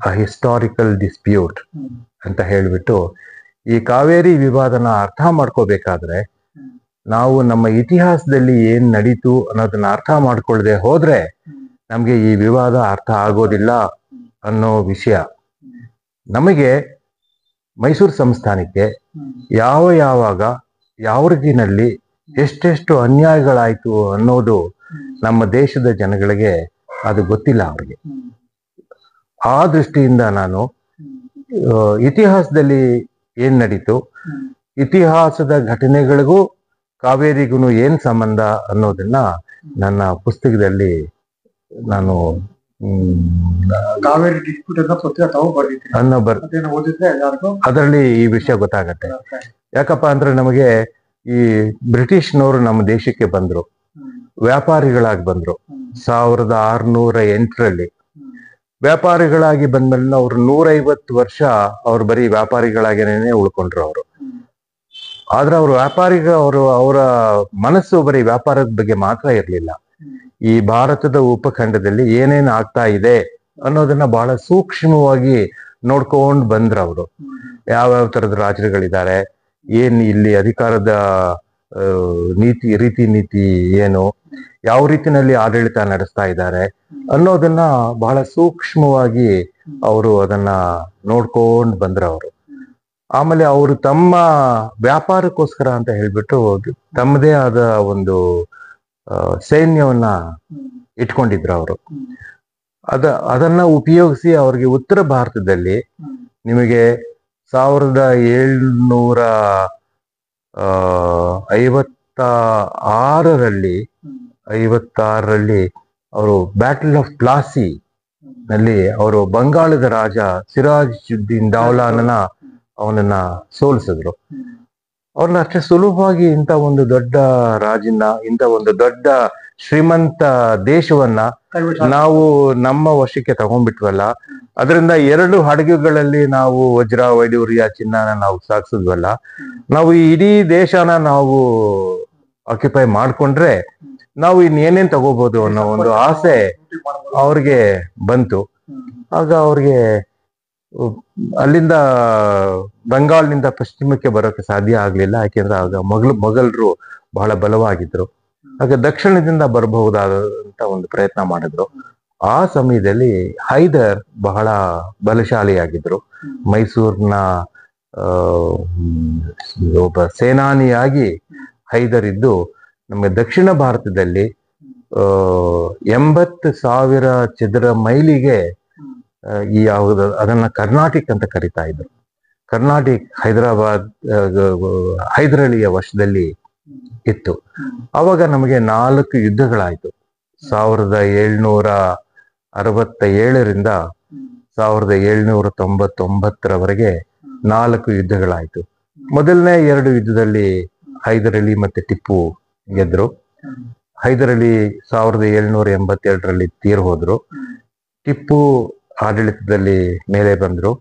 ಅ ಹಿಸ್ಟಾರಿಕಲ್ ಡಿಸ್ಪ್ಯೂಟ್ ಅಂತ ಹೇಳ್ಬಿಟ್ಟು, ಈ ಕಾವೇರಿ ವಿವಾದನ ಅರ್ಥ ಮಾಡ್ಕೋಬೇಕಾದ್ರೆ ನಾವು ನಮ್ಮ ಇತಿಹಾಸದಲ್ಲಿ ಏನ್ ನಡೀತು ಅನ್ನೋದನ್ನ ಅರ್ಥ ಮಾಡ್ಕೊಳ್ಳದೆ ಹೋದ್ರೆ ನಮ್ಗೆ ಈ ವಿವಾದ ಅರ್ಥ ಆಗೋದಿಲ್ಲ ಅನ್ನೋ ವಿಷಯ. ನಮಗೆ ಮೈಸೂರು ಸಂಸ್ಥಾನಕ್ಕೆ ಯಾವಾಗ ಯಾವ ರೀತಿನಲ್ಲಿ ಎಷ್ಟೆಷ್ಟು ಅನ್ಯಾಯಗಳಾಯ್ತು ಅನ್ನೋದು ನಮ್ಮ ದೇಶದ ಜನಗಳಿಗೆ ಅದು ಗೊತ್ತಿಲ್ಲ ಅವ್ರಿಗೆ. ಆ ದೃಷ್ಟಿಯಿಂದ ನಾನು ಇತಿಹಾಸದಲ್ಲಿ ಏನ್ ನಡೀತು, ಇತಿಹಾಸದ ಘಟನೆಗಳಿಗೂ ಕಾವೇರಿಗೂ ಏನ್ ಸಂಬಂಧ ಅನ್ನೋದನ್ನ ನನ್ನ ಪುಸ್ತಕದಲ್ಲಿ ನಾನು ಕಾವೇರಿ ಡಿಸ್ಪ್ಯೂಟ್ ಅನ್ನೋ ಪುಸ್ತಕ ಓದಿದ್ರೆ ಅದರಲ್ಲಿ ಈ ವಿಷಯ ಗೊತ್ತಾಗತ್ತೆ. ಯಾಕಪ್ಪ ಅಂದ್ರೆ ನಮಗೆ ಈ ಬ್ರಿಟಿಷ್ನವರು ನಮ್ಮ ದೇಶಕ್ಕೆ ಬಂದ್ರು, ವ್ಯಾಪಾರಿಗಳಾಗಿ ಬಂದ್ರು 1608ರಲ್ಲಿ. ವ್ಯಾಪಾರಿಗಳಾಗಿ ಬಂದ್ಮೇಲೆ ಅವ್ರು 150 ವರ್ಷ ಅವ್ರು ಬರೀ ವ್ಯಾಪಾರಿಗಳಾಗೇನೆ ಉಳ್ಕೊಂಡ್ರು ಅವರು. ಆದ್ರೆ ಅವ್ರು ಅವರ ಮನಸ್ಸು ಬರೀ ವ್ಯಾಪಾರದ ಬಗ್ಗೆ ಮಾತ್ರ ಇರ್ಲಿಲ್ಲ. ಈ ಭಾರತದ ಉಪಖಂಡದಲ್ಲಿ ಏನೇನ್ ಆಗ್ತಾ ಇದೆ ಅನ್ನೋದನ್ನ ಬಹಳ ಸೂಕ್ಷ್ಮವಾಗಿ ನೋಡ್ಕೊಂಡ್ ಬಂದ್ರು ಅವರು. ಯಾವ್ಯಾವ ತರದ ರಾಜರುಗಳಿದ್ದಾರೆ, ಏನ್ ಇಲ್ಲಿ ಅಧಿಕಾರದ ರೀತಿ ನೀತಿ ಏನು, ಯಾವ ರೀತಿನಲ್ಲಿ ಆಡಳಿತ ನಡೆಸ್ತಾ ಇದ್ದಾರೆ ಅನ್ನೋದನ್ನ ಬಹಳ ಸೂಕ್ಷ್ಮವಾಗಿ ಅವರು ಅದನ್ನ ನೋಡ್ಕೊಂಡ್ ಬಂದ್ರು ಅವರು. ಆಮೇಲೆ ಅವರು ತಮ್ಮ ವ್ಯಾಪಾರಕ್ಕೋಸ್ಕರ ಅಂತ ಹೇಳ್ಬಿಟ್ಟು ತಮ್ಮದೇ ಆದ ಒಂದು ಸೈನ್ಯವನ್ನ ಇಟ್ಕೊಂಡಿದ್ರು ಅವರು. ಅದನ್ನ ಉಪಯೋಗಿಸಿ ಅವ್ರಿಗೆ ಉತ್ತರ ಭಾರತದಲ್ಲಿ ನಿಮಗೆ 1756ರಲ್ಲಿ ಅವರು ಬ್ಯಾಟಲ್ ಆಫ್ ಪ್ಲಾಸಿ ನಲ್ಲಿ ಅವರು ಬಂಗಾಳದ ರಾಜ ಸಿರಾಜುದ್ದೀನ್ ದೌಲಾನನ ಅವನನ್ನ ಸೋಲಿಸಿದ್ರು. ಅವ್ರನ್ನ ಅಷ್ಟೇ ಸುಲಭವಾಗಿ ಇಂಥ ಒಂದು ದೊಡ್ಡ ರಾಜನ್ನ, ಇಂಥ ಒಂದು ದೊಡ್ಡ ಶ್ರೀಮಂತ ದೇಶವನ್ನ ನಾವು ನಮ್ಮ ವಶಕ್ಕೆ ತಗೊಂಡ್ಬಿಟ್ವಲ್ಲ, ಅದರಿಂದ 2 ಹಡಗುಗಳಲ್ಲಿ ನಾವು ವಜ್ರ ವೈಡೂರ್ಯ ಚಿನ್ನನ ನಾವು ಸಾಗಿಸಿದ್ವಲ್ಲ, ನಾವು ಈ ಇಡೀ ದೇಶನ ನಾವು ಆಕ್ಯುಪೈ ಮಾಡ್ಕೊಂಡ್ರೆ ನಾವು ಇನ್ನೇನೇನ್ ತಗೋಬಹುದು ಅನ್ನೋ ಒಂದು ಆಸೆ ಅವ್ರಿಗೆ ಬಂತು. ಆಗ ಅವ್ರಿಗೆ ಅಲ್ಲಿಂದ ಬಂಗಾಲ್ನಿಂದ ಪಶ್ಚಿಮಕ್ಕೆ ಬರೋಕೆ ಸಾಧ್ಯ ಆಗ್ಲಿಲ್ಲ. ಯಾಕೆಂದ್ರೆ ಆಗ ಮೊಘಲರು ಬಹಳ ಬಲವಾಗಿದ್ರು. ಆಗ ದಕ್ಷಿಣದಿಂದ ಬರಬಹುದಾದಂತ ಒಂದು ಪ್ರಯತ್ನ ಮಾಡಿದ್ರು. ಆ ಸಮಯದಲ್ಲಿ ಹೈದರ್ ಬಹಳ ಬಲಶಾಲಿಯಾಗಿದ್ರು. ಮೈಸೂರಿನ ಒಬ್ಬ ಸೇನಾನಿಯಾಗಿ ಹೈದರ್ ಇದ್ದು ನಮಗೆ ದಕ್ಷಿಣ ಭಾರತದಲ್ಲಿ 80,000 ಚದರ ಮೈಲಿಗೆ ಈ ಯಾವುದು ಅದನ್ನ ಕರ್ನಾಟಕ ಅಂತ ಕರಿತಾ ಇದ್ರು. ಕರ್ನಾಟಕ ಹೈದರಾಬಾದ್ ಹೈದರಾಲಿಯ ವಶದಲ್ಲಿ ಇತ್ತು. ಅವಾಗ ನಮಗೆ 4 ಯುದ್ಧಗಳಾಯ್ತು. 1767ರಿಂದ 1799ರವರೆಗೆ 4 ಯುದ್ಧಗಳಾಯ್ತು. ಮೊದಲನೇ 2 ಯುದ್ಧದಲ್ಲಿ ಹೈದರಾಲಿ ಮತ್ತೆ ಟಿಪ್ಪು ಗೆದ್ರು. ಹೈದರಾಲಿ 1782ರಲ್ಲಿ ತೀರ್ ಹೋದ್ರು. ಟಿಪ್ಪು ಆಡಳಿತದಲ್ಲಿ ಮೇಲೆ ಬಂದ್ರು.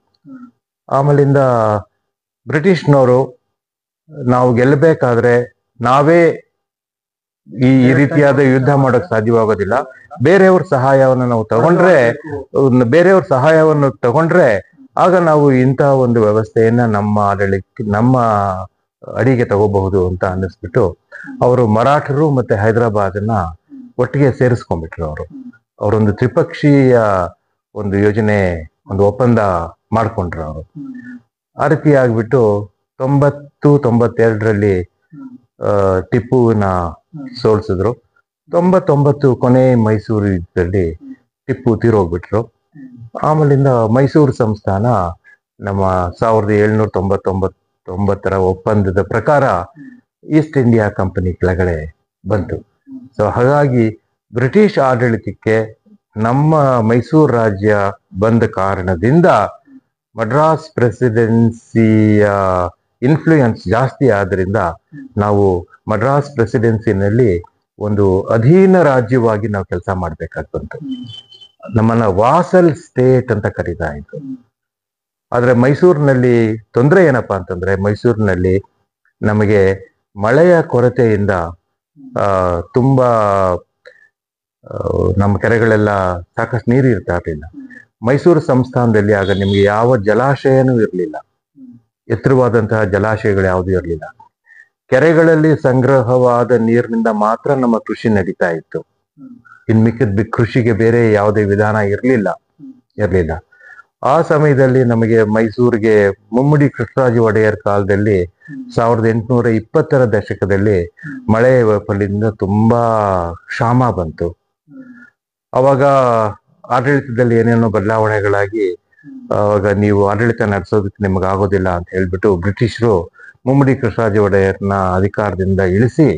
ಆಮೇಲಿಂದ ಬ್ರಿಟಿಷ್ನವರು ನಾವು ಗೆಲ್ಲಬೇಕಾದ್ರೆ ನಾವೇ ಈ ರೀತಿಯಾದ ಯುದ್ಧ ಮಾಡೋಕ್ ಸಾಧ್ಯವಾಗೋದಿಲ್ಲ, ಬೇರೆಯವ್ರ ಸಹಾಯವನ್ನು ತಗೊಂಡ್ರೆ ಆಗ ನಾವು ಇಂಥ ಒಂದು ವ್ಯವಸ್ಥೆಯನ್ನ ನಮ್ಮ ಅಡಿಗೆ ತಗೋಬಹುದು ಅಂತ ಅನ್ನಿಸ್ಬಿಟ್ಟು ಅವರು ಮರಾಠರು ಮತ್ತೆ ಹೈದರಾಬಾದನ್ನ ಒಟ್ಟಿಗೆ ಸೇರಿಸ್ಕೊಂಡ್ಬಿಟ್ರು. ಅವರೊಂದು ತ್ರಿಪಕ್ಷೀಯ ಒಂದು ಯೋಜನೆ, ಒಂದು ಒಪ್ಪಂದ ಮಾಡ್ಕೊಂಡ್ರು ಅವರು. ಆ ರೀತಿ ಆಗ್ಬಿಟ್ಟು 90-92ರಲ್ಲಿ ಟಿಪ್ಪುವಿನ ಸೋಲ್ಸಿದ್ರು. 99 ಕೊನೆ ಮೈಸೂರು ಯುದ್ಧದಲ್ಲಿ ಟಿಪ್ಪು ತೀರೋಗ್ಬಿಟ್ರು. ಆಮೇಲಿಂದ ಮೈಸೂರು ಸಂಸ್ಥಾನ ನಮ್ಮ 1799ರ ಒಪ್ಪಂದದ ಪ್ರಕಾರ ಈಸ್ಟ್ ಇಂಡಿಯಾ ಕಂಪನಿ ಕೆಳಗಡೆ ಬಂತು. ಸೊ ಹಾಗಾಗಿ ಬ್ರಿಟಿಷ್ ಆಡಳಿತಕ್ಕೆ ನಮ್ಮ ಮೈಸೂರು ರಾಜ್ಯ ಬಂದ ಕಾರಣದಿಂದ ಮಡ್ರಾಸ್ ಪ್ರೆಸಿಡೆನ್ಸಿಯ ಇನ್ಫ್ಲೂಯೆನ್ಸ್ ಜಾಸ್ತಿ ಆದ್ರಿಂದ ನಾವು ಮಡ್ರಾಸ್ ಪ್ರೆಸಿಡೆನ್ಸಿನಲ್ಲಿ ಒಂದು ಅಧೀನ ರಾಜ್ಯವಾಗಿ ನಾವು ಕೆಲಸ ಮಾಡ್ಬೇಕಾಗಿ ಬಂತು. ನಮ್ಮನ್ನ ವಾಸಲ್ ಸ್ಟೇಟ್ ಅಂತ ಕರೀತಾ ಇತ್ತು. ಆದ್ರೆ ಮೈಸೂರಿನಲ್ಲಿ ತೊಂದರೆ ಏನಪ್ಪಾ ಅಂತಂದ್ರೆ, ಮೈಸೂರಿನಲ್ಲಿ ನಮಗೆ ಮಳೆಯ ಕೊರತೆಯಿಂದ ತುಂಬಾ ನಮ್ಮ ಕೆರೆಗಳೆಲ್ಲ ಸಾಕಷ್ಟು ನೀರು ಇರ್ತಾ ಇರಲಿಲ್ಲ. ಮೈಸೂರು ಸಂಸ್ಥಾನದಲ್ಲಿ ಆಗ ನಿಮ್ಗೆ ಯಾವ ಜಲಾಶಯನೂ ಇರಲಿಲ್ಲ, ಎತ್ತರವಾದಂತಹ ಜಲಾಶಯಗಳು ಯಾವುದೂ ಇರಲಿಲ್ಲ. ಕೆರೆಗಳಲ್ಲಿ ಸಂಗ್ರಹವಾದ ನೀರಿನಿಂದ ಮಾತ್ರ ನಮ್ಮ ಕೃಷಿ ನಡೀತಾ ಇತ್ತು. ಇನ್ ಮಿಕ್ಕಿದ ಕೃಷಿಗೆ ಬೇರೆ ಯಾವುದೇ ವಿಧಾನ ಇರಲಿಲ್ಲ. ಆ ಸಮಯದಲ್ಲಿ ನಮಗೆ ಮೈಸೂರಿಗೆ ಮುಮ್ಮಡಿ ಕೃಷ್ಣರಾಜ ಒಡೆಯರ್ ಕಾಲದಲ್ಲಿ 1820ರ ದಶಕದಲ್ಲಿ ಮಳೆ ವೈಫಲ್ಯದಿಂದ ತುಂಬಾ ಕ್ಷಾಮ ಬಂತು. ಅವಾಗ ಆಡಳಿತದಲ್ಲಿ ಏನೇನೋ ಬದಲಾವಣೆಗಳಾಗಿ ಅವಾಗ ನೀವು ಆಡಳಿತ ನಡೆಸೋದಕ್ಕೆ ನಿಮ್ಗೆ ಆಗೋದಿಲ್ಲ ಅಂತ ಹೇಳ್ಬಿಟ್ಟು ಬ್ರಿಟಿಷರು ಮುಮ್ಮಡಿ ಕೃಷ್ಣರಾಜ ಒಡೆಯರ್ನ ಅಧಿಕಾರದಿಂದ ಇಳಿಸಿ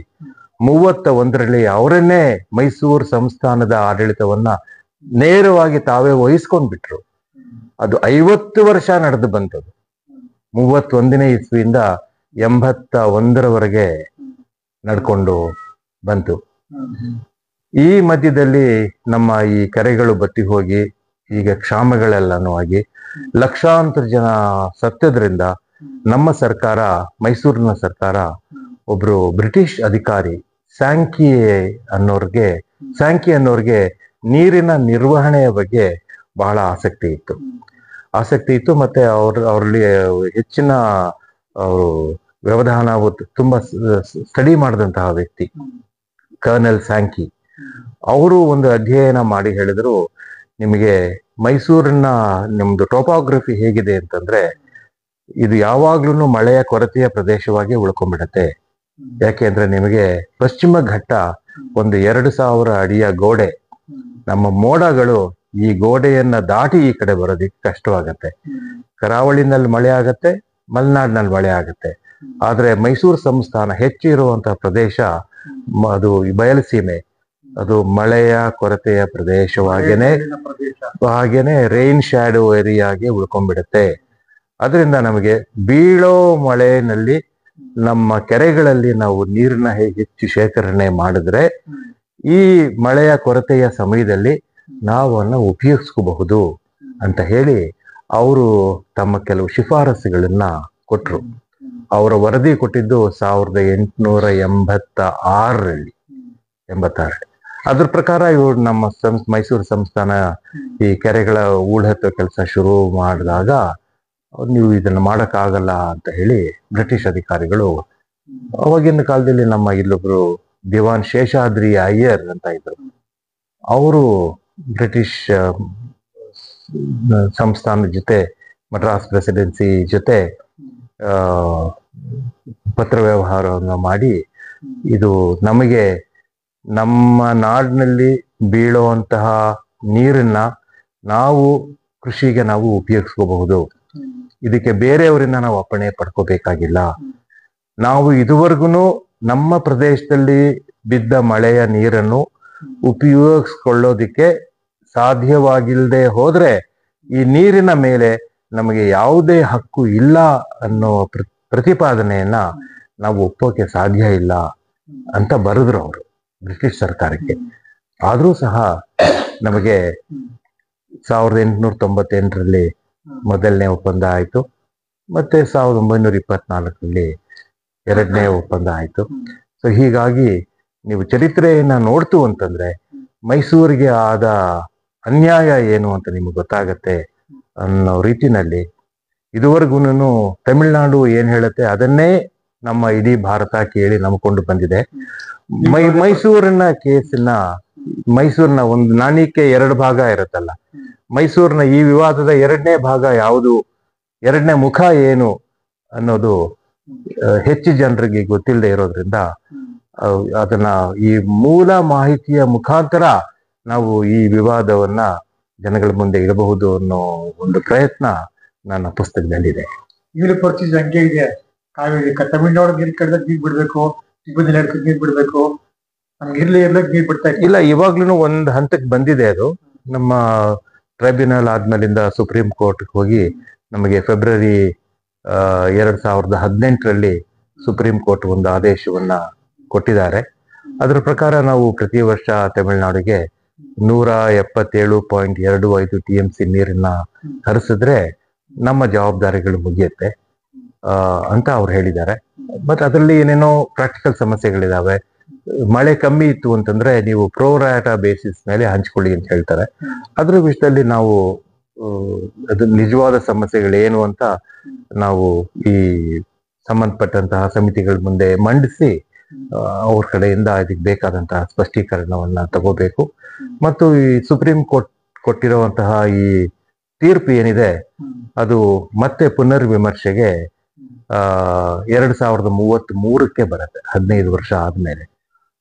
31ರಲ್ಲಿ ಅವರನ್ನೇ ಮೈಸೂರು ಸಂಸ್ಥಾನದ ಆಡಳಿತವನ್ನ ನೇರವಾಗಿ ತಾವೇ ವಹಿಸ್ಕೊಂಡ್ಬಿಟ್ರು. ಅದು 50 ವರ್ಷ ನಡೆದು ಬಂತದು. 31ನೇ ಇಸ್ವಿಯಿಂದ 81ರವರೆಗೆ ನಡ್ಕೊಂಡು ಬಂತು. ಈ ಮಧ್ಯದಲ್ಲಿ ನಮ್ಮ ಈ ಕೆರೆಗಳು ಬತ್ತಿ ಹೋಗಿ ಈಗ ಕ್ಷಾಮಗಳೆಲ್ಲನೂ ಆಗಿ ಲಕ್ಷಾಂತರ ಜನ ಸತ್ತದ್ರಿಂದ ನಮ್ಮ ಸರ್ಕಾರ, ಮೈಸೂರಿನ ಸರ್ಕಾರ, ಒಬ್ರು ಬ್ರಿಟಿಷ್ ಅಧಿಕಾರಿ ಸ್ಯಾಂಕಿ ಅನ್ನೋರ್ಗೆ ನೀರಿನ ನಿರ್ವಹಣೆಯ ಬಗ್ಗೆ ಬಹಳ ಆಸಕ್ತಿ ಇತ್ತು. ಮತ್ತೆ ಅವರಲ್ಲಿ ಹೆಚ್ಚಿನ ಅವರು ವ್ಯವಧಾನ ತುಂಬಾ ಸ್ಟಡಿ ಮಾಡಿದಂತಹ ವ್ಯಕ್ತಿ ಕರ್ನಲ್ ಸ್ಯಾಂಕಿ. ಅವರು ಒಂದು ಅಧ್ಯಯನ ಮಾಡಿ ಹೇಳಿದ್ರು, ನಿಮಗೆ ಮೈಸೂರಿನ ನಿಮ್ದು ಟೋಪೋಗ್ರಫಿ ಹೇಗಿದೆ ಅಂತಂದ್ರೆ, ಇದು ಯಾವಾಗ್ಲೂ ಮಳೆಯ ಕೊರತೆಯ ಪ್ರದೇಶವಾಗಿ ಉಳ್ಕೊಂಡ್ಬಿಡತ್ತೆ. ಯಾಕೆ ಅಂದ್ರೆ ನಿಮಗೆ ಪಶ್ಚಿಮ ಘಟ್ಟ ಒಂದು 2000 ಅಡಿಯ ಗೋಡೆ. ನಮ್ಮ ಮೋಡಗಳು ಈ ಗೋಡೆಯನ್ನ ದಾಟಿ ಈ ಕಡೆ ಬರೋದಿಕ್ಕೆ ಕಷ್ಟವಾಗತ್ತೆ. ಕರಾವಳಿನಲ್ಲಿ ಮಳೆ ಆಗತ್ತೆ, ಮಲೆನಾಡಿನಲ್ಲಿ ಮಳೆ ಆಗತ್ತೆ. ಆದ್ರೆ ಮೈಸೂರು ಸಂಸ್ಥಾನ ಹೆಚ್ಚು ಇರುವಂತಹ ಪ್ರದೇಶ ಅದು ಬಯಲುಸೀಮೆ, ಅದು ಮಳೆಯ ಕೊರತೆಯ ಹಾಗೇನೆ ರೈನ್ ಶ್ಯಾಡೋ ಏರಿಯಾಗೆ ಉಳ್ಕೊಂಡ್ಬಿಡುತ್ತೆ. ಅದರಿಂದ ನಮಗೆ ಬೀಳೋ ಮಳೆಯಲ್ಲಿ ನಮ್ಮ ಕೆರೆಗಳಲ್ಲಿ ನಾವು ನೀರನ್ನ ಹೆಚ್ಚು ಶೇಖರಣೆ ಮಾಡಿದ್ರೆ ಈ ಮಳೆಯ ಕೊರತೆಯ ಸಮಯದಲ್ಲಿ ನಾವನ್ನ ಉಪಯೋಗಿಸ್ಕೋಬಹುದು ಅಂತ ಹೇಳಿ ಅವರು ತಮ್ಮ ಕೆಲವು ಶಿಫಾರಸುಗಳನ್ನ ಕೊಟ್ರು. ಅವರ ವರದಿ ಕೊಟ್ಟಿದ್ದು 1886ರಲ್ಲಿ. ಅದ್ರ ಪ್ರಕಾರ ಇವರು ನಮ್ಮ ಮೈಸೂರು ಸಂಸ್ಥಾನ ಈ ಕೆರೆಗಳ ಊಢತ್ತ ಕೆಲಸ ಶುರು ಮಾಡಿದಾಗ ನೀವು ಇದನ್ನ ಮಾಡಕ್ಕಾಗಲ್ಲ ಅಂತ ಹೇಳಿ ಬ್ರಿಟಿಷ್ ಅಧಿಕಾರಿಗಳು, ಅವಾಗಿನ ಕಾಲದಲ್ಲಿ ನಮ್ಮ ಇಲ್ಲೊಬ್ರು ದಿವಾನ್ ಶೇಷಾದ್ರಿ ಅಯ್ಯರ್ ಅಂತ ಇದ್ರು, ಅವರು ಬ್ರಿಟಿಷ್ ಸಂಸ್ಥಾನದ ಜೊತೆ ಮಡ್ರಾಸ್ ಪ್ರೆಸಿಡೆನ್ಸಿ ಜೊತೆ ಪತ್ರ ವ್ಯವಹಾರವನ್ನು ಮಾಡಿ, ಇದು ನಮಗೆ ನಮ್ಮ ನಾಡಿನಲ್ಲಿ ಬೀಳುವಂತಹ ನೀರನ್ನ ನಾವು ಕೃಷಿಗೆ ನಾವು ಉಪಯೋಗಿಸ್ಕೋಬಹುದು, ಇದಕ್ಕೆ ಬೇರೆಯವರಿಂದ ನಾವು ಅಪ್ಪಣೆ ಪಡ್ಕೋಬೇಕಾಗಿಲ್ಲ, ನಾವು ಇದುವರೆಗೂ ನಮ್ಮ ಪ್ರದೇಶದಲ್ಲಿ ಬಿದ್ದ ಮಳೆಯ ನೀರನ್ನು ಉಪಯೋಗಿಸ್ಕೊಳ್ಳೋದಿಕ್ಕೆ ಸಾಧ್ಯವಾಗಿಲ್ಲದೆ ಹೋದ್ರೆ ಈ ನೀರಿನ ಮೇಲೆ ನಮಗೆ ಯಾವುದೇ ಹಕ್ಕು ಇಲ್ಲ ಅನ್ನೋ ಪ್ರತಿಪಾದನೆಯನ್ನ ನಾವು ಒಪ್ಪೋಕೆ ಸಾಧ್ಯ ಇಲ್ಲ ಅಂತ ಬರೆದ್ರು ಅವರು ಬ್ರಿಟಿಷ್ ಸರ್ಕಾರಕ್ಕೆ. ಆದ್ರೂ ಸಹ ನಮಗೆ 1898ರಲ್ಲಿ ಮೊದಲನೇ ಒಪ್ಪಂದ ಆಯ್ತು, ಮತ್ತೆ 1924ರಲ್ಲಿ ಎರಡನೇ ಒಪ್ಪಂದ ಆಯ್ತು. ಸೊ ಹೀಗಾಗಿ ನೀವು ಚರಿತ್ರೆಯನ್ನ ನೋಡ್ತು ಅಂತಂದ್ರೆ ಮೈಸೂರಿಗೆ ಆದ ಅನ್ಯಾಯ ಏನು ಅಂತ ನಿಮ್ಗೆ ಗೊತ್ತಾಗತ್ತೆ ಅನ್ನೋ ರೀತಿನಲ್ಲಿ ಇದುವರೆಗೂ ತಮಿಳ್ನಾಡು ಏನ್ ಹೇಳುತ್ತೆ ಅದನ್ನೇ ನಮ್ಮ ಇಡೀ ಭಾರತ ಕೇಳಿ ನಂಬ್ಕೊಂಡು ಬಂದಿದೆ. ಮೈಸೂರಿನ ಮೈಸೂರಿನ ಒಂದು ನಾಣ್ಯಕ್ಕೆ 2 ಭಾಗ ಇರುತ್ತಲ್ಲ, ಮೈಸೂರಿನ ಈ ವಿವಾದದ 2ನೇ ಭಾಗ ಯಾವುದು, 2ನೇ ಮುಖ ಏನು ಅನ್ನೋದು ಹೆಚ್ಚು ಜನರಿಗೆ ಗೊತ್ತಿಲ್ಲದೆ ಇರೋದ್ರಿಂದ ಅದನ್ನ ಈ ಮೂಲ ಮಾಹಿತಿಯ ಮುಖಾಂತರ ನಾವು ಈ ವಿವಾದವನ್ನ ಜನಗಳ ಮುಂದೆ ಇಡಬಹುದು ಅನ್ನೋ ಒಂದು ಪ್ರಯತ್ನ ನನ್ನ ಪುಸ್ತಕದಲ್ಲಿದೆ. ಈಗಲೂ ಪರಿಸ್ಥಿತಿ ಹಂಗೆ ಇದೆ. ಕಾವೇರಿ ತಮಿಳ್ನಾಡು ನೀರು ಕಳೆದಾಗ ನೀರು ಬಿಡ್ಬೇಕು, ತಿಬ್ಬದಿ ನೀರು ಬಿಡ್ಬೇಕು, ನಮ್ಗೆ ಇರ್ಲಕ್ ನೀರು ಬಿಡ್ತಾ ಇಲ್ಲ. ಇವಾಗ್ಲೂ ಒಂದು ಹಂತಕ್ಕೆ ಬಂದಿದೆ ಅದು. ನಮ್ಮ ಟ್ರೈಬ್ಯುನಲ್ ಆದ್ಮೇಲಿಂದ ಸುಪ್ರೀಂ ಕೋರ್ಟ್ ಹೋಗಿ ನಮಗೆ ಫೆಬ್ರವರಿ 2018ರಲ್ಲಿ ಸುಪ್ರೀಂ ಕೋರ್ಟ್ ಒಂದು ಆದೇಶವನ್ನ ಕೊಟ್ಟಿದ್ದಾರೆ. ಅದರ ಪ್ರಕಾರ ನಾವು ಪ್ರತಿ ವರ್ಷ ತಮಿಳುನಾಡಿಗೆ 177.25 TMC ನೀರನ್ನ ಹರಿಸಿದ್ರೆ ನಮ್ಮ ಜವಾಬ್ದಾರಿಗಳು ಮುಗಿಯುತ್ತೆ ಅಂತ ಅವ್ರು ಹೇಳಿದ್ದಾರೆ. ಬಟ್ ಅದರಲ್ಲಿ ಏನೇನೋ ಪ್ರಾಕ್ಟಿಕಲ್ ಸಮಸ್ಯೆಗಳಿದಾವೆ. ಮಳೆ ಕಮ್ಮಿ ಇತ್ತು ಅಂತಂದ್ರೆ ನೀವು ಪ್ರೋರಾಟ ಬೇಸಿಸ್ ಮೇಲೆ ಹಂಚ್ಕೊಳ್ಳಿ ಅಂತ ಹೇಳ್ತಾರೆ. ಅದ್ರ ವಿಷಯದಲ್ಲಿ ನಾವು ಅದು ನಿಜವಾದ ಸಮಸ್ಯೆಗಳೇನು ಅಂತ ನಾವು ಈ ಸಂಬಂಧಪಟ್ಟಂತಹ ಸಮಿತಿಗಳ ಮುಂದೆ ಮಂಡಿಸಿ ಅವ್ರ ಕಡೆಯಿಂದ ಅದಕ್ಕೆ ಬೇಕಾದಂತಹ ಸ್ಪಷ್ಟೀಕರಣವನ್ನ ತಗೋಬೇಕು. ಮತ್ತು ಈ ಸುಪ್ರೀಂ ಕೋರ್ಟ್ ಕೊಟ್ಟಿರುವಂತಹ ಈ ತೀರ್ಪು ಏನಿದೆ ಅದು ಮತ್ತೆ ಪುನರ್ ವಿಮರ್ಶೆಗೆ 2033ಕ್ಕೆ ಬರುತ್ತೆ, 15 ವರ್ಷ ಆದ್ಮೇಲೆ.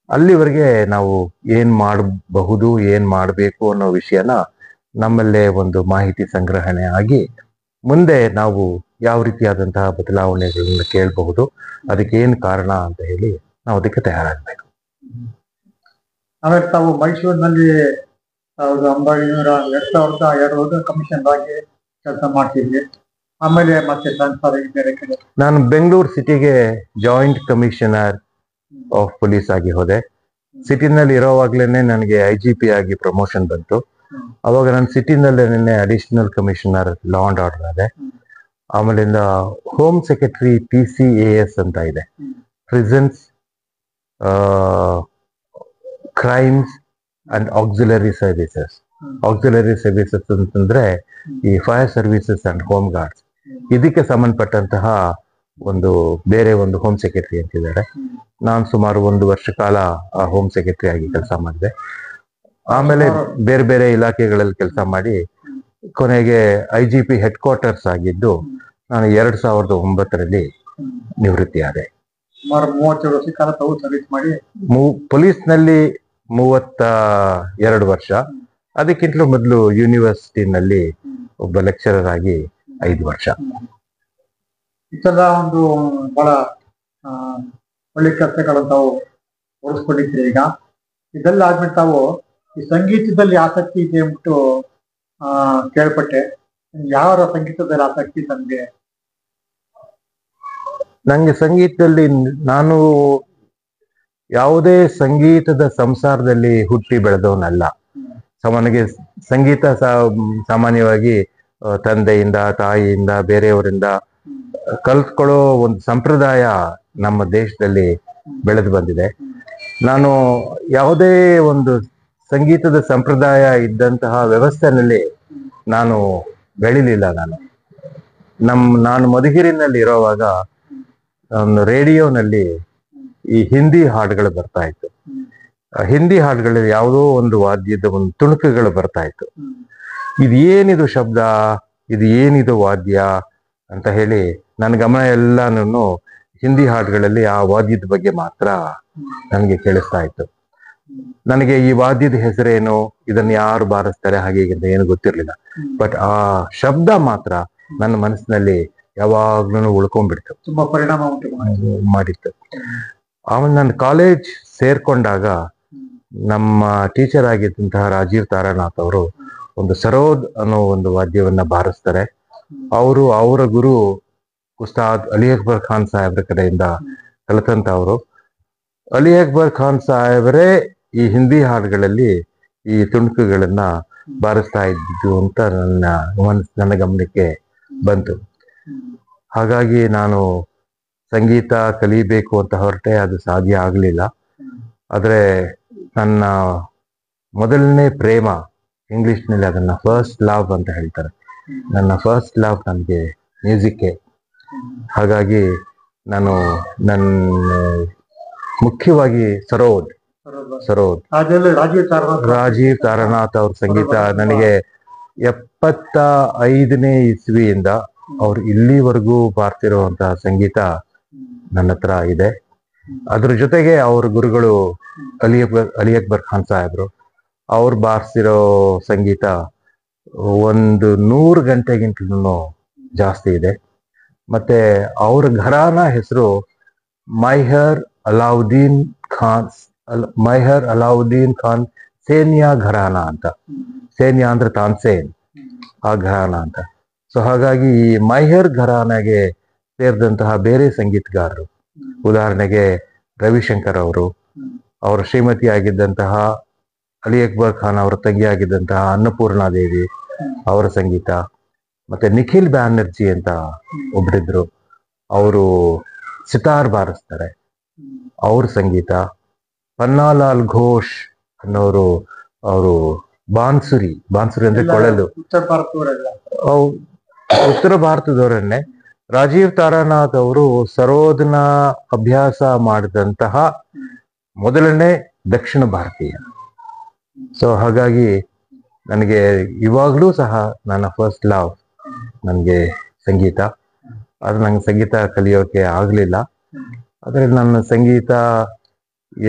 ಅಲ್ಲಿವರೆಗೆ ನಾವು ಏನ್ ಮಾಡಬಹುದು, ಏನ್ ಮಾಡಬೇಕು ಅನ್ನೋ ವಿಷಯನ ನಮ್ಮಲ್ಲೇ ಒಂದು ಮಾಹಿತಿ ಸಂಗ್ರಹಣೆ ಆಗಿ ಮುಂದೆ ನಾವು ಯಾವ ರೀತಿಯಾದಂತಹ ಬದಲಾವಣೆಗಳನ್ನ ಕೇಳಬಹುದು, ಅದಕ್ಕೆ ಏನ್ ಕಾರಣ ಅಂತ ಹೇಳಿ ನಾವು ಅದಕ್ಕೆ ತಯಾರಾಗಬೇಕು. ಆಮೇಲೆ ತಾವು ಮೈಸೂರಿನಲ್ಲಿ 2002 ಕಮಿಷನ್ ಆಗಿ ಕೆಲಸ ಮಾಡ್ತಿದ್ವಿ. ಆಮೇಲೆ ಮತ್ತೆ ಟ್ರಾನ್ಸ್ಫರ್ ಆಗಿ ಬೇರೆ ಕಡೆ ನಾನು ಬೆಂಗಳೂರು ಸಿಟಿಗೆ ಜಾಯಿಂಟ್ ಕಮಿಷನರ್ ಆಫ್ ಪೊಲೀಸ್ ಆಗಿ ಹೋದೆ. ಸಿಟಿನಲ್ಲಿ ಇರೋವಾಗ್ಲೇನೆ ನನಗೆ IGP ಆಗಿ ಪ್ರಮೋಷನ್ ಬಂತು. ಅವಾಗ ನಾನು ಸಿಟಿನಲ್ಲೇ additional commissioner law and order ಆದೆ. ಆಮೇಲಿಂದ ಹೋಮ್ ಸೆಕ್ರೆಟರಿ PCAS ಅಂತ ಇದೆ, prisons crimes and auxiliary services. Auxiliary services ಅಂತಂದ್ರೆ ಈ fire services and home guards, ಇದಕ್ಕೆ ಸಂಬಂಧಪಟ್ಟಂತಹ ಬೇರೆ ಒಂದು ಹೋಮ್ ಸೆಕ್ರೆಟರಿ ಅಂತಿದ್ದಾರೆ. ನಾನು ಸುಮಾರು 1 ವರ್ಷ ಕಾಲ ಆ ಹೋಮ್ ಸೆಕ್ರೆಟರಿ ಆಗಿ ಕೆಲಸ ಮಾಡಿದೆ. ಆಮೇಲೆ ಬೇರೆ ಬೇರೆ ಇಲಾಖೆಗಳಲ್ಲಿ ಕೆಲಸ ಮಾಡಿ ಕೊನೆಗೆ IGP ಹೆಡ್ ಕ್ವಾರ್ಟರ್ಸ್ ಆಗಿದ್ದು ನಾನು 2009ರಲ್ಲಿ ನಿವೃತ್ತಿ ಆದೆ. 37 ವರ್ಷ ಕಾಲ ತಾವು ಸರ್ವಿಸ್ ಮಾಡಿ ಪೊಲೀಸ್ನಲ್ಲಿ 32 ವರ್ಷ, ಅದಕ್ಕಿಂತಲೂ ಮೊದಲು ಯೂನಿವರ್ಸಿಟಿನಲ್ಲಿ ಒಬ್ಬ ಲೆಕ್ಚರರ್ ಆಗಿ 5 ವರ್ಷ. ಇಷ್ಟೆಲ್ಲ ಒಂದು ಬಹಳ ಒಳ್ಳೆ ಕೆಲಸಗಳನ್ನು ತಾವು ಓಡಿಸ್ಕೊಂಡಿದ್ದೀರಿ. ಈಗ ಇದೆಲ್ಲ ಆದ್ಮೇಲೆ ತಾವು ಈ ಸಂಗೀತದಲ್ಲಿ ಆಸಕ್ತಿ ಇದೆ ಅಂದ್ಬಿಟ್ಟು ಕೇಳ್ಪಟ್ಟೆ. ಯಾವ ಸಂಗೀತದಲ್ಲಿ ಆಸಕ್ತಿ ತನಗೆ? ನಂಗೆ ಸಂಗೀತದಲ್ಲಿ ನಾನು ಯಾವುದೇ ಸಂಗೀತದ ಸಂಸಾರದಲ್ಲಿ ಹುಟ್ಟಿ ಬೆಳೆದವನಲ್ಲ. ನನಗೆ ಸಂಗೀತ ಸಾಮಾನ್ಯವಾಗಿ ತಂದೆಯಿಂದ, ತಾಯಿಯಿಂದ, ಬೇರೆಯವರಿಂದ ಕಲ್ತ್ಕೊಳ್ಳೋ ಒಂದು ಸಂಪ್ರದಾಯ ನಮ್ಮ ದೇಶದಲ್ಲಿ ಬೆಳೆದು ಬಂದಿದೆ. ನಾನು ಯಾವುದೇ ಒಂದು ಸಂಗೀತದ ಸಂಪ್ರದಾಯ ಇದ್ದಂತಹ ವ್ಯವಸ್ಥೆನಲ್ಲಿ ನಾನು ಬೆಳಿಲಿಲ್ಲ. ನಾನು ಮಧುಗಿರಿನಲ್ಲಿ ಇರೋವಾಗ ರೇಡಿಯೋನಲ್ಲಿ ಈ ಹಿಂದಿ ಹಾಡುಗಳು ಬರ್ತಾ ಇತ್ತು. ಹಿಂದಿ ಹಾಡುಗಳಲ್ಲಿ ಯಾವುದೋ ಒಂದು ವಾದ್ಯದ ಒಂದು ತುಣುಕುಗಳು ಬರ್ತಾ ಇತ್ತು. ಇದು ಏನಿದು ಶಬ್ದ, ಇದು ಏನಿದು ವಾದ್ಯ ಅಂತ ಹೇಳಿ ನನ್ನ ಗಮನ ಎಲ್ಲಾನು ಹಿಂದಿ ಹಾಡುಗಳಲ್ಲಿ ಆ ವಾದ್ಯದ ಬಗ್ಗೆ ಮಾತ್ರ ನನಗೆ ಕೇಳಿಸ್ತಾ ಇತ್ತು. ನನಗೆ ಈ ವಾದ್ಯದ ಹೆಸರೇನು, ಇದನ್ನ ಯಾರು ಬಾರಿಸ್ತಾರೆ ಹಾಗೆ ಅಂತ ಏನು ಗೊತ್ತಿರ್ಲಿಲ್ಲ. ಬಟ್ ಆ ಶಬ್ದ ಮಾತ್ರ ನನ್ನ ಮನಸ್ಸಿನಲ್ಲಿ ಯಾವಾಗ್ಲೂ ಉಳ್ಕೊಂಡ್ಬಿಡ್ತು, ತುಂಬಾ ಪರಿಣಾಮ ಮಾಡಿತ್ತು. ಆಮೇಲೆ ನಾನು ಕಾಲೇಜ್ ಸೇರ್ಕೊಂಡಾಗ ನಮ್ಮ ಟೀಚರ್ ಆಗಿದ್ದಂತಹ ರಾಜೀವ್ ತಾರಾನಾಥ್ ಅವರು ಒಂದು ಸರೋದ್ ಅನ್ನೋ ಒಂದು ವಾದ್ಯವನ್ನ ಬಾರಿಸ್ತಾರೆ. ಅವರ ಗುರು ಉಸ್ತಾದ್ ಅಲಿ ಅಕ್ಬರ್ ಖಾನ್ ಸಾಹೇಬ್ರ ಕಡೆಯಿಂದ ಕಲಿತಂತವರು. ಅಲಿ ಅಕ್ಬರ್ ಖಾನ್ ಸಾಹೇಬರೇ ಈ ಹಿಂದಿ ಹಾಡುಗಳಲ್ಲಿ ಈ ತುಣುಕುಗಳನ್ನ ಬಾರಿಸ್ತಾ ಇದ್ದು ಅಂತ ನನ್ನ ಗಮನಕ್ಕೆ ಬಂತು. ಹಾಗಾಗಿ ನಾನು ಸಂಗೀತ ಕಲಿಬೇಕು ಅಂತ ಹೊರಟೆ, ಅದು ಸಾಧ್ಯ ಆಗಲಿಲ್ಲ. ಆದರೆ ನನ್ನ ಮೊದಲನೇ ಪ್ರೇಮ, ಇಂಗ್ಲಿಷ್ನಲ್ಲಿ ಅದನ್ನ ಫಸ್ಟ್ ಲವ್ ಅಂತ ಹೇಳ್ತಾರೆ, ನನ್ನ ಫಸ್ಟ್ ಲವ್ ನನಗೆ ಮ್ಯೂಸಿಕ್ಗೆ. ಹಾಗಾಗಿ ನಾನು ಮುಖ್ಯವಾಗಿ ಸರೋದ್ ರಾಜೀವ್ ತಾರಾನಾಥ್ ಅವ್ರ ಸಂಗೀತ ನನಗೆ 75ನೇ ಇಸ್ವಿಯಿಂದ ಅವ್ರು ಇಲ್ಲಿವರೆಗೂ ಬಾರ್ತಿರುವಂತಹ ಸಂಗೀತ ನನ್ನ ಹತ್ರ ಇದೆ. ಅದ್ರ ಜೊತೆಗೆ ಅವ್ರ ಗುರುಗಳು ಅಲಿ ಅಕ್ಬರ್ ಖಾನ್ ಸಾಹೇಬ್ರು, ಅವ್ರು ಬಾರಿಸಿರೋ ಸಂಗೀತ 100 ಗಂಟೆಗಿಂತಲೂ ಜಾಸ್ತಿ ಇದೆ. ಮತ್ತೆ ಅವ್ರ ಘರಾನ ಹೆಸರು ಮೈಹರ್ ಅಲಾವುದ್ದೀನ್ ಖಾನ್ ಸೇನಿಯಾ ಘರಾನ ಅಂತ. ಸೇನಿಯಾ ಅಂದ್ರೆ ತಾನ್ಸೇನ್, ಆ ಘರಾನ ಅಂತ. ಸೊ ಹಾಗಾಗಿ ಈ ಮೈಹರ್ ಘರಾನೆಗೆ ಸೇರಿದಂತಹ ಬೇರೆ ಸಂಗೀತಗಾರರು, ಉದಾಹರಣೆಗೆ ರವಿಶಂಕರ್ ಅವರು, ಅವರ ಶ್ರೀಮತಿ ಆಗಿದ್ದಂತಹ ಅಲಿ ಅಕ್ಬರ್ ಖಾನ್ ಅವರ ತಂಗಿ ಆಗಿದ್ದಂತಹ ಅನ್ನಪೂರ್ಣಾ ದೇವಿ ಅವರ ಸಂಗೀತ, ಮತ್ತೆ ನಿಖಿಲ್ ಬ್ಯಾನರ್ಜಿ ಅಂತ ಒಬ್ರಿದ್ರು, ಅವರು ಸಿತಾರ್ ಬಾರಿಸ್ತಾರೆ, ಅವ್ರ ಸಂಗೀತ, ಪನ್ನಾಲಾಲ್ ಘೋಷ್ ಅನ್ನೋರು, ಅವರು ಬಾನ್ಸುರಿ ಅಂದ್ರೆ ಕೊಳಲು, ಉತ್ತರ ಭಾರತದವರೆಲ್ಲ ಉತ್ತರ ಭಾರತದವರನ್ನೇ. ರಾಜೀವ್ ತಾರಾನಾಥ್ ಅವರು ಸರೋದನ ಅಭ್ಯಾಸ ಮಾಡಿದಂತಹ ಮೊದಲನೇ ದಕ್ಷಿಣ ಭಾರತೀಯ. ಸೊ ಹಾಗಾಗಿ ನನಗೆ ಇವಾಗ್ಲೂ ಸಹ ನನ್ನ ಫಸ್ಟ್ ಲವ್ ನನಗೆ ಸಂಗೀತ. ಆದ್ರೆ ನಂಗೆ ಸಂಗೀತ ಕಲಿಯೋಕೆ ಆಗ್ಲಿಲ್ಲ. ಆದ್ರೆ ನನ್ನ ಸಂಗೀತ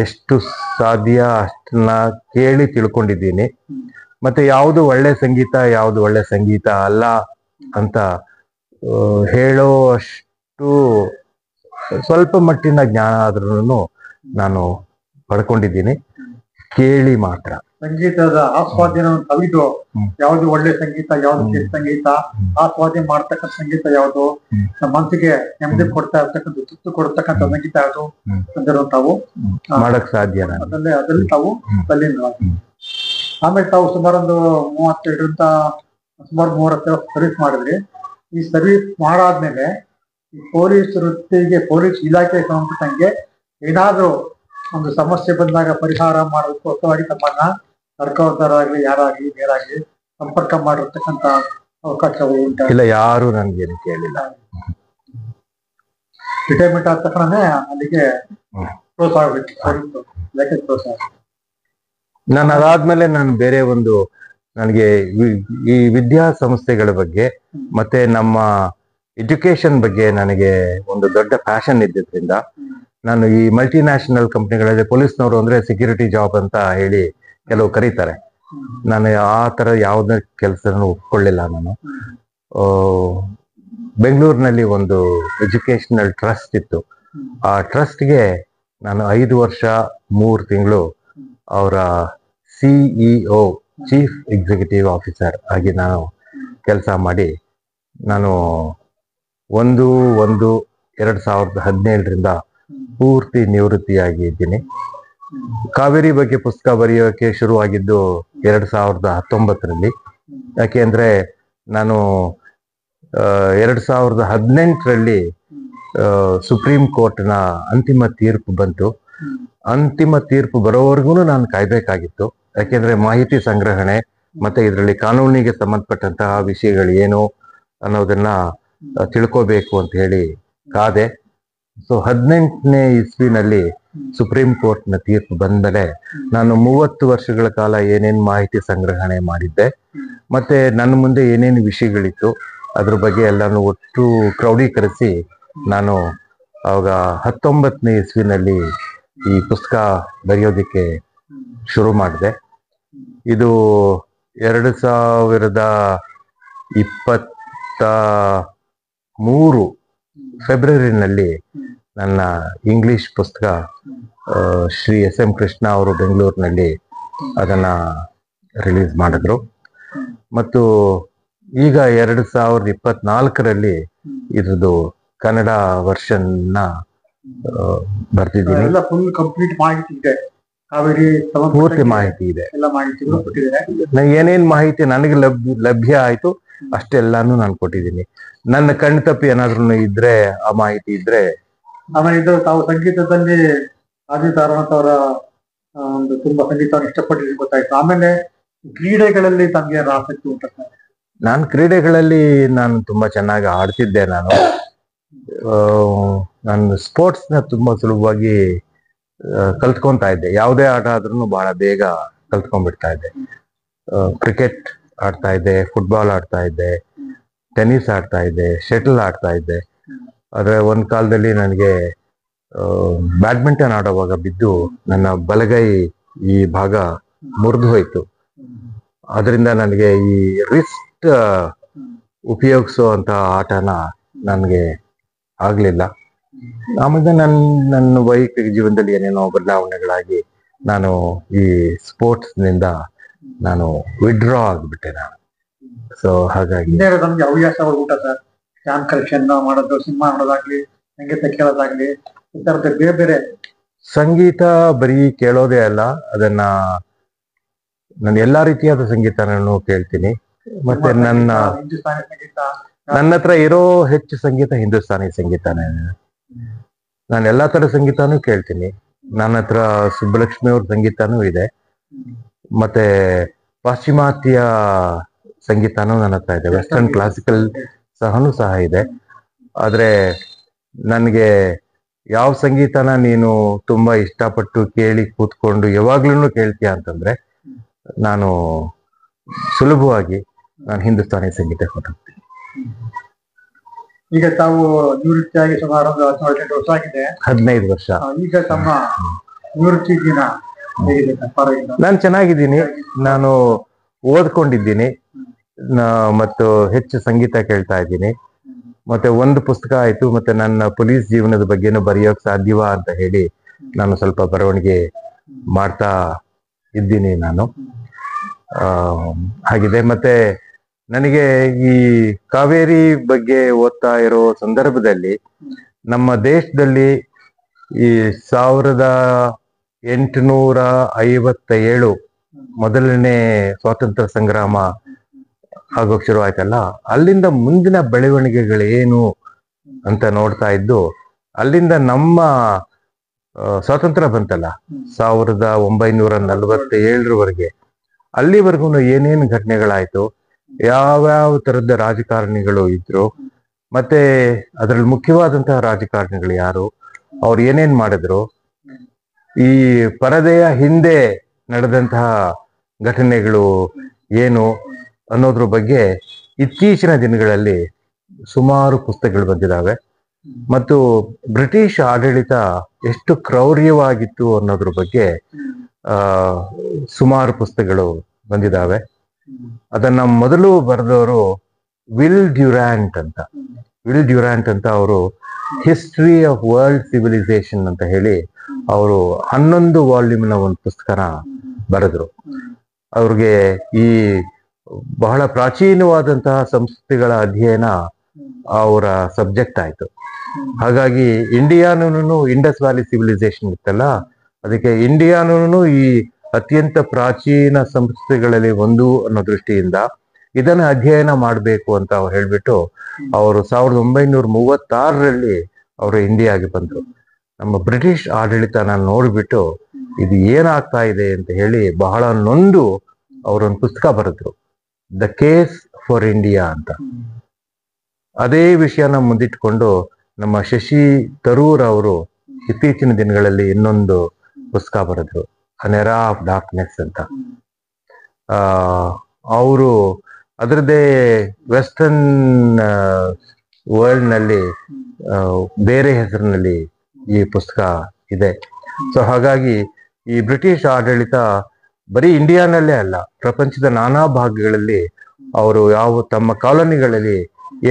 ಎಷ್ಟು ಸಾಧ್ಯ ಅಷ್ಟನ್ನ ಕೇಳಿ ತಿಳ್ಕೊಂಡಿದ್ದೀನಿ. ಮತ್ತೆ ಯಾವುದು ಒಳ್ಳೆ ಸಂಗೀತ, ಯಾವುದು ಒಳ್ಳೆ ಸಂಗೀತ ಅಲ್ಲ ಅಂತ ಹೇಳೋ ಅಷ್ಟು ಸ್ವಲ್ಪ ಮಟ್ಟಿನ ಜ್ಞಾನ ಆದ್ರೂ ನಾನು ಪಡ್ಕೊಂಡಿದ್ದೀನಿ, ಕೇಳಿ ಮಾತ್ರ. ಸಂಗೀತದ ಆಸ್ವಾದ್ಯವನ್ನು ಕವಿದು ಯಾವ್ದು ಒಳ್ಳೆ ಸಂಗೀತ, ಯಾವ್ದು ಕೆಟ್ಟ ಸಂಗೀತ, ಆಸ್ವಾದ್ಯ ಮಾಡ್ತಕ್ಕಂಥ ಸಂಗೀತ ಯಾವ್ದು, ನಮ್ಮ ಮನಸ್ಸಿಗೆ ನೆಮ್ಮದಿ ಕೊಡ್ತಾ ಇರ್ತಕ್ಕಂಥ, ತೃಪ್ತಿ ಕೊಡ್ತಕ್ಕಂಥ ಸಂಗೀತ ಯಾವುದು ಅಂದ್ರೆ ತಾವು ಮಾಡಕ್ ಸಾಧ್ಯ. ಅದ್ರಲ್ಲಿ ತಾವು ತಲ್ಲಿನ. ಆಮೇಲೆ ತಾವು ಸುಮಾರೊಂದು 30 ಸರ್ವಿಸ್ ಮಾಡಿದ್ರಿ. ಈ ಸರ್ವಿಸ್ ಮಾಡಾದ್ಮೇಲೆ ಈ ಪೊಲೀಸ್ ವೃತ್ತಿಗೆ, ಪೊಲೀಸ್ ಇಲಾಖೆಗೆ ಸಂಬಂಧಪಟ್ಟಂಗೆ ಏನಾದ್ರೂ ಒಂದು ಸಮಸ್ಯೆ ಬಂದಾಗ ಪರಿಹಾರ ಮಾಡೋದಕ್ಕೋಸ್ಕರವಾಗಿ ತಮ್ಮನ್ನ ಸರ್ಕಾರದವರಾಗ್ಲಿ ಯಾರಾಗ್ಲಿ ಬೇರಾಗ್ಲಿ ಸಂಪರ್ಕ ಮಾಡಿರ್ತಕ್ಕಂಥ ಅವಕಾಶಗಳು ಉಂಟು? ಇಲ್ಲ, ಯಾರು ನನ್ಗೇನು ಕೇಳಿಲ್ಲ. ರಿಟೈರ್ಮೆಂಟ್ ಆದ ತಕ್ಷಣನೇ ಅಲ್ಲಿಗೆ ಕ್ಲೋಸ್ ಆಗ್ಬಿಟ್ಟು ಇಲಾಖೆ ಕ್ಲೋಸ್ ಆಗ. ನಾನು ಅದಾದ್ಮೇಲೆ ನಾನು ಬೇರೆ ಒಂದು, ನನಗೆ ಈ ವಿದ್ಯಾಸಂಸ್ಥೆಗಳ ಬಗ್ಗೆ ಮತ್ತೆ ನಮ್ಮ ಎಜುಕೇಶನ್ ಬಗ್ಗೆ ನನಗೆ ಒಂದು ದೊಡ್ಡ ಪ್ಯಾಷನ್ ಇದ್ದಿದ್ರಿಂದ ನಾನು ಈ ಮಲ್ಟಿನ್ಯಾಷನಲ್ ಕಂಪ್ನಿಗಳಲ್ಲಿ ಪೊಲೀಸ್ನವರು ಅಂದ್ರೆ ಸೆಕ್ಯೂರಿಟಿ ಜಾಬ್ ಅಂತ ಹೇಳಿ ಕೆಲವು ಕರೀತಾರೆ. ನಾನು ಆ ತರ ಯಾವುದೇ ಕೆಲಸನೂ ಒಪ್ಕೊಳ್ಳಿಲ್ಲ. ನಾನು ಬೆಂಗಳೂರಿನಲ್ಲಿ ಒಂದು ಎಜುಕೇಶನಲ್ ಟ್ರಸ್ಟ್ ಇತ್ತು. ಆ ಟ್ರಸ್ಟ್ಗೆ ನಾನು 5 ವರ್ಷ 3 ತಿಂಗಳು ಅವರ CEO, ಚೀಫ್ ಎಕ್ಸಿಕ್ಯೂಟಿವ್ ಆಫೀಸರ್ ಆಗಿ ನಾನು ಕೆಲಸ ಮಾಡಿ, ನಾನು 1/1/2017 ಪೂರ್ತಿ ನಿವೃತ್ತಿಯಾಗಿ ಇದ್ದೀನಿ. ಕಾವೇರಿ ಬಗ್ಗೆ ಪುಸ್ತಕ ಬರೆಯೋಕೆ ಶುರುವಾಗಿದ್ದು 2019. ಯಾಕೆಂದ್ರೆ ನಾನು 2018 ಸುಪ್ರೀಂ ಕೋರ್ಟ್ನ ಅಂತಿಮ ತೀರ್ಪು ಬಂತು. ಅಂತಿಮ ತೀರ್ಪು ಬರೋವರೆಗೂ ನಾನು ಕಾಯ್ಬೇಕಾಗಿತ್ತು. ಯಾಕೆಂದ್ರೆ ಮಾಹಿತಿ ಸಂಗ್ರಹಣೆ ಮತ್ತೆ ಇದರಲ್ಲಿ ಕಾನೂನಿಗೆ ಸಂಬಂಧಪಟ್ಟಂತಹ ವಿಷಯಗಳು ಏನು ಅನ್ನೋದನ್ನ ತಿಳ್ಕೋಬೇಕು ಅಂತ ಹೇಳಿ ಕಾದೆ. ಸೊ 18ನೇ ಇಸ್ವಿನಲ್ಲಿ ಸುಪ್ರೀಂ ಕೋರ್ಟ್ನ ತೀರ್ಪು ಬಂದಮೇಲೆ ನಾನು 30 ವರ್ಷಗಳ ಕಾಲ ಏನೇನು ಮಾಹಿತಿ ಸಂಗ್ರಹಣೆ ಮಾಡಿದ್ದೆ, ಮತ್ತೆ ನನ್ನ ಮುಂದೆ ಏನೇನು ವಿಷಯಗಳಿತ್ತು ಅದ್ರ ಬಗ್ಗೆ ಎಲ್ಲಾನು ಒಟ್ಟು ಕ್ರೋಢೀಕರಿಸಿ ನಾನು ಅವಾಗ 19ನೇ ಇಸ್ವಿನಲ್ಲಿ ಈ ಪುಸ್ತಕ ಬರೆಯೋದಿಕ್ಕೆ ಶುರು ಮಾಡಿದೆ. ಇದು 2023 ಫೆಬ್ರವರಿನಲ್ಲಿ ನನ್ನ ಇಂಗ್ಲಿಷ್ ಪುಸ್ತಕ ಶ್ರೀ SM ಕೃಷ್ಣ ಅವರು ಬೆಂಗಳೂರಿನಲ್ಲಿ ಅದನ್ನ ರಿಲೀಸ್ ಮಾಡಿದ್ರು. ಮತ್ತು ಈಗ 2024 ಇದ್ರದ್ದು ಕನ್ನಡ ವರ್ಷನ್ನ ಬರ್ತಿದ್ದೀನಿ. ಫುಲ್ ಕಂಪ್ಲೀಟ್ ಮಾಹಿತಿ ಇದೆ, ಕಾವೇರಿ ಪೂರ್ತಿ ಮಾಹಿತಿ ಇದೆ. ಎಲ್ಲ ಮಾಹಿತಿಗಳು ಕೊಟ್ಟಿದ್ದಾರೆ. ಏನೇನ್ ಮಾಹಿತಿ ನನಗೆ ಲಭ್ಯ ಆಯ್ತು ಅಷ್ಟೆಲ್ಲಾನು ನಾನು ಕೊಟ್ಟಿದ್ದೀನಿ. ನನ್ನ ಕಣ್ಣು ತಪ್ಪಿ ಏನಾದ್ರೂ ಇದ್ರೆ, ಆ ಮಾಹಿತಿ ಇದ್ರೆ. ಆಮೇಲೆ ಇದು ತಾವು ಸಂಗೀತದಲ್ಲಿ ರಾಜೀವ್ ತಾರಾನಾಥ್ ಅವರ ಒಂದು ತುಂಬಾ ಸಂಗೀತವನ್ನು ಇಷ್ಟಪಟ್ಟಿದ್ದು ಗೊತ್ತಾಯ್ತು. ಆಮೇಲೆ ಕ್ರೀಡೆಗಳಲ್ಲಿ ತಮ್ಗೆ ಆಸಕ್ತಿ ಉಂಟ? ನಾನು ಕ್ರೀಡೆಗಳಲ್ಲಿ ನಾನು ತುಂಬಾ ಚೆನ್ನಾಗಿ ಆಡ್ತಿದ್ದೆ. ನಾನು ಸ್ಪೋರ್ಟ್ಸ್ನ ತುಂಬಾ ಸುಲಭವಾಗಿ ಕಲ್ತ್ಕೊಂತಾ ಇದ್ದೆ. ಯಾವುದೇ ಆಟ ಆದ್ರೂ ಬಹಳ ಬೇಗ ಕಲ್ತ್ಕೊಂಡ್ಬಿಡ್ತಾ ಇದ್ದೆ. ಕ್ರಿಕೆಟ್ ಆಡ್ತಾ ಇದ್ದೆ, ಫುಟ್ಬಾಲ್ ಆಡ್ತಾ ಇದ್ದೆ, ಟೆನ್ನಿಸ್ ಆಡ್ತಾ ಇದ್ದೆ, ಶಟಲ್ ಆಡ್ತಾ ಇದ್ದೆ. ಆದ್ರೆ ಒಂದ್ ಕಾಲದಲ್ಲಿ ನನಗೆ ಬ್ಯಾಡ್ಮಿಂಟನ್ ಆಡುವಾಗ ಬಿದ್ದು ನನ್ನ ಬಲಗೈ ಈ ಭಾಗ ಮುರಿದು ಹೋಯ್ತು. ಅದರಿಂದ ನನಗೆ ಈ ರಿಸ್ಟ್ ಉಪಯೋಗಿಸೋ ಅಂತ ಆಟನ ನನಗೆ ಆಗ್ಲಿಲ್ಲ. ಆಮೇಲೆ ನನ್ನ ವೈಯಕ್ತಿಕ ಜೀವನದಲ್ಲಿ ಏನೇನೋ ಬದಲಾವಣೆಗಳಾಗಿ ನಾನು ಈ ಸ್ಪೋರ್ಟ್ಸ್ ನಿಂದ ನಾನು ವಿಡ್ರಾ ಆಗ್ಬಿಟ್ಟೆ. ನಾನು ಸೊ ಹಾಗಾಗಿ ಹಿಂದೆ ನಮ್ಗೆ ಹವ್ಯಾಸಗಳು ಊಟ ಸರ್, ಸ್ಟಾಂಪ್ ಕಲೆಕ್ಷನ್ ಮಾಡೋದು, ಸಿನಿಮಾ ನೋಡೋದಾಗ್ಲಿ, ಸಂಗೀತ ಕೇಳೋದಾಗ್ಲಿ, ಈ ತರದ ಬೇರೆ ಬೇರೆ. ಸಂಗೀತ ಬರೀ ಕೇಳೋದೇ ಅಲ್ಲ, ಅದನ್ನ ನಾನು ಎಲ್ಲಾ ರೀತಿಯಾದ ಸಂಗೀತ ನಾನು ಕೇಳ್ತೀನಿ. ಮತ್ತೆ ಹಿಂದೂಸ್ತಾನಿ ಸಂಗೀತ, ನನ್ನ ಹತ್ರ ಇರೋ ಹೆಚ್ಚು ಸಂಗೀತ ಹಿಂದೂಸ್ತಾನಿ ಸಂಗೀತನೇ. ನಾನು ಎಲ್ಲಾ ತರ ಸಂಗೀತನೂ ಕೇಳ್ತೀನಿ. ನನ್ನ ಹತ್ರ ಸುಬ್ಬಲಕ್ಷ್ಮಿ ಅವ್ರ ಸಂಗೀತನೂ ಇದೆ, ಮತ್ತೆ ಪಾಶ್ಚಿಮಾತ್ಯ ಸಂಗೀತನೂ ನನ್ನ ಹತ್ರ ಇದೆ, ವೆಸ್ಟರ್ನ್ ಕ್ಲಾಸಿಕಲ್ ಸಹ ಇದೆ. ಆದ್ರೆ ನನಗೆ ಯಾವ ಸಂಗೀತನ ನೀನು ತುಂಬಾ ಇಷ್ಟಪಟ್ಟು ಕೇಳಿ ಕೂತ್ಕೊಂಡು ಯಾವಾಗ್ಲೂ ಕೇಳ್ತೀಯ ಅಂತಂದ್ರೆ ನಾನು ಸುಲಭವಾಗಿ ಹಿಂದೂಸ್ತಾನಿ ಸಂಗೀತ ಹೊರಡ್ತೀನಿ. ಈಗ ತಾವು ನಿವೃತ್ತಿಯಾಗಿ ಸುಮಾರು 18 ವರ್ಷ ಆಗಿದೆ. 15 ವರ್ಷ. ಈಗ ತಮ್ಮ ನಿವೃತ್ತಿ ದಿನ ಹೇಗಿದೆ? ನಾನು ಚೆನ್ನಾಗಿದ್ದೀನಿ. ನಾನು ಓದ್ಕೊಂಡಿದ್ದೀನಿ ಮತ್ತು ಹೆಚ್ಚು ಸಂಗೀತ ಕೇಳ್ತಾ ಇದ್ದೀನಿ. ಮತ್ತೆ ಒಂದು ಪುಸ್ತಕ ಆಯ್ತು, ಮತ್ತೆ ನನ್ನ ಪೊಲೀಸ್ ಜೀವನದ ಬಗ್ಗೆನೂ ಬರೆಯೋಕ್ ಸಾಧ್ಯವಾ ಅಂತ ಹೇಳಿ ನಾನು ಸ್ವಲ್ಪ ಬರವಣಿಗೆ ಮಾಡ್ತಾ ಇದ್ದೀನಿ ನಾನು. ಹಾಗಿದೆ. ಮತ್ತೆ ನನಗೆ ಈ ಕಾವೇರಿ ಬಗ್ಗೆ ಓದ್ತಾ ಇರೋ ಸಂದರ್ಭದಲ್ಲಿ ನಮ್ಮ ದೇಶದಲ್ಲಿ ಈ 1857 ಮೊದಲನೇ ಸ್ವಾತಂತ್ರ್ಯ ಸಂಗ್ರಾಮ ಆಗೋಕ್ ಶುರು ಆಯ್ತಲ್ಲ, ಅಲ್ಲಿಂದ ಮುಂದಿನ ಬೆಳವಣಿಗೆಗಳೇನು ಅಂತ ನೋಡ್ತಾ ಇದ್ದು, ಅಲ್ಲಿಂದ ನಮ್ಮ ಸ್ವಾತಂತ್ರ್ಯ ಬಂತಲ್ಲ 1947 ಅಲ್ಲಿವರೆಗೂ ಏನೇನು ಘಟನೆಗಳಾಯ್ತು, ಯಾವ್ಯಾವ ತರದ ರಾಜಕಾರಣಿಗಳು ಇದ್ರು, ಮತ್ತೆ ಅದ್ರಲ್ಲಿ ಮುಖ್ಯವಾದಂತಹ ರಾಜಕಾರಣಿಗಳು ಯಾರು, ಅವ್ರು ಏನೇನ್ ಮಾಡಿದ್ರು, ಈ ಪರದೆಯ ಹಿಂದೆ ನಡೆದಂತಹ ಘಟನೆಗಳು ಏನು ಅನ್ನೋದ್ರ ಬಗ್ಗೆ ಇತ್ತೀಚಿನ ದಿನಗಳಲ್ಲಿ ಸುಮಾರು ಪುಸ್ತಕಗಳು ಬಂದಿದ್ದಾವೆ. ಮತ್ತು ಬ್ರಿಟಿಷ್ ಆಡಳಿತ ಎಷ್ಟು ಕ್ರೌರ್ಯವಾಗಿತ್ತು ಅನ್ನೋದ್ರ ಬಗ್ಗೆ ಸುಮಾರು ಪುಸ್ತಕಗಳು ಬಂದಿದ್ದಾವೆ. ಅದನ್ನ ಮೊದಲು ಬರೆದವರು ವಿಲ್ ಡ್ಯೂರಾಂಟ್ ಅಂತ ಅವರು ಹಿಸ್ಟ್ರಿ ಆಫ್ ವರ್ಲ್ಡ್ ಸಿವಿಲೈಸೇಷನ್ ಅಂತ ಹೇಳಿ ಅವರು 11 ವಾಲ್ಯೂಮ್ನ ಒಂದು ಪುಸ್ತಕನ ಬರೆದ್ರು. ಅವ್ರಿಗೆ ಈ ಬಹಳ ಪ್ರಾಚೀನವಾದಂತಹ ಸಂಸ್ಕೃತಿಗಳ ಅಧ್ಯಯನ ಅವರ ಸಬ್ಜೆಕ್ಟ್ ಆಯ್ತು. ಹಾಗಾಗಿ ಇಂಡಿಯಾನು ಇಂಡಸ್ ವ್ಯಾಲಿ ಸಿವಿಲೈಸೇಷನ್ ಇತ್ತಲ್ಲ, ಅದಕ್ಕೆ ಇಂಡಿಯಾನು ಈ ಅತ್ಯಂತ ಪ್ರಾಚೀನ ಸಂಸ್ಕೃತಿಗಳಲ್ಲಿ ಒಂದು ಅನ್ನೋ ದೃಷ್ಟಿಯಿಂದ ಇದನ್ನ ಅಧ್ಯಯನ ಮಾಡಬೇಕು ಅಂತ ಅವ್ರು ಹೇಳ್ಬಿಟ್ಟು ಅವರು 1936 ಅವರು ಇಂಡಿಯಾಗೆ ಬಂದ್ರು. ನಮ್ಮ ಬ್ರಿಟಿಷ್ ಆಡಳಿತನ ನೋಡ್ಬಿಟ್ಟು ಇದು ಏನಾಗ್ತಾ ಇದೆ ಅಂತ ಹೇಳಿ ಬಹಳ ನೊಂದು ಅವರೊಂದು ಪುಸ್ತಕ ಬರೆದ್ರು, ದ ಕೇಸ್ ಫಾರ್ ಇಂಡಿಯಾ ಅಂತ. ಅದೇ ವಿಷಯನ ಮುಂದಿಟ್ಕೊಂಡು ನಮ್ಮ ಶಶಿ ತರೂರ್ ಅವರು ಇತ್ತೀಚಿನ ದಿನಗಳಲ್ಲಿ ಇನ್ನೊಂದು ಪುಸ್ತಕ ಬರೆದ್ರು, ಅನ್ ಎರಾ ಆಫ್ ಡಾರ್ಕ್ನೆಸ್ ಅಂತ. ಅವರು ಅದರದ್ದೇ ವೆಸ್ಟರ್ನ್ ವರ್ಲ್ಡ್ ನಲ್ಲಿ ಬೇರೆ ಹೆಸರಿನಲ್ಲಿ ಈ ಪುಸ್ತಕ ಇದೆ. ಸೊ ಹಾಗಾಗಿ ಈ ಬ್ರಿಟಿಷ್ ಆಡಳಿತ ಬರೀ ಇಂಡಿಯಾನಲ್ಲೇ ಅಲ್ಲ, ಪ್ರಪಂಚದ ನಾನಾ ಭಾಗಗಳಲ್ಲಿ ಅವರು ತಮ್ಮ ಕಾಲೋನಿಗಳಲ್ಲಿ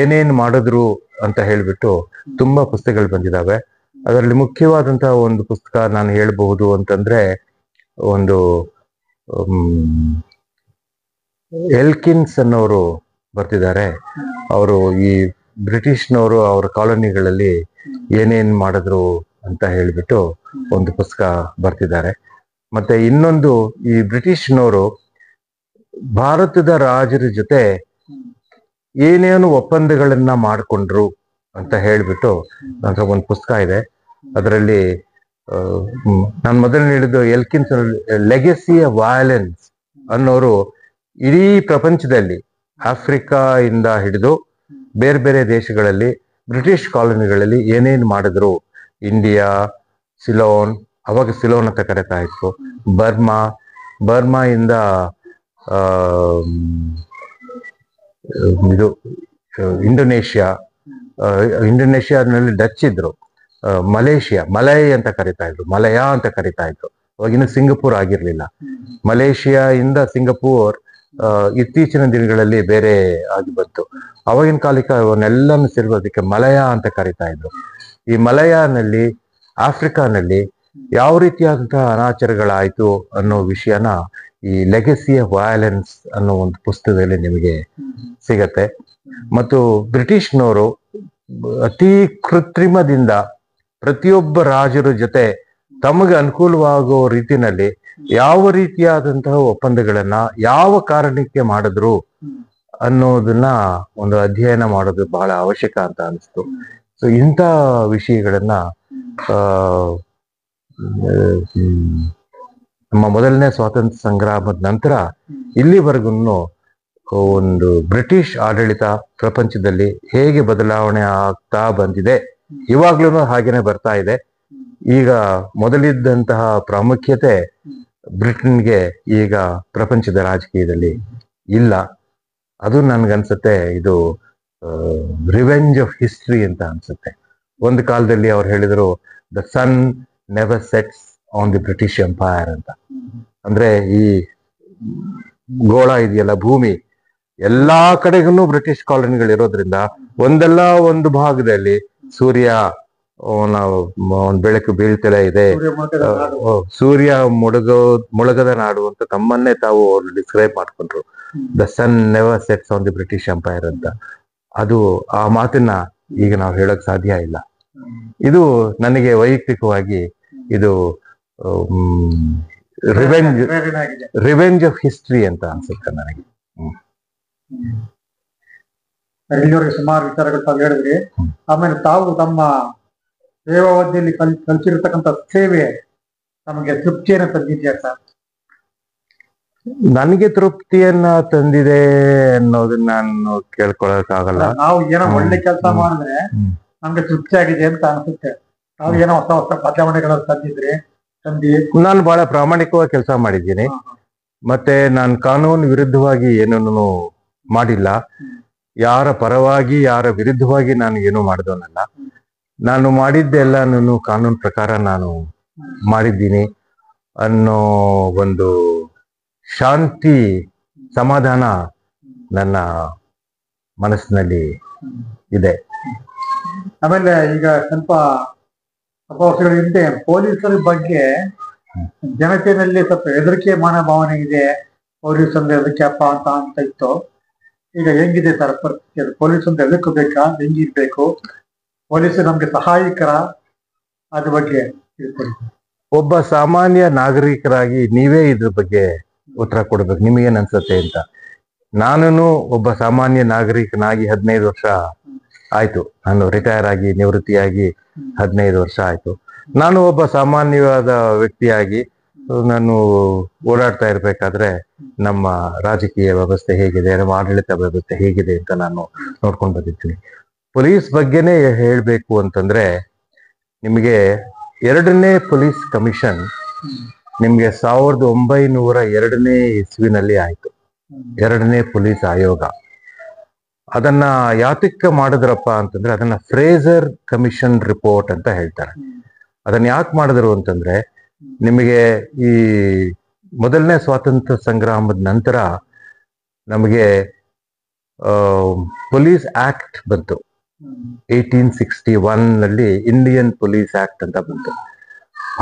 ಏನೇನು ಮಾಡಿದ್ರು ಅಂತ ಹೇಳ್ಬಿಟ್ಟು ತುಂಬಾ ಪುಸ್ತಕಗಳು ಬಂದಿದ್ದಾವೆ. ಅದರಲ್ಲಿ ಮುಖ್ಯವಾದಂತಹ ಒಂದು ಪುಸ್ತಕ ನಾನು ಹೇಳ್ಬಹುದು ಅಂತಂದ್ರೆ, ಒಂದು ಎಲ್ಕಿನ್ಸ್ ಅನ್ನೋರು ಬರ್ತಿದ್ದಾರೆ. ಅವರು ಈ ಬ್ರಿಟಿಷ್ನವರು ಅವರ ಕಾಲೋನಿಗಳಲ್ಲಿ ಏನೇನ್ ಮಾಡಿದ್ರು ಅಂತ ಹೇಳ್ಬಿಟ್ಟು ಒಂದು ಪುಸ್ತಕ ಬರ್ತಿದ್ದಾರೆ. ಮತ್ತೆ ಇನ್ನೊಂದು, ಈ ಬ್ರಿಟಿಷ್ನವರು ಭಾರತದ ರಾಜರ ಜೊತೆ ಏನೇನು ಒಪ್ಪಂದಗಳನ್ನ ಮಾಡಿಕೊಂಡ್ರು ಅಂತ ಹೇಳ್ಬಿಟ್ಟು ನಂತರ ಒಂದು ಪುಸ್ತಕ ಇದೆ. ಅದರಲ್ಲಿ ನಾನು ಮೊದಲು ಹೇಳಿದ್ದು ಎಲ್ಕಿನ್ಸ್ ಲೆಗೆಸಿ ಆಫ್ ವಯಲೆನ್ಸ್ ಅನ್ನೋರು ಇಡೀ ಪ್ರಪಂಚದಲ್ಲಿ ಆಫ್ರಿಕಾ ಇಂದ ಹಿಡಿದು ಬೇರೆ ಬೇರೆ ದೇಶಗಳಲ್ಲಿ ಬ್ರಿಟಿಷ್ ಕಾಲೋನಿಗಳಲ್ಲಿ ಏನೇನು ಮಾಡಿದ್ರು, ಇಂಡಿಯಾ, ಸಿಲೋನ್, ಅವಾಗ ಸಿಲೋನ್ ಅಂತ ಕರೀತಾ ಇತ್ತು, ಬರ್ಮಾ ಇಂದ ಇದು ಇಂಡೋನೇಷ್ಯಾದಲ್ಲಿ ಡಚ್ ಇದ್ರು, ಮಲೈ ಅಂತ ಕರಿತಾ ಇದ್ರು, ಮಲಯಾ ಅಂತ ಕರಿತಾ ಇದ್ರು. ಅವಾಗಿನ ಸಿಂಗಪೂರ್ ಆಗಿರ್ಲಿಲ್ಲ. ಮಲೇಷಿಯಾ ಇಂದ ಸಿಂಗಪೂರ್ ಇತ್ತೀಚಿನ ದಿನಗಳಲ್ಲಿ ಬೇರೆ ಆಗಿ ಬಂತು. ಅವಾಗಿನ ಕಾಲಕ್ಕೆ ಅವನ್ನೆಲ್ಲನೂ ಸೇರಿಸೋದಕ್ಕೆ ಮಲಯಾ ಅಂತ ಕರಿತಾ ಇದ್ರು. ಈ ಮಲಯಾನಲ್ಲಿ, ಆಫ್ರಿಕಾನಲ್ಲಿ ಯಾವ ರೀತಿಯಾದಂತಹ ಅನಾಚಾರಗಳಾಯ್ತು ಅನ್ನೋ ವಿಷಯನ ಈ ಲೆಗಸಿ ಆಫ್ ವಯಲೆನ್ಸ್ ಅನ್ನೋ ಒಂದು ಪುಸ್ತಕದಲ್ಲಿ ನಿಮಗೆ ಸಿಗತ್ತೆ. ಮತ್ತು ಬ್ರಿಟಿಷ್ನವರು ಅತಿ ಕೃತ್ರಿಮದಿಂದ ಪ್ರತಿಯೊಬ್ಬ ರಾಜರ ಜೊತೆ ತಮಗೆ ಅನುಕೂಲವಾಗೋ ರೀತಿನಲ್ಲಿ ಯಾವ ರೀತಿಯಾದಂತಹ ಒಪ್ಪಂದಗಳನ್ನ ಯಾವ ಕಾರಣಕ್ಕೆ ಮಾಡಿದ್ರು ಅನ್ನೋದನ್ನ ಒಂದು ಅಧ್ಯಯನ ಮಾಡೋದು ಬಹಳ ಅವಶ್ಯಕ ಅಂತ ಅನಿಸ್ತು. ಸೊ ಇಂಥ ವಿಷಯಗಳನ್ನ ನಮ್ಮ ಮೊದಲನೇ ಸ್ವಾತಂತ್ರ್ಯ ಸಂಗ್ರಾಮದ ನಂತರ ಇಲ್ಲಿವರೆಗೂ ಒಂದು ಬ್ರಿಟಿಷ್ ಆಡಳಿತ ಪ್ರಪಂಚದಲ್ಲಿ ಹೇಗೆ ಬದಲಾವಣೆ ಆಗ್ತಾ ಬಂದಿದೆ, ಇವಾಗ್ಲೂ ಹಾಗೇನೆ ಬರ್ತಾ ಇದೆ. ಈಗ ಮೊದಲಿದ್ದಂತಹ ಪ್ರಾಮುಖ್ಯತೆ ಬ್ರಿಟನ್ಗೆ ಈಗ ಪ್ರಪಂಚದ ರಾಜಕೀಯದಲ್ಲಿ ಇಲ್ಲ. ಅದು ನನ್ಗನ್ಸುತ್ತೆ ಇದು ರಿವೆಂಜ್ ಆಫ್ ಹಿಸ್ಟ್ರಿ ಅಂತ ಅನ್ಸುತ್ತೆ. ಒಂದು ಕಾಲದಲ್ಲಿ ಅವ್ರು ಹೇಳಿದ್ರು the sun never sets on the British empire ಅಂತ. ಅಂದ್ರೆ ಈ ಗೋಳ ಇದೆಯಲ್ಲ, ಭೂಮಿ ಎಲ್ಲಾ ಕಡೆಗೂ ಬ್ರಿಟಿಷ್ ಕಾಲೋನಿಗಳು ಇರೋದ್ರಿಂದ ಒಂದಲ್ಲ ಒಂದು ಭಾಗದಲ್ಲಿ ಸೂರ್ಯ ಒಂದು ಬೆಳಕು ಬೀಳ್ತಲೇ ಇದೆ, ಸೂರ್ಯ ಮುಳುಗದ ನಾಡು ಅಂತ ತಮ್ಮನ್ನೇ ತಾವು ಅವ್ರು ಡಿಸ್ಕ್ರೈಬ್ ಮಾಡ್ಕೊಂಡ್ರು. The sun never sets on the British empire ಅಂತ. ಅದು ಆ ಮಾತನ್ನ ಈಗ ನಾವು ಹೇಳಕ್ ಸಾಧ್ಯ ಇಲ್ಲ. ಇದು ನನಗೆ ವೈಯಕ್ತಿಕವಾಗಿ ಇದು ರಿವೆಂಜ್ ಆಫ್ ಹಿಸ್ಟ್ರಿ ಅಂತ ಅನ್ಸುತ್ತೆ ನನಗೆ. ಇಲ್ಲಿವರೆಗೆ ಸುಮಾರು ವಿಚಾರಗಳು ತಾವು ಹೇಳಿದ್ರಿ. ಆಮೇಲೆ ತಾವು ತಮ್ಮ ಸೇವಾವಧಿಯಲ್ಲಿ ಕಲಿಸಿರ್ತಕ್ಕಂಥ ಸೇವೆ ನಮಗೆ ತೃಪ್ತಿಯನ್ನ ತಂದಿದ್ಯಾ ಸರ್? ನನಗೆ ತೃಪ್ತಿಯನ್ನ ತಂದಿದೆ ಅನ್ನೋದನ್ನ ನಾನು ಕೇಳ್ಕೊಳಕ್ಕಾಗಲ್ಲ. ನಾವು ಏನೋ ಒಳ್ಳೆ ಕೆಲಸ ಮಾಡಿದ್ರೆ ನಮ್ಗೆ ತೃಪ್ತಿ ಆಗಿದೆ ಅಂತ ಅನ್ಸುತ್ತೆ. ನಾವು ಏನೋ ಹೊಸ ಹೊಸ ಬದಲಾವಣೆಗಳನ್ನು ನಾನು ಬಹಳ ಪ್ರಾಮಾಣಿಕವಾಗಿ ಕೆಲಸ ಮಾಡಿದ್ದೀನಿ. ಮತ್ತೆ ನಾನು ಕಾನೂನು ವಿರುದ್ಧವಾಗಿ ಏನನ್ನು ಮಾಡಿಲ್ಲ. ಯಾರ ಪರವಾಗಿ ಯಾರ ವಿರುದ್ಧವಾಗಿ ನಾನು ಏನು ಮಾಡಿದವನಲ್ಲ. ನಾನು ಮಾಡಿದ್ದೆಲ್ಲ ನಾನು ಕಾನೂನು ಪ್ರಕಾರ ನಾನು ಮಾಡಿದ್ದೀನಿ ಅನ್ನೋ ಒಂದು ಶಾಂತಿ ಸಮಾಧಾನ ನನ್ನ ಮನಸ್ಸಿನಲ್ಲಿ ಇದೆ. ಆಮೇಲೆ ಈಗ ಸ್ವಲ್ಪ ವರ್ಷಗಳ ಹಿಂದೆ ಪೊಲೀಸರ ಬಗ್ಗೆ ಜನತೆಯಲ್ಲಿ ಸ್ವಲ್ಪ ಹೆದರಿಕೆ ಮನೋಭಾವನೆ ಇದೆ. ಪೊಲೀಸ್ ಅಂದ್ರೆ ಹೆದರಿಕೆಪ್ಪ ಅಂತ ಇತ್ತು. ಈಗ ಹೆಂಗಿದೆ ಸರ್ ಪರಿಸ್ಥಿತಿ? ಅದು ಪೊಲೀಸ್ ಅಂತ ಹೆದರ್ಕೋಬೇಕಾ, ಹೆಂಗಿರ್ಬೇಕು? ಪೊಲೀಸರು ನಮ್ಗೆ ಸಹಾಯಕರ, ಅದ್ರ ಬಗ್ಗೆ ತಿಳ್ಕೊಳ್ಳಿ. ಒಬ್ಬ ಸಾಮಾನ್ಯ ನಾಗರಿಕರಾಗಿ ನೀವೇ ಇದ್ರ ಬಗ್ಗೆ ಉತ್ತರ ಕೊಡ್ಬೇಕು. ನಿಮಗೇನ್ ಅನ್ಸತ್ತೆ ಅಂತ. ನಾನು ಒಬ್ಬ ಸಾಮಾನ್ಯ ನಾಗರಿಕನಾಗಿ 15 ವರ್ಷ ಆಯ್ತು. ನಾನು ರಿಟೈರ್ ಆಗಿ ನಿವೃತ್ತಿಯಾಗಿ 15 ವರ್ಷ ಆಯ್ತು. ನಾನು ಒಬ್ಬ ಸಾಮಾನ್ಯವಾದ ವ್ಯಕ್ತಿಯಾಗಿ ನಾನು ಓಡಾಡ್ತಾ ಇರ್ಬೇಕಾದ್ರೆ ನಮ್ಮ ರಾಜಕೀಯ ವ್ಯವಸ್ಥೆ ಹೇಗಿದೆ, ನಮ್ಮ ಆಡಳಿತ ವ್ಯವಸ್ಥೆ ಹೇಗಿದೆ ಅಂತ ನಾನು ನೋಡ್ಕೊಂಡು ಬಂದಿದ್ದೀನಿ. ಪೊಲೀಸ್ ಬಗ್ಗೆನೇ ಹೇಳ್ಬೇಕು ಅಂತಂದ್ರೆ, ನಿಮಗೆ 2ನೇ ಪೊಲೀಸ್ ಕಮಿಷನ್ ನಿಮ್ಗೆ 1902ನೇ ಇಸ್ವಿನಲ್ಲಿ ಆಯ್ತು. 2ನೇ ಪೊಲೀಸ್ ಆಯೋಗ. ಅದನ್ನ ಯಾತಕ್ಕೆ ಮಾಡಿದ್ರಪ್ಪ ಅಂತಂದ್ರೆ, ಅದನ್ನ ಫ್ರೇಜರ್ ಕಮಿಷನ್ ರಿಪೋರ್ಟ್ ಅಂತ ಹೇಳ್ತಾರೆ. ಅದನ್ನ ಯಾಕೆ ಮಾಡಿದ್ರು ಅಂತಂದ್ರೆ, ನಿಮಗೆ ಈ ಮೊದಲನೇ ಸ್ವಾತಂತ್ರ್ಯ ಸಂಗ್ರಾಮದ ನಂತರ ನಮಗೆ ಪೊಲೀಸ್ ಆಕ್ಟ್ ಬಂತು. 1861 ನಲ್ಲಿ ಇಂಡಿಯನ್ ಪೊಲೀಸ್ ಆಕ್ಟ್ ಅಂತ ಬಂತು.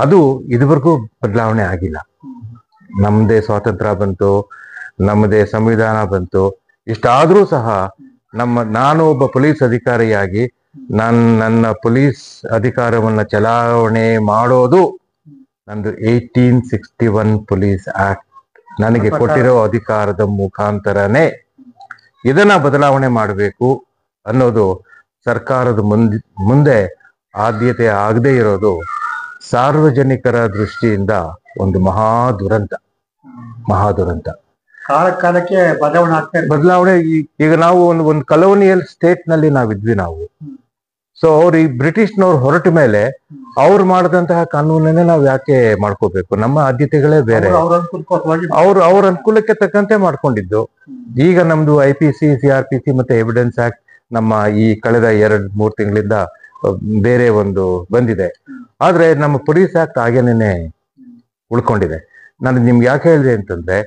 ಅದು ಇದುವರೆಗೂ ಬದಲಾವಣೆ ಆಗಿಲ್ಲ. ನಮ್ಮದೇ ಸ್ವಾತಂತ್ರ್ಯ ಬಂತು, ನಮ್ಮದೇ ಸಂವಿಧಾನ ಬಂತು. ಇಷ್ಟಾದ್ರೂ ಸಹ ನಾನು ಒಬ್ಬ ಪೊಲೀಸ್ ಅಧಿಕಾರಿಯಾಗಿ ನನ್ನ ಪೊಲೀಸ್ ಅಧಿಕಾರವನ್ನ ಚಲಾವಣೆ ಮಾಡೋದು ನಂದು 1861 ಪೊಲೀಸ್ ಆಕ್ಟ್ ನನಗೆ ಕೊಟ್ಟಿರೋ ಅಧಿಕಾರದ ಮುಖಾಂತರನೇ. ಇದನ್ನ ಬದಲಾವಣೆ ಮಾಡಬೇಕು ಅನ್ನೋದು ಸರ್ಕಾರದ ಮುಂದೆ ಆದ್ಯತೆ ಆಗದೆ ಇರೋದು ಸಾರ್ವಜನಿಕರ ದೃಷ್ಟಿಯಿಂದ ಒಂದು ಮಹಾ ದುರಂತ. ಕಾಲಕ್ಕೆ ಬದಲಾವಣೆ. ಈಗ ನಾವು ಒಂದು ಕಲೋನಿಯಲ್ ಸ್ಟೇಟ್ ನಲ್ಲಿ ನಾವಿದ್ವಿ ನಾವು. ಸೊ ಅವ್ರು ಈ ಬ್ರಿಟಿಷ್ನವ್ರು ಹೊರಟ ಮೇಲೆ ಅವ್ರು ಮಾಡಿದಂತಹ ಕಾನೂನನ್ನೇ ನಾವು ಯಾಕೆ ಮಾಡ್ಕೋಬೇಕು? ನಮ್ಮ ಆದ್ಯತೆಗಳೇ ಬೇರೆ. ಅವ್ರ ಅನುಕೂಲಕ್ಕೆ ತಕ್ಕಂತೆ ಮಾಡ್ಕೊಂಡಿದ್ದು. ಈಗ ನಮ್ದು IPC, CRPC ಮತ್ತೆ ಎವಿಡೆನ್ಸ್ ಆಕ್ಟ್ ನಮ್ಮ ಈ ಕಳೆದ 2-3 ತಿಂಗಳಿಂದ ಬೇರೆ ಒಂದು ಬಂದಿದೆ. ಆದ್ರೆ ನಮ್ಮ ಪೊಲೀಸ್ ಆಕ್ಟ್ ಹಾಗೇನೆ ಉಳ್ಕೊಂಡಿದೆ. ನಾನು ನಿಮ್ಗೆ ಯಾಕೆ ಹೇಳಿದೆ ಅಂತಂದ್ರೆ,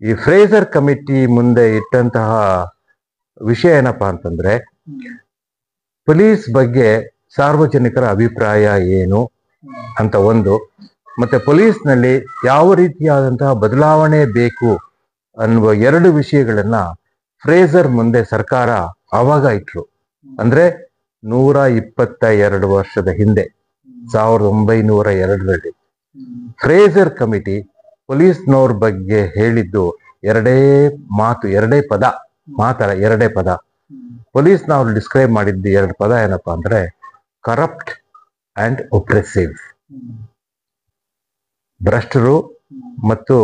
ಈ ಫ್ರೇಜರ್ ಕಮಿಟಿ ಮುಂದೆ ಇಟ್ಟಂತಹ ವಿಷಯ ಏನಪ್ಪಾ ಅಂತಂದ್ರೆ, ಪೊಲೀಸ್ ಬಗ್ಗೆ ಸಾರ್ವಜನಿಕರ ಅಭಿಪ್ರಾಯ ಏನು ಅಂತ ಒಂದು. ಮತ್ತೆ ಪೊಲೀಸ್ನಲ್ಲಿ ಯಾವ ರೀತಿಯಾದಂತಹ ಬದಲಾವಣೆ ಬೇಕು ಅನ್ನುವ ಎರಡು ವಿಷಯಗಳನ್ನ ಫ್ರೇಜರ್ ಮುಂದೆ ಸರ್ಕಾರ ಆವಾಗ ಇಟ್ರು. ಅಂದ್ರೆ 122 ವರ್ಷದ ಹಿಂದೆ 1902ರಲ್ಲಿ ಫ್ರೇಜರ್ ಕಮಿಟಿ ಪೊಲೀಸ್ನವ್ರ ಬಗ್ಗೆ ಹೇಳಿದ್ದು ಎರಡೇ ಪದ. ಪೊಲೀಸ್ನವ್ರು ಡಿಸ್ಕ್ರೈಬ್ ಮಾಡಿದ್ದು 2 ಪದ ಏನಪ್ಪಾ ಅಂದ್ರೆ ಕರಪ್ಟ್ ಅಂಡ್ ಒಪ್ರೆಸಿವ್. ಭ್ರಷ್ಟರು ಮತ್ತು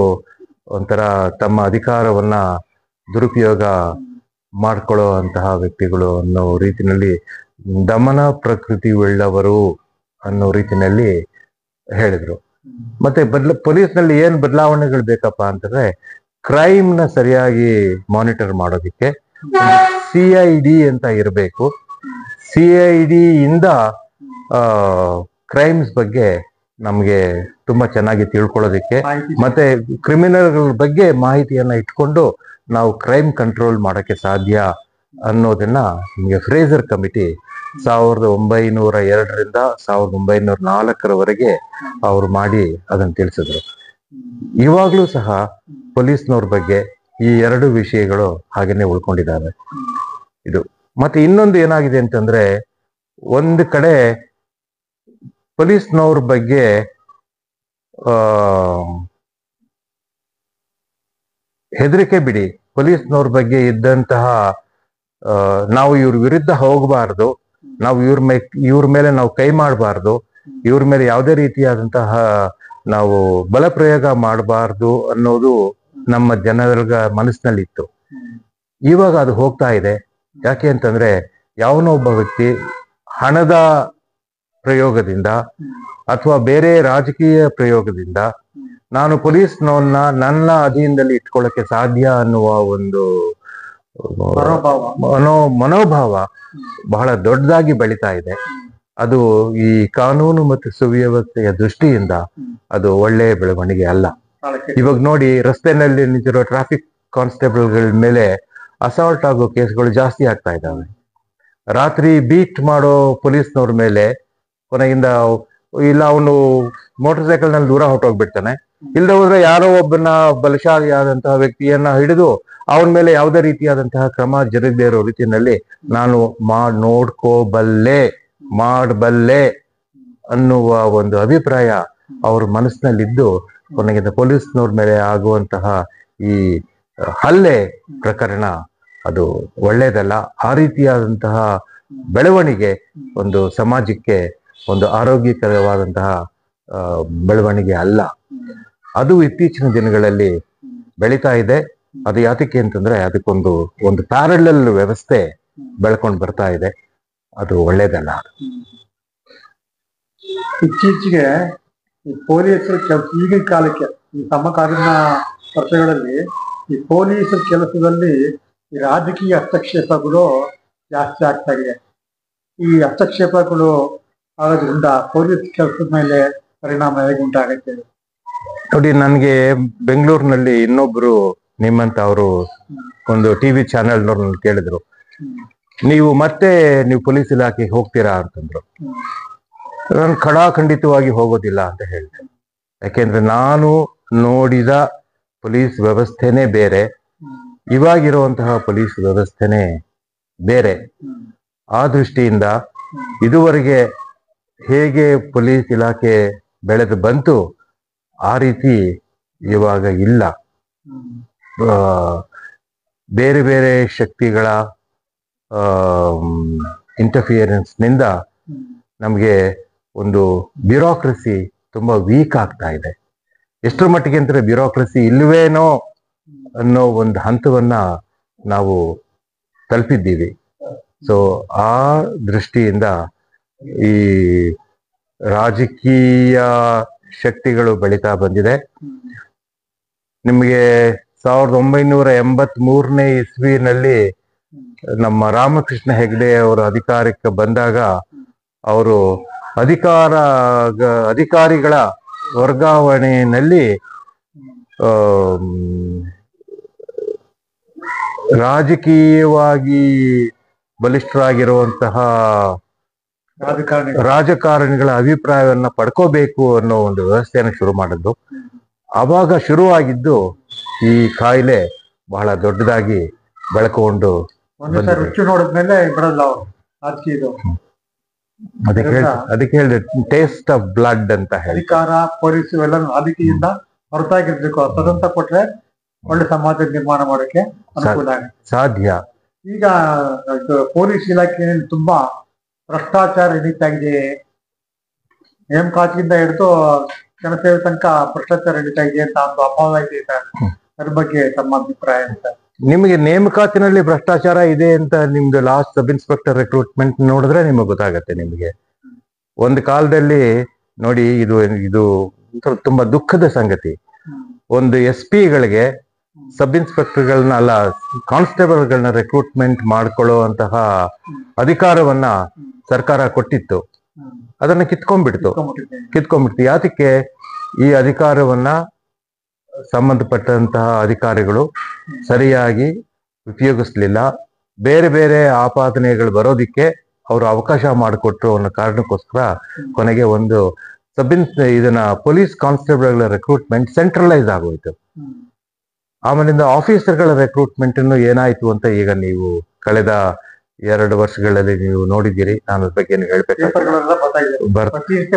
ಒಂಥರ ತಮ್ಮ ಅಧಿಕಾರವನ್ನ ದುರುಪಯೋಗ ಮಾಡ್ಕೊಳ್ಳೋ ಅಂತಹ ವ್ಯಕ್ತಿಗಳು ಅನ್ನೋ ರೀತಿನಲ್ಲಿ, ದಮನ ಪ್ರಕೃತಿ ಉಳ್ಳವರು ಅನ್ನೋ ರೀತಿನಲ್ಲಿ ಹೇಳಿದ್ರು. ಮತ್ತೆ ಪೊಲೀಸ್ನಲ್ಲಿ ಏನ್ ಬದಲಾವಣೆಗಳು ಬೇಕಪ್ಪ ಅಂತಂದ್ರೆ ಕ್ರೈಮ್ ನ ಸರಿಯಾಗಿ ಮಾನಿಟರ್ ಮಾಡೋದಿಕ್ಕೆ CID ಅಂತ ಇರಬೇಕು. CID ಇಂದ ಕ್ರೈಮ್ಸ್ ಬಗ್ಗೆ ನಮ್ಗೆ ತುಂಬಾ ಚೆನ್ನಾಗಿ ತಿಳ್ಕೊಳ್ಳೋದಿಕ್ಕೆ ಮತ್ತೆ ಕ್ರಿಮಿನಲ್ಗಳ ಬಗ್ಗೆ ಮಾಹಿತಿಯನ್ನ ಇಟ್ಕೊಂಡು ನಾವು ಕ್ರೈಮ್ ಕಂಟ್ರೋಲ್ ಮಾಡಕ್ಕೆ ಸಾಧ್ಯ ಅನ್ನೋದನ್ನ ನಿಮಗೆ ಫ್ರೇಜರ್ ಕಮಿಟಿ 1902ರಿಂದ 1904ರವರೆಗೆ ಅವ್ರು ಮಾಡಿ ಅದನ್ನ ತಿಳಿಸಿದ್ರು. ಇವಾಗ್ಲೂ ಸಹ ಪೊಲೀಸ್ನವ್ರ ಬಗ್ಗೆ ಈ 2 ವಿಷಯಗಳು ಹಾಗೇನೆ ಉಳ್ಕೊಂಡಿದ್ದಾವೆ. ಇದು ಮತ್ತೆ ಇನ್ನೊಂದು ಏನಾಗಿದೆ ಅಂತಂದ್ರೆ, ಒಂದು ಕಡೆ ಪೊಲೀಸ್ನವ್ರ ಬಗ್ಗೆ ಹೆದರಿಕೆ ಬಿಡಿ, ಪೊಲೀಸ್ನವ್ರ ಬಗ್ಗೆ ಇದ್ದಂತಹ ನಾವು ಇವ್ರ ವಿರುದ್ಧ ಹೋಗಬಾರ್ದು, ನಾವು ಇವ್ರ ಮೇಲೆ ನಾವು ಕೈ ಮಾಡಬಾರ್ದು, ಇವ್ರ ಮೇಲೆ ಯಾವುದೇ ರೀತಿಯಾದಂತಹ ನಾವು ಬಲ ಪ್ರಯೋಗ ಮಾಡಬಾರ್ದು ಅನ್ನೋದು ನಮ್ಮ ಜನರ ಮನಸ್ಸಿನಲ್ಲಿತ್ತು. ಇವಾಗ ಅದು ಹೋಗ್ತಾ ಇದೆ. ಯಾಕೆ ಅಂತಂದ್ರೆ ಯಾವನೋ ಒಬ್ಬ ವ್ಯಕ್ತಿ ಹಣದ ಪ್ರಯೋಗದಿಂದ ಅಥವಾ ಬೇರೆ ರಾಜಕೀಯ ಪ್ರಯೋಗದಿಂದ ನಾನು ಪೊಲೀಸ್ನವನ್ನ ನನ್ನ ಅಧೀನದಲ್ಲಿ ಇಟ್ಕೊಳ್ಳಕ್ಕೆ ಸಾಧ್ಯ ಅನ್ನುವ ಒಂದು ಮನೋಭಾವ ಬಹಳ ದೊಡ್ಡದಾಗಿ ಬೆಳೀತಾ ಇದೆ. ಅದು ಈ ಕಾನೂನು ಮತ್ತು ಸುವ್ಯವಸ್ಥೆಯ ದೃಷ್ಟಿಯಿಂದ ಅದು ಒಳ್ಳೆಯ ಬೆಳವಣಿಗೆ ಅಲ್ಲ. ಇವಾಗ ನೋಡಿ, ರಸ್ತೆನಲ್ಲಿ ನಿಂತಿರೋ ಟ್ರಾಫಿಕ್ ಕಾನ್ಸ್ಟೇಬಲ್ಗಳ ಮೇಲೆ ಅಸಾಲ್ಟ್ ಆಗೋ ಕೇಸ್ಗಳು ಜಾಸ್ತಿ ಆಗ್ತಾ ಇದ್ದಾವೆ. ರಾತ್ರಿ ಬೀಟ್ ಮಾಡೋ ಪೊಲೀಸ್ನವ್ರ ಮೇಲೆ ಕೊನೆಯಿಂದ ಇಲ್ಲ ಅವನು ಮೋಟರ್ ಸೈಕಲ್ ನಲ್ಲಿ ದೂರ ಹೊರಟೋಗ್ಬಿಡ್ತಾನೆ, ಇಲ್ಲದೆ ಹೋದ್ರೆ ಯಾರೋ ಒಬ್ಬನ ಬಲಶಾಲಿಯಾದಂತಹ ವ್ಯಕ್ತಿಯನ್ನ ಹಿಡಿದು ಅವನ ಮೇಲೆ ಯಾವುದೇ ರೀತಿಯಾದಂತಹ ಕ್ರಮ ಜರುಗದೇ ಇರೋ ರೀತಿಯಲ್ಲಿ ನಾನು ಮಾಡಬಲ್ಲೆ ಅನ್ನುವ ಒಂದು ಅಭಿಪ್ರಾಯ ಅವ್ರ ಮನಸ್ಸಿನಲ್ಲಿದ್ದು ಕೊನೆಗಿಂತ ಪೊಲೀಸ್ನವ್ರ ಮೇಲೆ ಆಗುವಂತಹ ಈ ಹಲ್ಲೆ ಪ್ರಕರಣ ಅದು ಒಳ್ಳೇದಲ್ಲ. ಆ ರೀತಿಯಾದಂತಹ ಬೆಳವಣಿಗೆ ಒಂದು ಸಮಾಜಕ್ಕೆ ಒಂದು ಆರೋಗ್ಯಕರವಾದಂತಹ ಬೆಳವಣಿಗೆ ಅಲ್ಲ. ಅದು ಇತ್ತೀಚಿನ ದಿನಗಳಲ್ಲಿ ಬೆಳೀತಾ ಇದೆ. ಅದು ಯಾತಕ್ಕೆ ಅಂತಂದ್ರೆ ಅದಕ್ಕೊಂದು ಪ್ಯಾರಲಲ್ ವ್ಯವಸ್ಥೆ ಬೆಳ್ಕೊಂಡು ಬರ್ತಾ ಇದೆ. ಅದು ಒಳ್ಳೇದಲ್ಲ. ಇತ್ತೀಚೆಗೆ ಈ ಪೊಲೀಸರು ಈಗಿನ ಕಾಲಕ್ಕೆ ಈ ಸಮಕಾಲೀನ ವರ್ಷಗಳಲ್ಲಿ ಈ ಪೊಲೀಸರ ಕೆಲಸದಲ್ಲಿ ಈ ರಾಜಕೀಯ ಹಸ್ತಕ್ಷೇಪಗಳು ಜಾಸ್ತಿ ಆಗ್ತಾ ಇದೆ. ಈ ಹಸ್ತಕ್ಷೇಪಗಳು ಆಗೋದ್ರಿಂದ ಪೊಲೀಸ್ ಕೆಲಸದ ಮೇಲೆ ಪರಿಣಾಮ ಹೇಗೆ ಉಂಟಾಗುತ್ತೆ? ನೋಡಿ, ನನಗೆ ಬೆಂಗಳೂರಿನಲ್ಲಿ ಇನ್ನೊಬ್ರು ನಿಮ್ಮಂತ ಅವರು ಒಂದು ಟಿವಿ ಚಾನೆಲ್ನವ್ರನ್ನ ಕೇಳಿದ್ರು, ನೀವು ಪೊಲೀಸ್ ಇಲಾಖೆಗೆ ಹೋಗ್ತೀರಾ ಅಂತಂದ್ರು. ನಾನು ಖಡಾಖಂಡಿತವಾಗಿ ಹೋಗೋದಿಲ್ಲ ಅಂತ ಹೇಳಿದೆ. ಯಾಕೆಂದ್ರೆ ನಾನು ನೋಡಿದ ಪೊಲೀಸ್ ವ್ಯವಸ್ಥೆನೇ ಬೇರೆ, ಇವಾಗಿರುವಂತಹ ಪೊಲೀಸ್ ವ್ಯವಸ್ಥೆನೇ ಬೇರೆ. ಆ ದೃಷ್ಟಿಯಿಂದ ಇದುವರೆಗೆ ಹೇಗೆ ಪೊಲೀಸ್ ಇಲಾಖೆ ಬೆಳೆದು ಬಂತು ಆ ರೀತಿ ಇವಾಗ ಇಲ್ಲ. ಬೇರೆ ಬೇರೆ ಶಕ್ತಿಗಳ ಇಂಟರ್ಫಿಯರೆನ್ಸ್ ನಿಂದ ನಮಗೆ ಒಂದು ಬ್ಯೂರೋಕ್ರಸಿ ತುಂಬಾ ವೀಕ್ ಆಗ್ತಾ ಇದೆ. ಎಷ್ಟರ ಮಟ್ಟಿಗೆ ಅಂದ್ರೆ ಬ್ಯೂರೋಕ್ರಸಿ ಇಲ್ವೇನೋ ಅನ್ನೋ ಒಂದು ಹಂತವನ್ನ ನಾವು ತಲುಪಿದ್ದೀವಿ. ಸೊ ಆ ದೃಷ್ಟಿಯಿಂದ ಈ ರಾಜಕೀಯ ಶಕ್ತಿಗಳು ಬೆಳೀತಾ ಬಂದಿದೆ. ನಿಮಗೆ 1983ನೇ ಇಸ್ವಿನಲ್ಲಿ ನಮ್ಮ ರಾಮಕೃಷ್ಣ ಹೆಗಡೆ ಅವರು ಅಧಿಕಾರಕ್ಕೆ ಬಂದಾಗ ಅವರು ಅಧಿಕಾರಿಗಳ ವರ್ಗಾವಣೆಯಲ್ಲಿ ರಾಜಕೀಯವಾಗಿ ಬಲಿಷ್ಠರಾಗಿರುವಂತಹ ರಾಜಕಾರಣಿಗಳ ಅಭಿಪ್ರಾಯವನ್ನ ಪಡ್ಕೋಬೇಕು ಅನ್ನೋ ಒಂದು ವ್ಯವಸ್ಥೆಯನ್ನು ಶುರು ಮಾಡಿದ್ದು. ಆವಾಗ ಶುರುವಾಗಿದ್ದು ಈ ಕಾಯಿಲೆ ಬಹಳ ದೊಡ್ಡದಾಗಿ ಬೆಳಕೊಂಡು ರುಚಿ ನೋಡಿದ್ಮೇಲೆ ಬಿಡಲ್ಲ ರಾಜಕೀಯದು. ಅದಕ್ಕೆ ಹೇಳಿದೆ ಟೇಸ್ಟ್ ಆಫ್ ಬ್ಲಡ್ ಅಂತ ಹೇಳಿ. ಅಧಿಕಾರ ಪೊಲೀಸ್ ಎಲ್ಲ ರಾಜಕೀಯದಿಂದ ಹೊರತಾಗಿರ್ಬೇಕು. ಸ್ವತಂತ್ರ ಕೊಟ್ರೆ ಒಳ್ಳೆ ಸಮಾಜ ನಿರ್ಮಾಣ ಮಾಡೋಕೆ ಅನುಕೂಲ ಆಗುತ್ತೆ, ಸಾಧ್ಯ. ಈಗ ಪೊಲೀಸ್ ಇಲಾಖೆಯಲ್ಲಿ ತುಂಬಾ ಭ್ರಷ್ಟಾಚಾರ ನಡೀತಾಗಿದೆ. ನೇಮಕಾತಿಯಿಂದ ಹಿಡಿದು ಜನಸೇವೆ ತನಕ ಭ್ರಷ್ಟಾಚಾರ ನಡೀತಾ ಇದೆ ಅಂತ ಒಂದು ಅಪವಾದ ಇದೆ ಸರ್. ಅದ್ರ ಬಗ್ಗೆ ತಮ್ಮ ಅಭಿಪ್ರಾಯ ಅಂತ? ನಿಮಗೆ ನೇಮಕಾತಿನಲ್ಲಿ ಭ್ರಷ್ಟಾಚಾರ ಇದೆ ಅಂತ ನಿಮ್ದು ಲಾಸ್ಟ್ ಸಬ್ ಇನ್ಸ್ಪೆಕ್ಟರ್ ರಿಕ್ರೂಟ್ಮೆಂಟ್ ನೋಡಿದ್ರೆ ನಿಮಗೆ ಗೊತ್ತಾಗತ್ತೆ. ನಿಮಗೆ ಒಂದು ಕಾಲದಲ್ಲಿ ನೋಡಿ, ಇದು ತುಂಬಾ ದುಃಖದ ಸಂಗತಿ. ಒಂದು SP ಗಳಿಗೆ ಸಬ್ ಇನ್ಸ್ಪೆಕ್ಟರ್ಗಳನ್ನ ಅಲ್ಲ, ಕಾನ್ಸ್ಟೇಬಲ್ಗಳನ್ನ ರಿಕ್ರೂಟ್ಮೆಂಟ್ ಮಾಡ್ಕೊಳ್ಳುವಂತಹ ಅಧಿಕಾರವನ್ನ ಸರ್ಕಾರ ಕೊಟ್ಟಿತ್ತು. ಅದನ್ನ ಕಿತ್ಕೊಂಡ್ಬಿಡ್ತು. ಯಾತಕ್ಕೆ? ಈ ಅಧಿಕಾರವನ್ನ ಸಂಬಂಧಪಟ್ಟಂತಹ ಅಧಿಕಾರಿಗಳು ಸರಿಯಾಗಿ ಉಪಯೋಗಿಸ್ಲಿಲ್ಲ. ಬೇರೆ ಬೇರೆ ಆಪಾದನೆಗಳು ಬರೋದಿಕ್ಕೆ ಅವರು ಅವಕಾಶ ಮಾಡಿಕೊಟ್ರು ಅನ್ನೋ ಕಾರಣಕ್ಕೋಸ್ಕರ ಕೊನೆಗೆ ಒಂದು ಇದನ್ನ ಪೊಲೀಸ್ ಕಾನ್ಸ್ಟೇಬಲ್ಗಳ ರಿಕ್ರೂಟ್ಮೆಂಟ್ ಸೆಂಟ್ರಲೈಸ್ ಆಗೋಯ್ತು. ಆಮೇಲಿಂದ ಆಫೀಸರ್ಗಳ ರಿಕ್ರೂಟ್ಮೆಂಟ್ ಏನಾಯ್ತು ಅಂತ ಈಗ ನೀವು ಕಳೆದ 2 ವರ್ಷಗಳಲ್ಲಿ ನೀವು ನೋಡಿದ್ದೀರಿ. ನಾನು ಅದ್ರ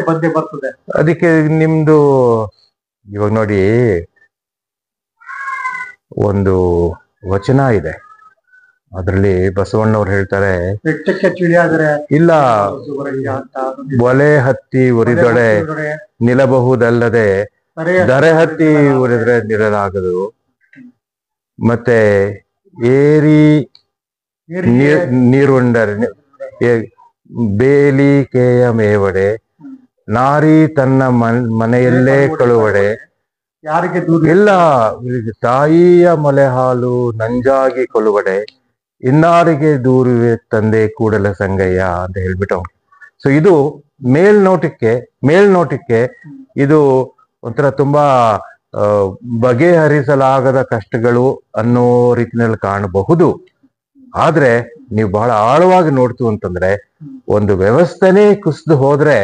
ಬಗ್ಗೆ ಬರ್ತದೆ. ಅದಕ್ಕೆ ನಿಮ್ದು ಇವಾಗ ನೋಡಿ, ಒಂದು ವಚನ ಇದೆ, ಅದರಲ್ಲಿ ಬಸವಣ್ಣವ್ರು ಹೇಳ್ತಾರೆ, ಇಲ್ಲ ಒಲೆ ಹತ್ತಿ ಉರಿದೊಡೆ ನಿಲ್ಲಬಹುದಲ್ಲದೆ ದರೆ ಹತ್ತಿ ಉರಿದ್ರೆ ನಿಲ್ಲಲಾಗದು. ಮತ್ತೆ ಏರಿ ನೀರುಂಡರೆ ಬೇಲಿಕೆಯ ಮೇವಡೆ ನಾರಿ ತನ್ನ ಮನೆಯಲ್ಲೇ ಕಳುವಡೆ ಇಲ್ಲ ತಾಯಿಯ ಮೊಲೆ ಹಾಲು ನಂಜಾಗಿ ಕೊಳುವಡೆ ಇನ್ನಾರಿಗೆ ದೂರುವೆ ತಂದೆ ಕೂಡಲ ಸಂಗಯ್ಯ ಅಂತ ಹೇಳ್ಬಿಟ್ಟು. ಸೊ ಇದು ಮೇಲ್ನೋಟಕ್ಕೆ ಇದು ಒಂಥರ ತುಂಬಾ ಬಗೆಹರಿಸಲಾಗದ ಕಷ್ಟಗಳು ಅನ್ನೋ ರೀತಿಯಲ್ಲಿ ಕಾಣಬಹುದು. ಆದ್ರೆ ನೀವು ಬಹಳ ಆಳವಾಗಿ ನೋಡ್ತು ಅಂತಂದ್ರೆ ಒಂದು ವ್ಯವಸ್ಥೆನೇ ಕುಸಿದು ಹೋದ್ರೆ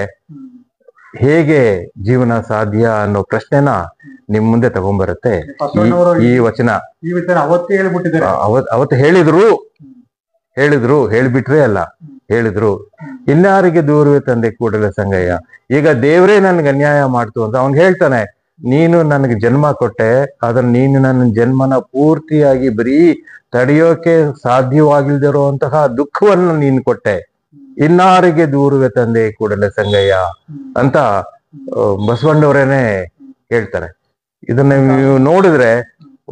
ಹೇಗೆ ಜೀವನ ಸಾಧ್ಯ ಅನ್ನೋ ಪ್ರಶ್ನೆನ ನಿಮ್ ಮುಂದೆ ತಗೊಂಡ್ಬರುತ್ತೆ ಈ ವಚನ. ಅವತ್ತು ಹೇಳ್ಬಿಟ್ರೆ ಅಲ್ಲ, ಹೇಳಿದ್ರು ಇನ್ನಾರಿಗೆ ದೂರವೇ ತಂದೆ ಕೂಡಲ ಸಂಗಯ್ಯ. ಈಗ ದೇವ್ರೇ ನನ್ಗೆ ಅನ್ಯಾಯ ಮಾಡ್ತು ಅಂತ ಅವ್ನ್ ಹೇಳ್ತಾನೆ, ನೀನು ನನಗೆ ಜನ್ಮ ಕೊಟ್ಟೆ, ಆದ್ರೆ ನೀನು ನನ್ನ ಜನ್ಮನ ಪೂರ್ತಿಯಾಗಿ ಬರೀ ತಡೆಯೋಕೆ ಸಾಧ್ಯವಾಗಿಲ್ದಿರುವಂತಹ ದುಃಖವನ್ನು ನೀನು ಕೊಟ್ಟೆ, ಇನ್ನಾರಿಗೆ ದೂರವೇ ತಂದೆ ಕೂಡಲ ಸಂಗಯ್ಯ ಅಂತ ಬಸವಣ್ಣವರೇನೆ ಹೇಳ್ತಾರೆ. ಇದನ್ನ ನೀವು ನೋಡಿದ್ರೆ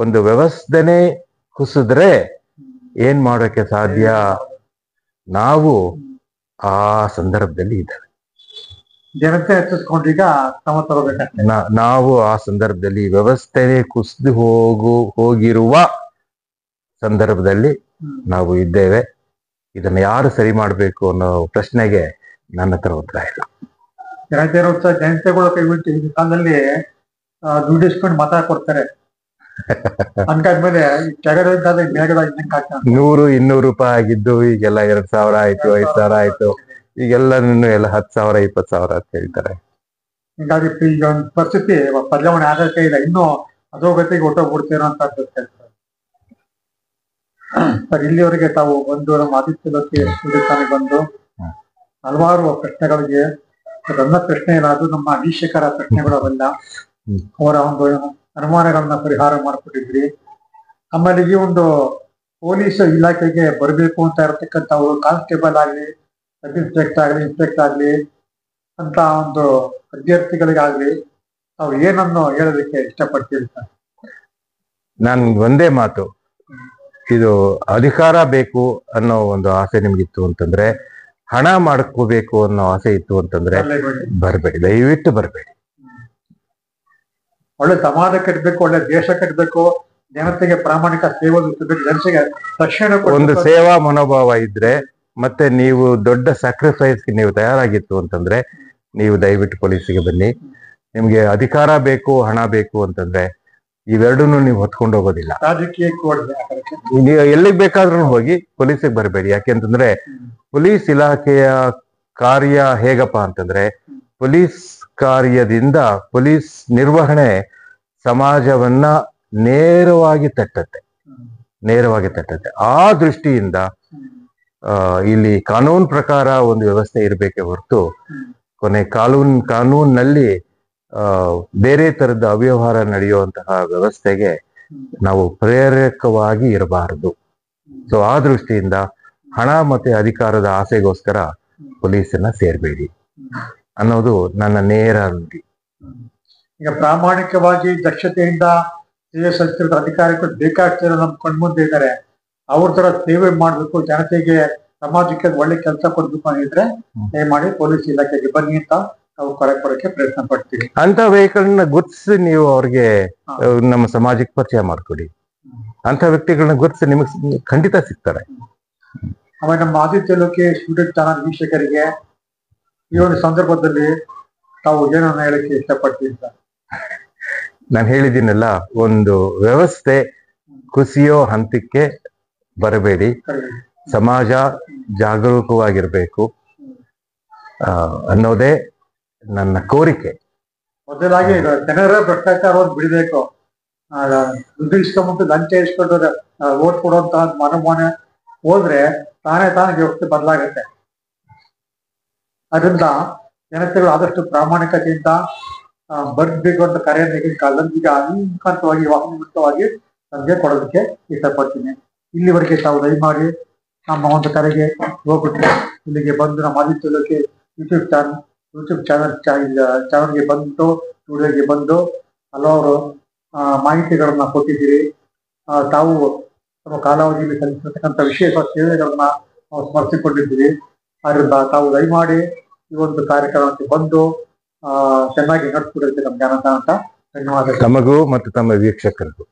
ಒಂದು ವ್ಯವಸ್ಥೆನೇ ಕುಸಿದ್ರೆ ಏನ್ ಮಾಡೋಕೆ ಸಾಧ್ಯ? ನಾವು ಆ ಸಂದರ್ಭದಲ್ಲಿ ಇದ್ದೇವೆ. ಜನತೆ ಎತ್ತಿಸ್ಕೊಂಡೀಗ ನಾವು ಆ ಸಂದರ್ಭದಲ್ಲಿ ವ್ಯವಸ್ಥೆನೇ ಕುಸಿದು ಹೋಗಿರುವ ಸಂದರ್ಭದಲ್ಲಿ ನಾವು ಇದ್ದೇವೆ. ಇದನ್ನ ಯಾರು ಸರಿ ಮಾಡ್ಬೇಕು ಅನ್ನೋ ಪ್ರಶ್ನೆಗೆ ನನ್ನ ಹತ್ರ ಉತ್ತರ ಇಲ್ಲ. ಜನತೆಗಳು ಕೈಬಿಟ್ಟು ಈ ಕಾಲದಲ್ಲಿ ದುಡ್ಡಿಸ್ಕೊಂಡು ಮತ ಕೊಡ್ತಾರೆ. ಅನ್ಕಾದ್ಮೇಲೆ 100-200 ರೂಪಾಯಿ ಆಗಿದ್ದು ಈಗೆಲ್ಲ 2,000 ಆಯ್ತು, 5,000 ಆಯ್ತು, ಈಗೆಲ್ಲ 10,000 20,000 ಅಂತ ಹೇಳ್ತಾರೆ. ಹೀಗಾಗಿ ಈಗ ಒಂದು ಪರಿಸ್ಥಿತಿ ಬದಲಾವಣೆ ಆಗಕ್ಕೆ ಇಲ್ಲ, ಇನ್ನೂ ಅಧೋಗತಿಗೆ ಹೊಟ್ಟೋಗ್ಬಿಡ್ತೀರೋ ಅಂತ ಅನ್ಸುತ್ತೆ ಸರ್. ಇಲ್ಲಿವರೆಗೆ ತಾವು ಬಂದು ನಮ್ಮ ಆದಿತ್ಯ ಲೋಕಿ ಸ್ಥಾನಕ್ಕೆ ಬಂದು ಹಲವಾರು ಪ್ರಶ್ನೆಗಳಿಗೆ ನನ್ನ ಪ್ರಶ್ನೆ ಇಲ್ಲ, ಅದು ನಮ್ಮ ವೀಕ್ಷಕರ ಪ್ರಶ್ನೆಗಳು ಅವೆಲ್ಲ ಅವರ ಒಂದು ಅನುಮಾನಗಳನ್ನ ಪರಿಹಾರ ಮಾಡಿಕೊಟ್ಟಿದ್ರಿ. ಆಮೇಲೆ ಈ ಒಂದು ಪೊಲೀಸ್ ಇಲಾಖೆಗೆ ಬರಬೇಕು ಅಂತ ಇರತಕ್ಕಂಥವ್ರು ಕಾನ್ಸ್ಟೇಬಲ್ ಆಗಲಿ, ಸಬ್ ಇನ್ಸ್ಪೆಕ್ಟರ್ ಆಗಲಿ ಅಂತ ಒಂದು ಅಭ್ಯರ್ಥಿಗಳಿಗಾಗ್ಲಿ ತಾವು ಏನನ್ನು ಹೇಳೋದಕ್ಕೆ ಇಷ್ಟಪಡ್ತೀರಿ ಸರ್? ನಾನು ಒಂದೇ ಮಾತು, ಇದು ಅಧಿಕಾರ ಬೇಕು ಅನ್ನೋ ಒಂದು ಆಸೆ ನಿಮ್ಗಿತ್ತು ಅಂತಂದ್ರೆ, ಹಣ ಮಾಡ್ಕೋಬೇಕು ಅನ್ನೋ ಆಸೆ ಇತ್ತು ಅಂತಂದ್ರೆ ಬರ್ಬೇಡಿ, ದಯವಿಟ್ಟು ಬರ್ಬೇಡಿ. ಒಳ್ಳೆ ಸಮಾಜ ಕಟ್ಟಬೇಕು, ಒಳ್ಳೆ ದೇಶ ಕಟ್ಟಬೇಕು, ಜನತೆಗೆ ಪ್ರಾಮಾಣಿಕ ಸೇವೆ ಜನತೆಗೆ ತಕ್ಷಣ ಒಂದು ಸೇವಾ ಮನೋಭಾವ ಇದ್ರೆ, ಮತ್ತೆ ನೀವು ದೊಡ್ಡ ಸ್ಯಾಕ್ರಿಫೈಸ್ಗೆ ನೀವು ತಯಾರಾಗಿತ್ತು ಅಂತಂದ್ರೆ ನೀವು ದಯವಿಟ್ಟು ಪೊಲೀಸಿಗೆ ಬನ್ನಿ. ನಿಮ್ಗೆ ಅಧಿಕಾರ ಬೇಕು, ಹಣ ಬೇಕು ಅಂತಂದ್ರೆ ಇವೆರಡನ್ನು ನೀವು ಹೊತ್ಕೊಂಡು ಹೋಗೋದಿಲ್ಲ. ನೀವು ಎಲ್ಲಿಗೆ ಬೇಕಾದ್ರೂ ಹೋಗಿ, ಪೊಲೀಸಿಗೆ ಬರಬೇಡಿ. ಯಾಕೆಂತಂದ್ರೆ ಪೊಲೀಸ್ ಇಲಾಖೆಯ ಕಾರ್ಯ ಹೇಗಪ್ಪ ಅಂತಂದ್ರೆ ಪೊಲೀಸ್ ಕಾರ್ಯದಿಂದ ಪೊಲೀಸ್ ನಿರ್ವಹಣೆ ಸಮಾಜವನ್ನ ನೇರವಾಗಿ ತಟ್ಟತ್ತೆ. ಆ ದೃಷ್ಟಿಯಿಂದ ಇಲ್ಲಿ ಕಾನೂನು ಪ್ರಕಾರ ಒಂದು ವ್ಯವಸ್ಥೆ ಇರಬೇಕೆ ಹೊರತು ಕೊನೆ ಕಾನೂನಿನಲ್ಲಿ ಬೇರೆ ತರದ ಅವ್ಯವಹಾರ ನಡೆಯುವಂತಹ ವ್ಯವಸ್ಥೆಗೆ ನಾವು ಪ್ರೇರಕವಾಗಿ ಇರಬಾರದು. ಸೊ ಆ ದೃಷ್ಟಿಯಿಂದ ಹಣ ಮತ್ತೆ ಅಧಿಕಾರದ ಆಸೆಗೋಸ್ಕರ ಪೊಲೀಸನ್ನ ಸೇರ್ಬೇಡಿ ಅನ್ನೋದು ನನ್ನ ನೇರ ನುಡಿ. ಈಗ ಪ್ರಾಮಾಣಿಕವಾಗಿ ದಕ್ಷತೆಯಿಂದ ಸೇವೆ ಸಲ್ಲಿಸಿದ ಅಧಿಕಾರಿಗಳು ಬೇಕಾಗ್ತಿರೋ ನಮ್ಮ ಕಣ್ಮುಂದೆ ಇದ್ದಾರೆ. ಅವ್ರ ತರ ಸೇವೆ ಮಾಡ್ಬೇಕು, ಜನತೆಗೆ ಸಮಾಜಕ್ಕೆ ಒಳ್ಳೆ ಕೆಲಸ ಕೊಡ್ಬೇಕು ಅಂದಿದ್ರೆ ದಯಮಾಡಿ ಪೊಲೀಸ್ ಇಲಾಖೆಗೆ ಬನ್ನಿ ಅಂತ ನಾವು ಕರೆ ಕೊಡಕ್ಕೆ ಪ್ರಯತ್ನ ಪಡ್ತೀವಿ. ಅಂತ ವೆಹಿಕಲ್ನ ಗುರ್ತಿಸಿ ನೀವು ಅವ್ರಿಗೆ ನಮ್ಮ ಸಮಾಜಕ್ಕೆ ಪರಿಚಯ ಮಾಡ್ಕೊಡಿ. ಅಂತ ವ್ಯಕ್ತಿಗಳನ್ನ ಗುರ್ತಿಸಿ ನಿಮಗೆ ಖಂಡಿತ ಸಿಗ್ತಾರೆ. ಆಮೇಲೆ ನಮ್ಮ ಆದಿತ್ಯ ಲೋಕೇಶ್ ಯೂಟ್ಯೂಬ್ ಚಾನಲ್ ವೀಕ್ಷಕರಿಗೆ ಈ ಒಂದು ಸಂದರ್ಭದಲ್ಲಿ ತಾವು ಏನನ್ನ ಹೇಳಕ್ಕೆ ಇಷ್ಟಪಡ್ತೀವಿ ಸರ್? ನಾನು ಹೇಳಿದ್ದೀನಲ್ಲ, ಒಂದು ವ್ಯವಸ್ಥೆ ಕುಸಿಯೋ ಹಂತಕ್ಕೆ ಬರಬೇಡಿ. ಸಮಾಜ ಜಾಗರೂಕವಾಗಿರ್ಬೇಕು ಅನ್ನೋದೇ ನನ್ನ ಕೋರಿಕೆ. ಮೊದಲಾಗಿ ಜನರ ಭ್ರಷ್ಟಾಚಾರವನ್ನು ಬಿಡಬೇಕು. ದುಡ್ಡು ಇಸ್ಕೊಂಡ್ಬಿಟ್ಟು ಲಂಚ ಇಸ್ಕೊಂಡು ಓಟ್ ಕೊಡುವಂತಹ ಮನೋಭಾವನೆ ಹೋದ್ರೆ ತಾನೇ ವ್ಯವಸ್ಥೆ ಬದಲಾಗತ್ತೆ. ಅದರಿಂದ ಜನತೆಗಳು ಆದಷ್ಟು ಪ್ರಾಮಾಣಿಕತೆಯಿಂದ ಬರ್ಬೇಕು ಅಂತ ಕರೆಯನ್ನು ಈಗಿನ ಕಾಲದಲ್ಲಿ ಈಗ ಮುಖಾಂತರವಾಗಿ ವಾಹನವಾಗಿ ನಮಗೆ ಕೊಡೋದಕ್ಕೆ ಇಷ್ಟಪಡ್ತೀನಿ. ಇಲ್ಲಿವರೆಗೆ ತಾವು ದಯಮಾಡಿ ನಮ್ಮ ಒಂದು ಕರೆಗೆ ಹೋಗ್ಬಿಟ್ಟು ಇಲ್ಲಿಗೆ ಬಂದು ನಮ್ಮ ಆದಿತ್ಯ ಲೋಕೇಶ್ ಯೂಟ್ಯೂಬ್ ಚಾನಲ್ಗೆ ಬಂದು ಸ್ಟುಡಿಯೋಗೆ ಬಂದು ಹಲವಾರು ಮಾಹಿತಿಗಳನ್ನ ಕೊಟ್ಟಿದ್ದೀರಿ. ತಾವು ತಮ್ಮ ಕಾಲಾವಧಿಯಲ್ಲಿ ಸಲ್ಲಿಸಿರ್ತಕ್ಕಂಥ ವಿಶೇಷ ಸೇವೆಗಳನ್ನ ನಾವು ಸ್ಮರಿಸಿಕೊಂಡಿದ್ದೀವಿ. ಅದರಿಂದ ತಾವು ದಯಮಾಡಿ ಈ ಒಂದು ಕಾರ್ಯಕ್ರಮಕ್ಕೆ ಬಂದು ಚೆನ್ನಾಗಿ ನಡೆಸ್ಕೊಡೋದಕ್ಕೆ ನಮ್ಗೆ ಅನಂತ ಧನ್ಯವಾದ. ತಮಗೂ ಮತ್ತು ತಮ್ಮ ವೀಕ್ಷಕರಿಗೂ.